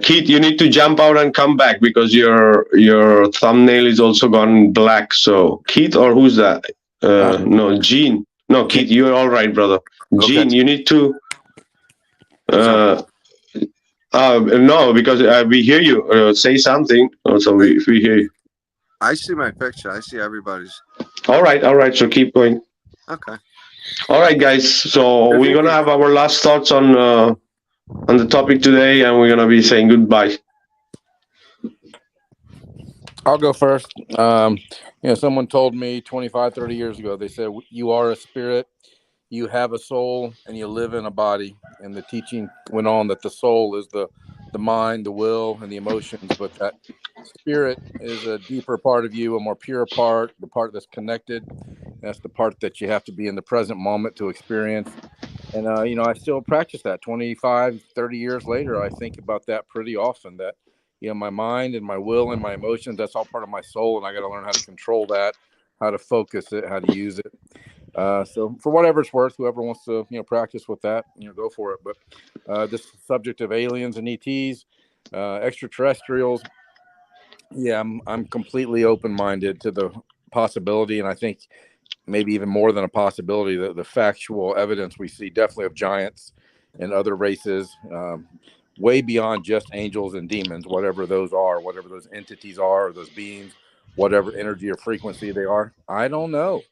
Keith, you need to jump out and come back because your thumbnail is also gone black. So Keith, or who's that? No, Gene. No, Keith, you're all right, brother. Gene, Okay. you need to. No, because we hear you. Say something. Also, we hear you. I see my picture. I see everybody's. All right. So keep going. Okay. All right, guys. So we're gonna have our last thoughts on the topic today, and we're gonna be saying goodbye. I'll go first. Someone told me 25, 30 years ago, they said, you are a spirit, you have a soul, and you live in a body. And the teaching went on that the soul is the mind, the will, and the emotions, but that spirit is a deeper part of you, a more pure part, the part that's connected. That's the part that you have to be in the present moment to experience. And, I still practice that 25, 30 years later. I think about that pretty often, that, my mind and my will and my emotions, that's all part of my soul. And I got to learn how to control that, how to focus it, how to use it. So for whatever it's worth, whoever wants to, practice with that, go for it. But this subject of aliens and ETs, extraterrestrials, yeah, I'm completely open-minded to the possibility. And I think maybe even more than a possibility, the factual evidence we see definitely of giants and other races, way beyond just angels and demons, whatever those are, whatever those entities are, or those beings, whatever energy or frequency they are. I don't know.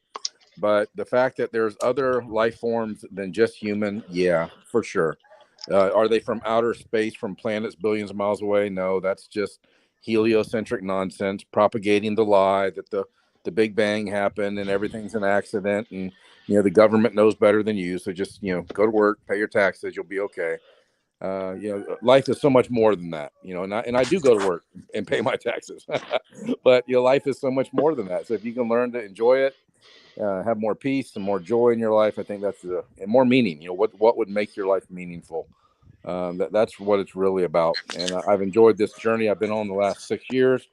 But the fact that there's other life forms than just human, yeah, for sure. Are they from outer space, from planets billions of miles away? No, that's just heliocentric nonsense, propagating the lie that the Big Bang happened and everything's an accident, and the government knows better than you. So just go to work, pay your taxes, you'll be okay. Life is so much more than that. And I do go to work and pay my taxes, but life is so much more than that. So if you can learn to enjoy it, have more peace and more joy in your life, I think that's and more meaning. What would make your life meaningful? That's what it's really about. And I've enjoyed this journey I've been on the last 6 years.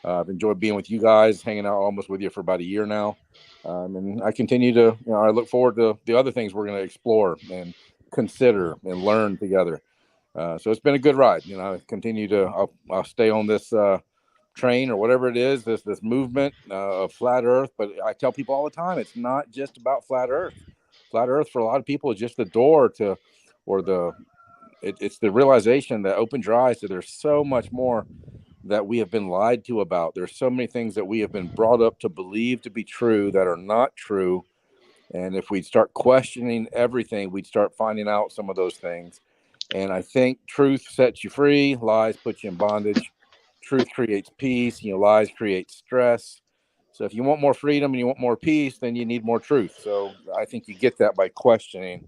I've enjoyed being with you guys, hanging out almost with you for about a year now. And I continue to, I look forward to the other things we're going to explore and consider and learn together. So it's been a good ride. I continue to, I'll stay on this train or whatever it is, this movement of flat earth. But I tell people all the time, it's not just about flat earth. Flat earth for a lot of people is just the door to, or it's the realization that opens your eyes to there's so much more that we have been lied to about. There's so many things that we have been brought up to believe to be true that are not true. And if we'd start questioning everything, we'd start finding out some of those things. And I think truth sets you free, lies put you in bondage. Truth creates peace, lies create stress. So if you want more freedom and you want more peace, then you need more truth. So I think you get that by questioning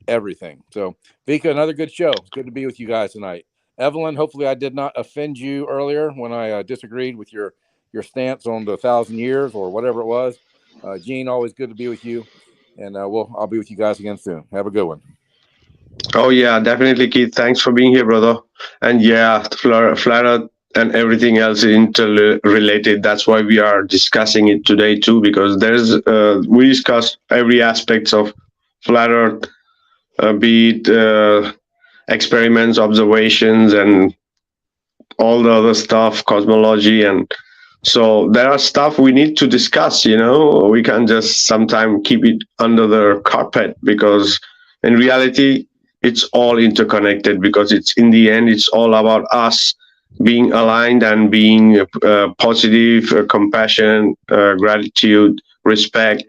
everything. So Vikka, another good show. It's good to be with you guys tonight. Evelyn, hopefully I did not offend you earlier when I disagreed with your stance on the 1,000 years or whatever it was. Gene, always good to be with you. And I'll be with you guys again soon. Have a good one. Oh yeah, definitely, Keith. Thanks for being here, brother. And yeah, flat Earth and everything else is interrelated. That's why we are discussing it today too, because there's we discuss every aspects of flat Earth, be it experiments, observations, and all the other stuff, cosmology, and so there are stuff we need to discuss. We can't just sometimes keep it under the carpet, because in reality it's all interconnected, because it's in the end it's all about us being aligned and being positive, compassion, gratitude, respect,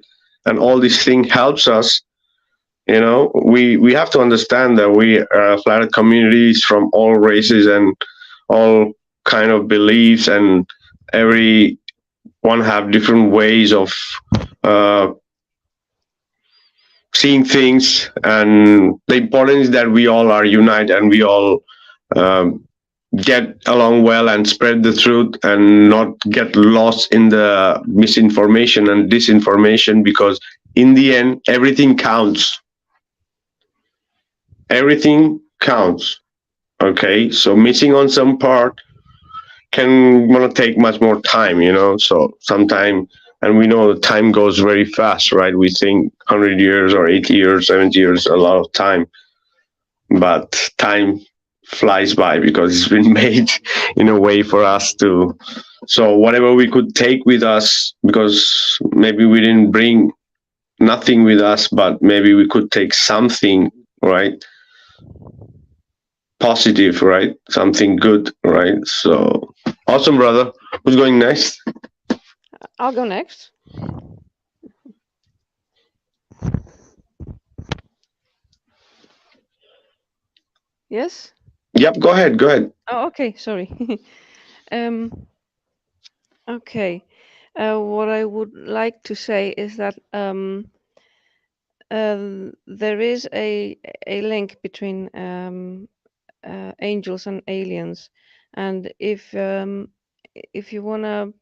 and all these things helps us. We have to understand that we are flat Earth communities from all races and all kind of beliefs, and every one have different ways of uh, seeing things. And the importance is that we all are united and we all um, get along well and spread the truth and not get lost in the misinformation and disinformation, because in the end everything counts. Everything counts. Okay, so missing on some part can want to take much more time, so sometime. And we know the time goes very fast, right? We think 100 years or 80 years, 70 years, a lot of time, but time flies by because it's been made in a way for us to. So whatever we could take with us, because maybe we didn't bring nothing with us, but maybe we could take something, right? Positive, right? Something good, right? So awesome, brother. Who's going next? I'll go next. Yes? Yep, go ahead. Go ahead. Oh, okay. Sorry. Okay. What I would like to say is that there is a link between angels and aliens, and if you wanna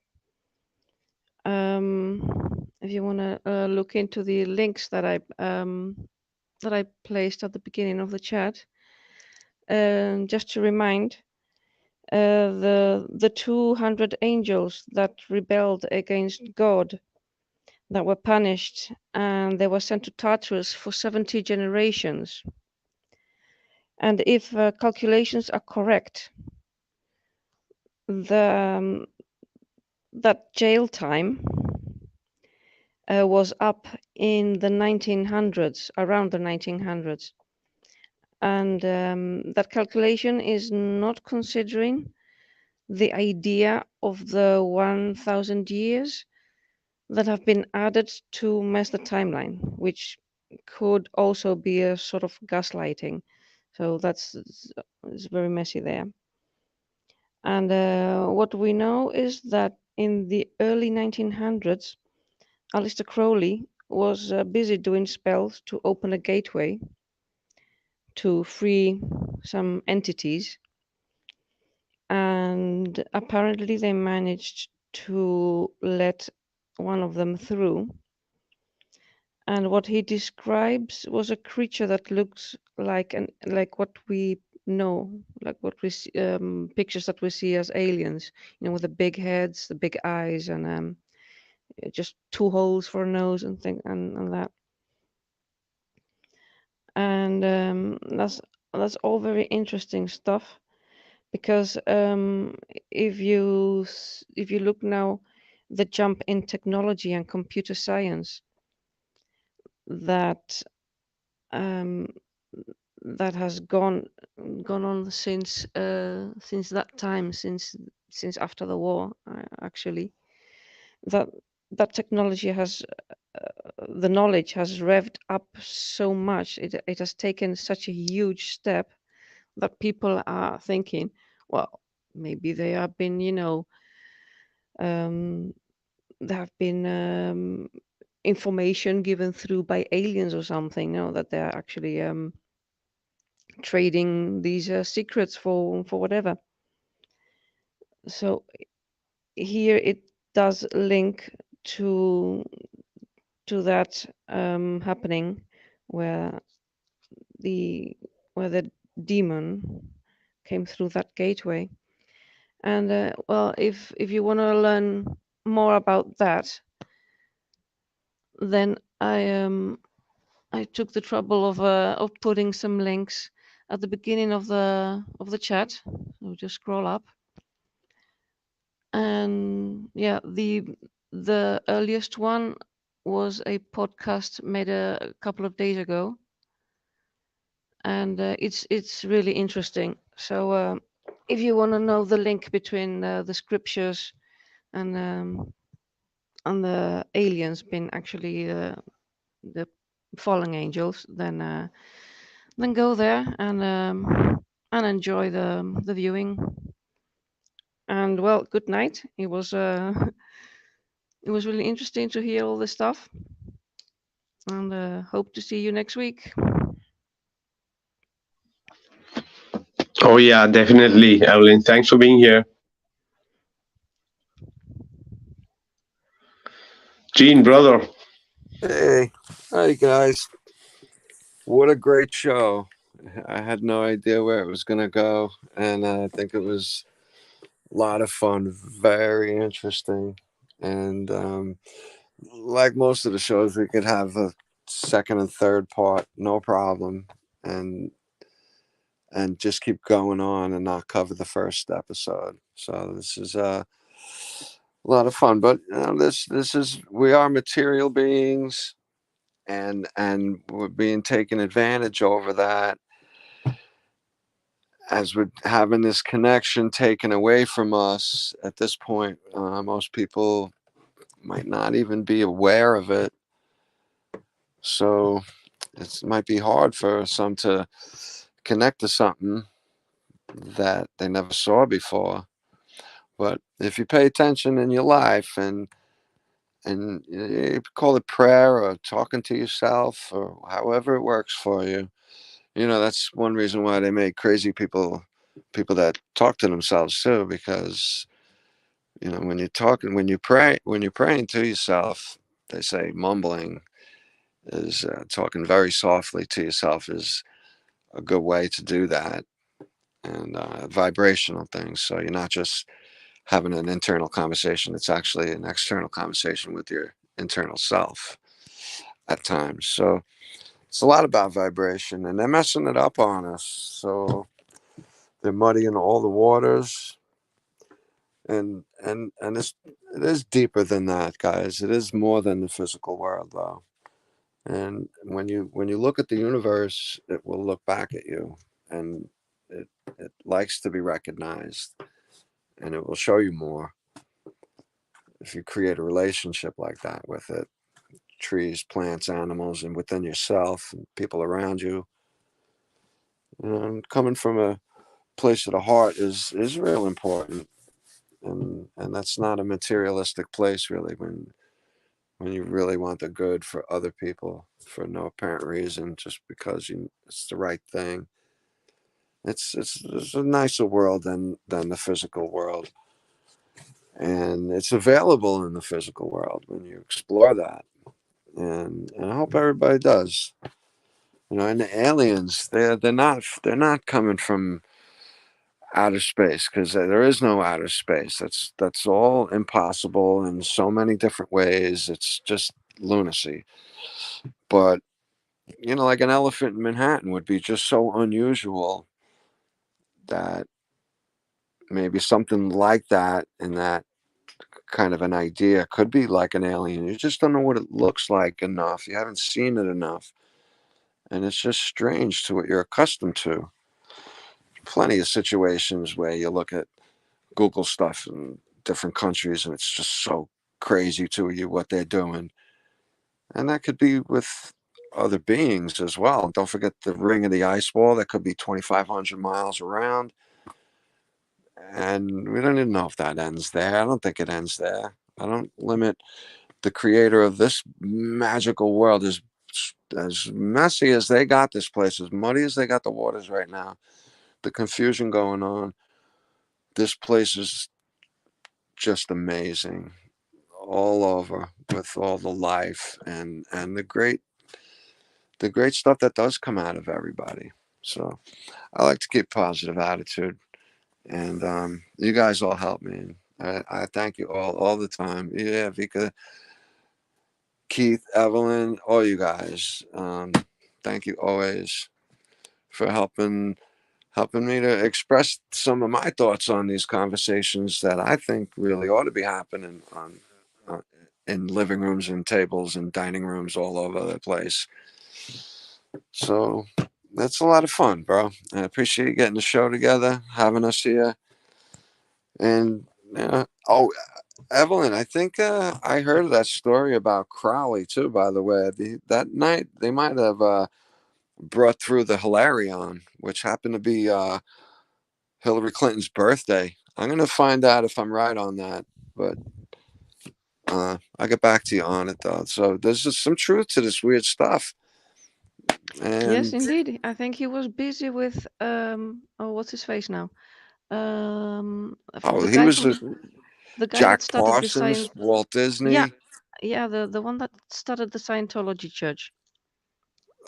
look into the links that I placed at the beginning of the chat, just to remind, the 200 angels that rebelled against God, that were punished, and they were sent to Tartarus for 70 generations. And if calculations are correct, that jail time was up in the 1900s, around the 1900s. And that calculation is not considering the idea of the 1,000 years that have been added to mess the timeline, which could also be a sort of gaslighting. So it's very messy there. And what we know is that in the early 1900s, Aleister Crowley was busy doing spells to open a gateway to free some entities. And apparently they managed to let one of them through. And what he describes was a creature that looks like what we know, like what we see, pictures that we see as aliens, with the big heads, the big eyes, and just two holes for a nose and and that. And that's all very interesting stuff, because if you look now, the jump in technology and computer science that that has gone on since that time, since after the war, actually, that technology has the knowledge has revved up so much. It has taken such a huge step that people are thinking, well, maybe they have been, there have been information given through by aliens or something, that they're actually trading these secrets for whatever. So here it does link to that happening, where the where the demon came through that gateway. And well, if you want to learn more about that, then I took the trouble of putting some links at the beginning of the chat. So just scroll up, and yeah, the earliest one was a podcast made a couple of days ago, and it's really interesting. So if you want to know the link between the scriptures and the aliens being actually the fallen angels, then go there and enjoy the viewing. And well, good night. It was it was really interesting to hear all this stuff, and hope to see you next week. Oh yeah, definitely, Evelyn. Thanks for being here. Gene, brother. Hey, hi guys. What a great show. I had no idea where it was going to go, and I think it was a lot of fun, very interesting. And like most of the shows, we could have a second and third part, no problem, and just keep going on and not cover the first episode. So this is a lot of fun. But this is, we are material beings, and we're being taken advantage over that, as we're having this connection taken away from us at this point. Most people might not even be aware of it. So it might be hard for some to connect to something that they never saw before. But if you pay attention in your life, and you call it prayer or talking to yourself or however it works for you, that's one reason why they make crazy people that talk to themselves too, because when you're talking, when you're praying to yourself, they say mumbling is talking very softly to yourself is a good way to do that, and vibrational things. So you're not just having an internal conversation; it's actually an external conversation with your internal self at times. So it's a lot about vibration, and they're messing it up on us. So they're muddying all the waters, and it is deeper than that, guys. It is more than the physical world, though. And when you look at the universe, it will look back at you, and it likes to be recognized, and it will show you more if you create a relationship like that with it. Trees, plants, animals, and within yourself and people around you. And coming from a place of the heart is real important, and that's not a materialistic place, really, when you really want the good for other people for no apparent reason, just because it's the right thing. It's a nicer world than the physical world, and it's available in the physical world when you explore that, and I hope everybody does. And the aliens, they're not coming from outer space, because there is no outer space. That's all impossible in so many different ways. It's just lunacy. But like an elephant in Manhattan would be just so unusual that maybe something like that, and that kind of an idea could be like an alien. You just don't know what it looks like enough. You haven't seen it enough, and it's just strange to what you're accustomed to. Plenty of situations where you look at Google stuff in different countries, and it's just so crazy to you what they're doing. And that could be with other beings as well. Don't forget the ring of the ice wall that could be 2,500 miles around. And we don't even know if that ends there. I don't think it ends there. I don't limit the creator of this magical world. As messy as they got this place, as muddy as they got the waters right now, the confusion going on, this place is just amazing all over, with all the life and the great stuff that does come out of everybody. So I like to keep a positive attitude, and you guys all help me. I thank you all the time. Yeah, Vikka, Keith, Evelyn, all you guys. Thank you always for helping me to express some of my thoughts on these conversations that I think really ought to be happening on in living rooms and tables and dining rooms all over the place. So that's a lot of fun, bro. I appreciate getting the show together, having us here. And oh, Evelyn, I think I heard that story about Crowley too. By the way, that night they might have brought through the Hilarion, which happened to be Hillary Clinton's birthday. I'm gonna find out if I'm right on that, but I'll get back to you on it though. So there's just some truth to this weird stuff. And Yes, indeed. I think he was busy with what's his face now? The he guy was from the guy Jack that started the Parsons, Walt Disney. Yeah, the one that started the Scientology church.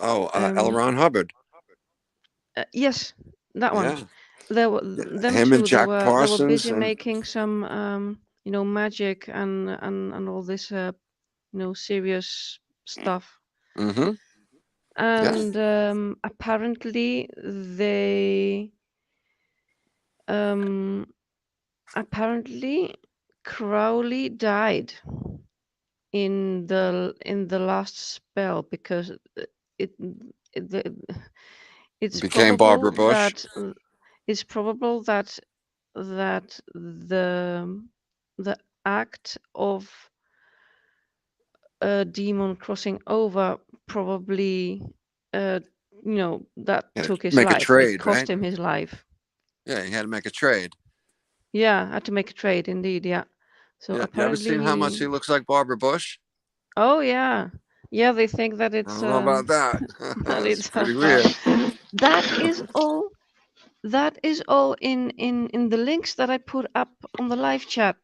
Oh, L. Ron Hubbard. Yes, that one. Yeah. There were them Him two. and Jack They were Parsons busy and making some magic and all this serious stuff. mm-hmm. And apparently Crowley died in the last spell because it's became probable Barbara Bush. that it's probable that the act of a demon crossing over probably that took his make a life. trade, It cost right? him his life. Yeah, he had to make a trade. Yeah, had to make a trade indeed. Yeah. So Yeah, you ever apparently seen how much he looks like Barbara Bush? Oh yeah. Yeah, they think that it's I don't know about that. that That's it's pretty weird. That is all in the links that I put up on the live chat.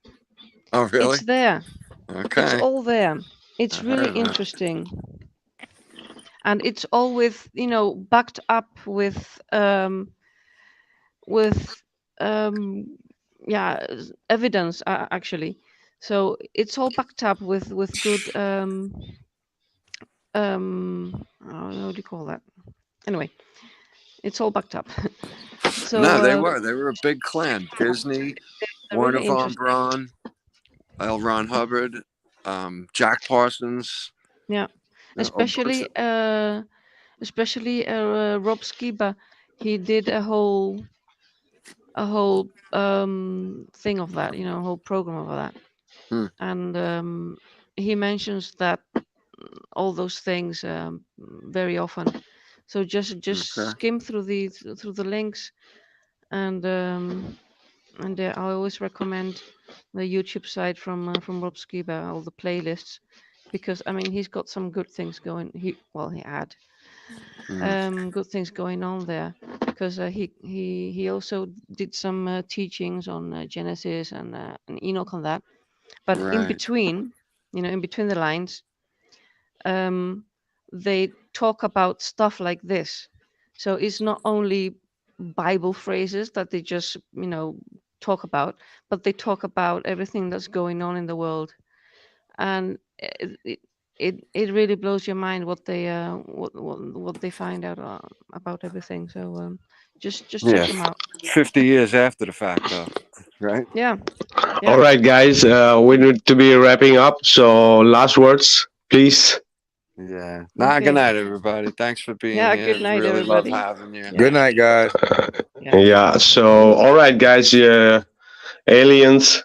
Oh really? It's there. Okay. It's all there. It's I really heard that. interesting. And it's all with, backed up with evidence actually. So it's all backed up with good how do you call that? Anyway, it's all backed up. So no, they were a big clan. Disney, Warner really von Braun, L. Ron Hubbard, Jack Parsons. Yeah, especially Rob Skiba. He did a whole thing of that, a whole program of that. And he mentions that all those things very often. So just skim through the links, and I always recommend the YouTube site from Rob Skiba, all the playlists, because I mean he's got some good things going. He had good things going on there, because he also did some teachings on Genesis and Enoch on that. But in between, in between the lines, they talk about stuff like this. So it's not only Bible phrases that they just talk about, but they talk about everything that's going on in the world, and it really blows your mind what they find out about everything. So just check them out. 50 years after the fact, though, right? Yeah. All right, guys, we need to be wrapping up. So last words, please. Yeah. Good night, everybody. Thanks for being here. Good night, really everybody. love having you. Good night, guys. Yeah. So, all right, guys. Aliens.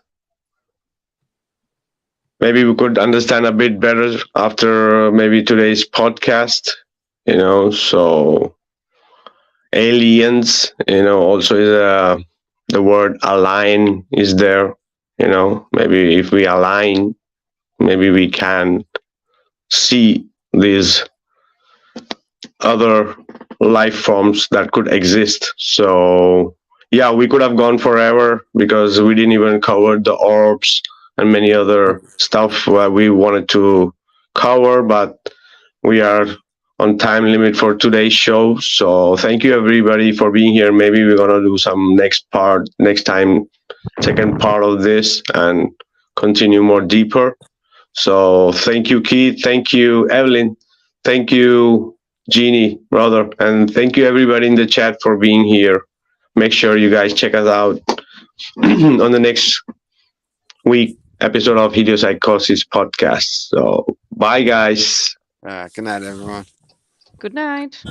Maybe we could understand a bit better after maybe today's podcast. So aliens. Also is the word align is there. Maybe if we align, maybe we can see these other life forms that could exist. So yeah, we could have gone forever because we didn't even cover the orbs and many other stuff we wanted to cover, but we are on time limit for today's show. So thank you everybody for being here. Maybe we're gonna do some next time, second part of this and continue more deeper. So thank you, Keith. Thank you, Evelyn. Thank you, Jeannie, brother. And thank you everybody in the chat for being here. Make sure you guys check us out on the next week episode of Heliopsychosis podcast. So bye guys. Good night, everyone. Good night.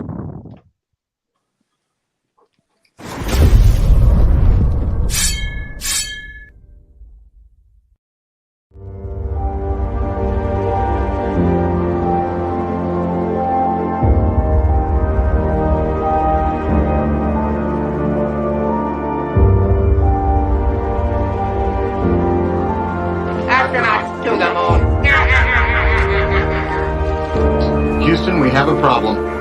Houston, we have a problem.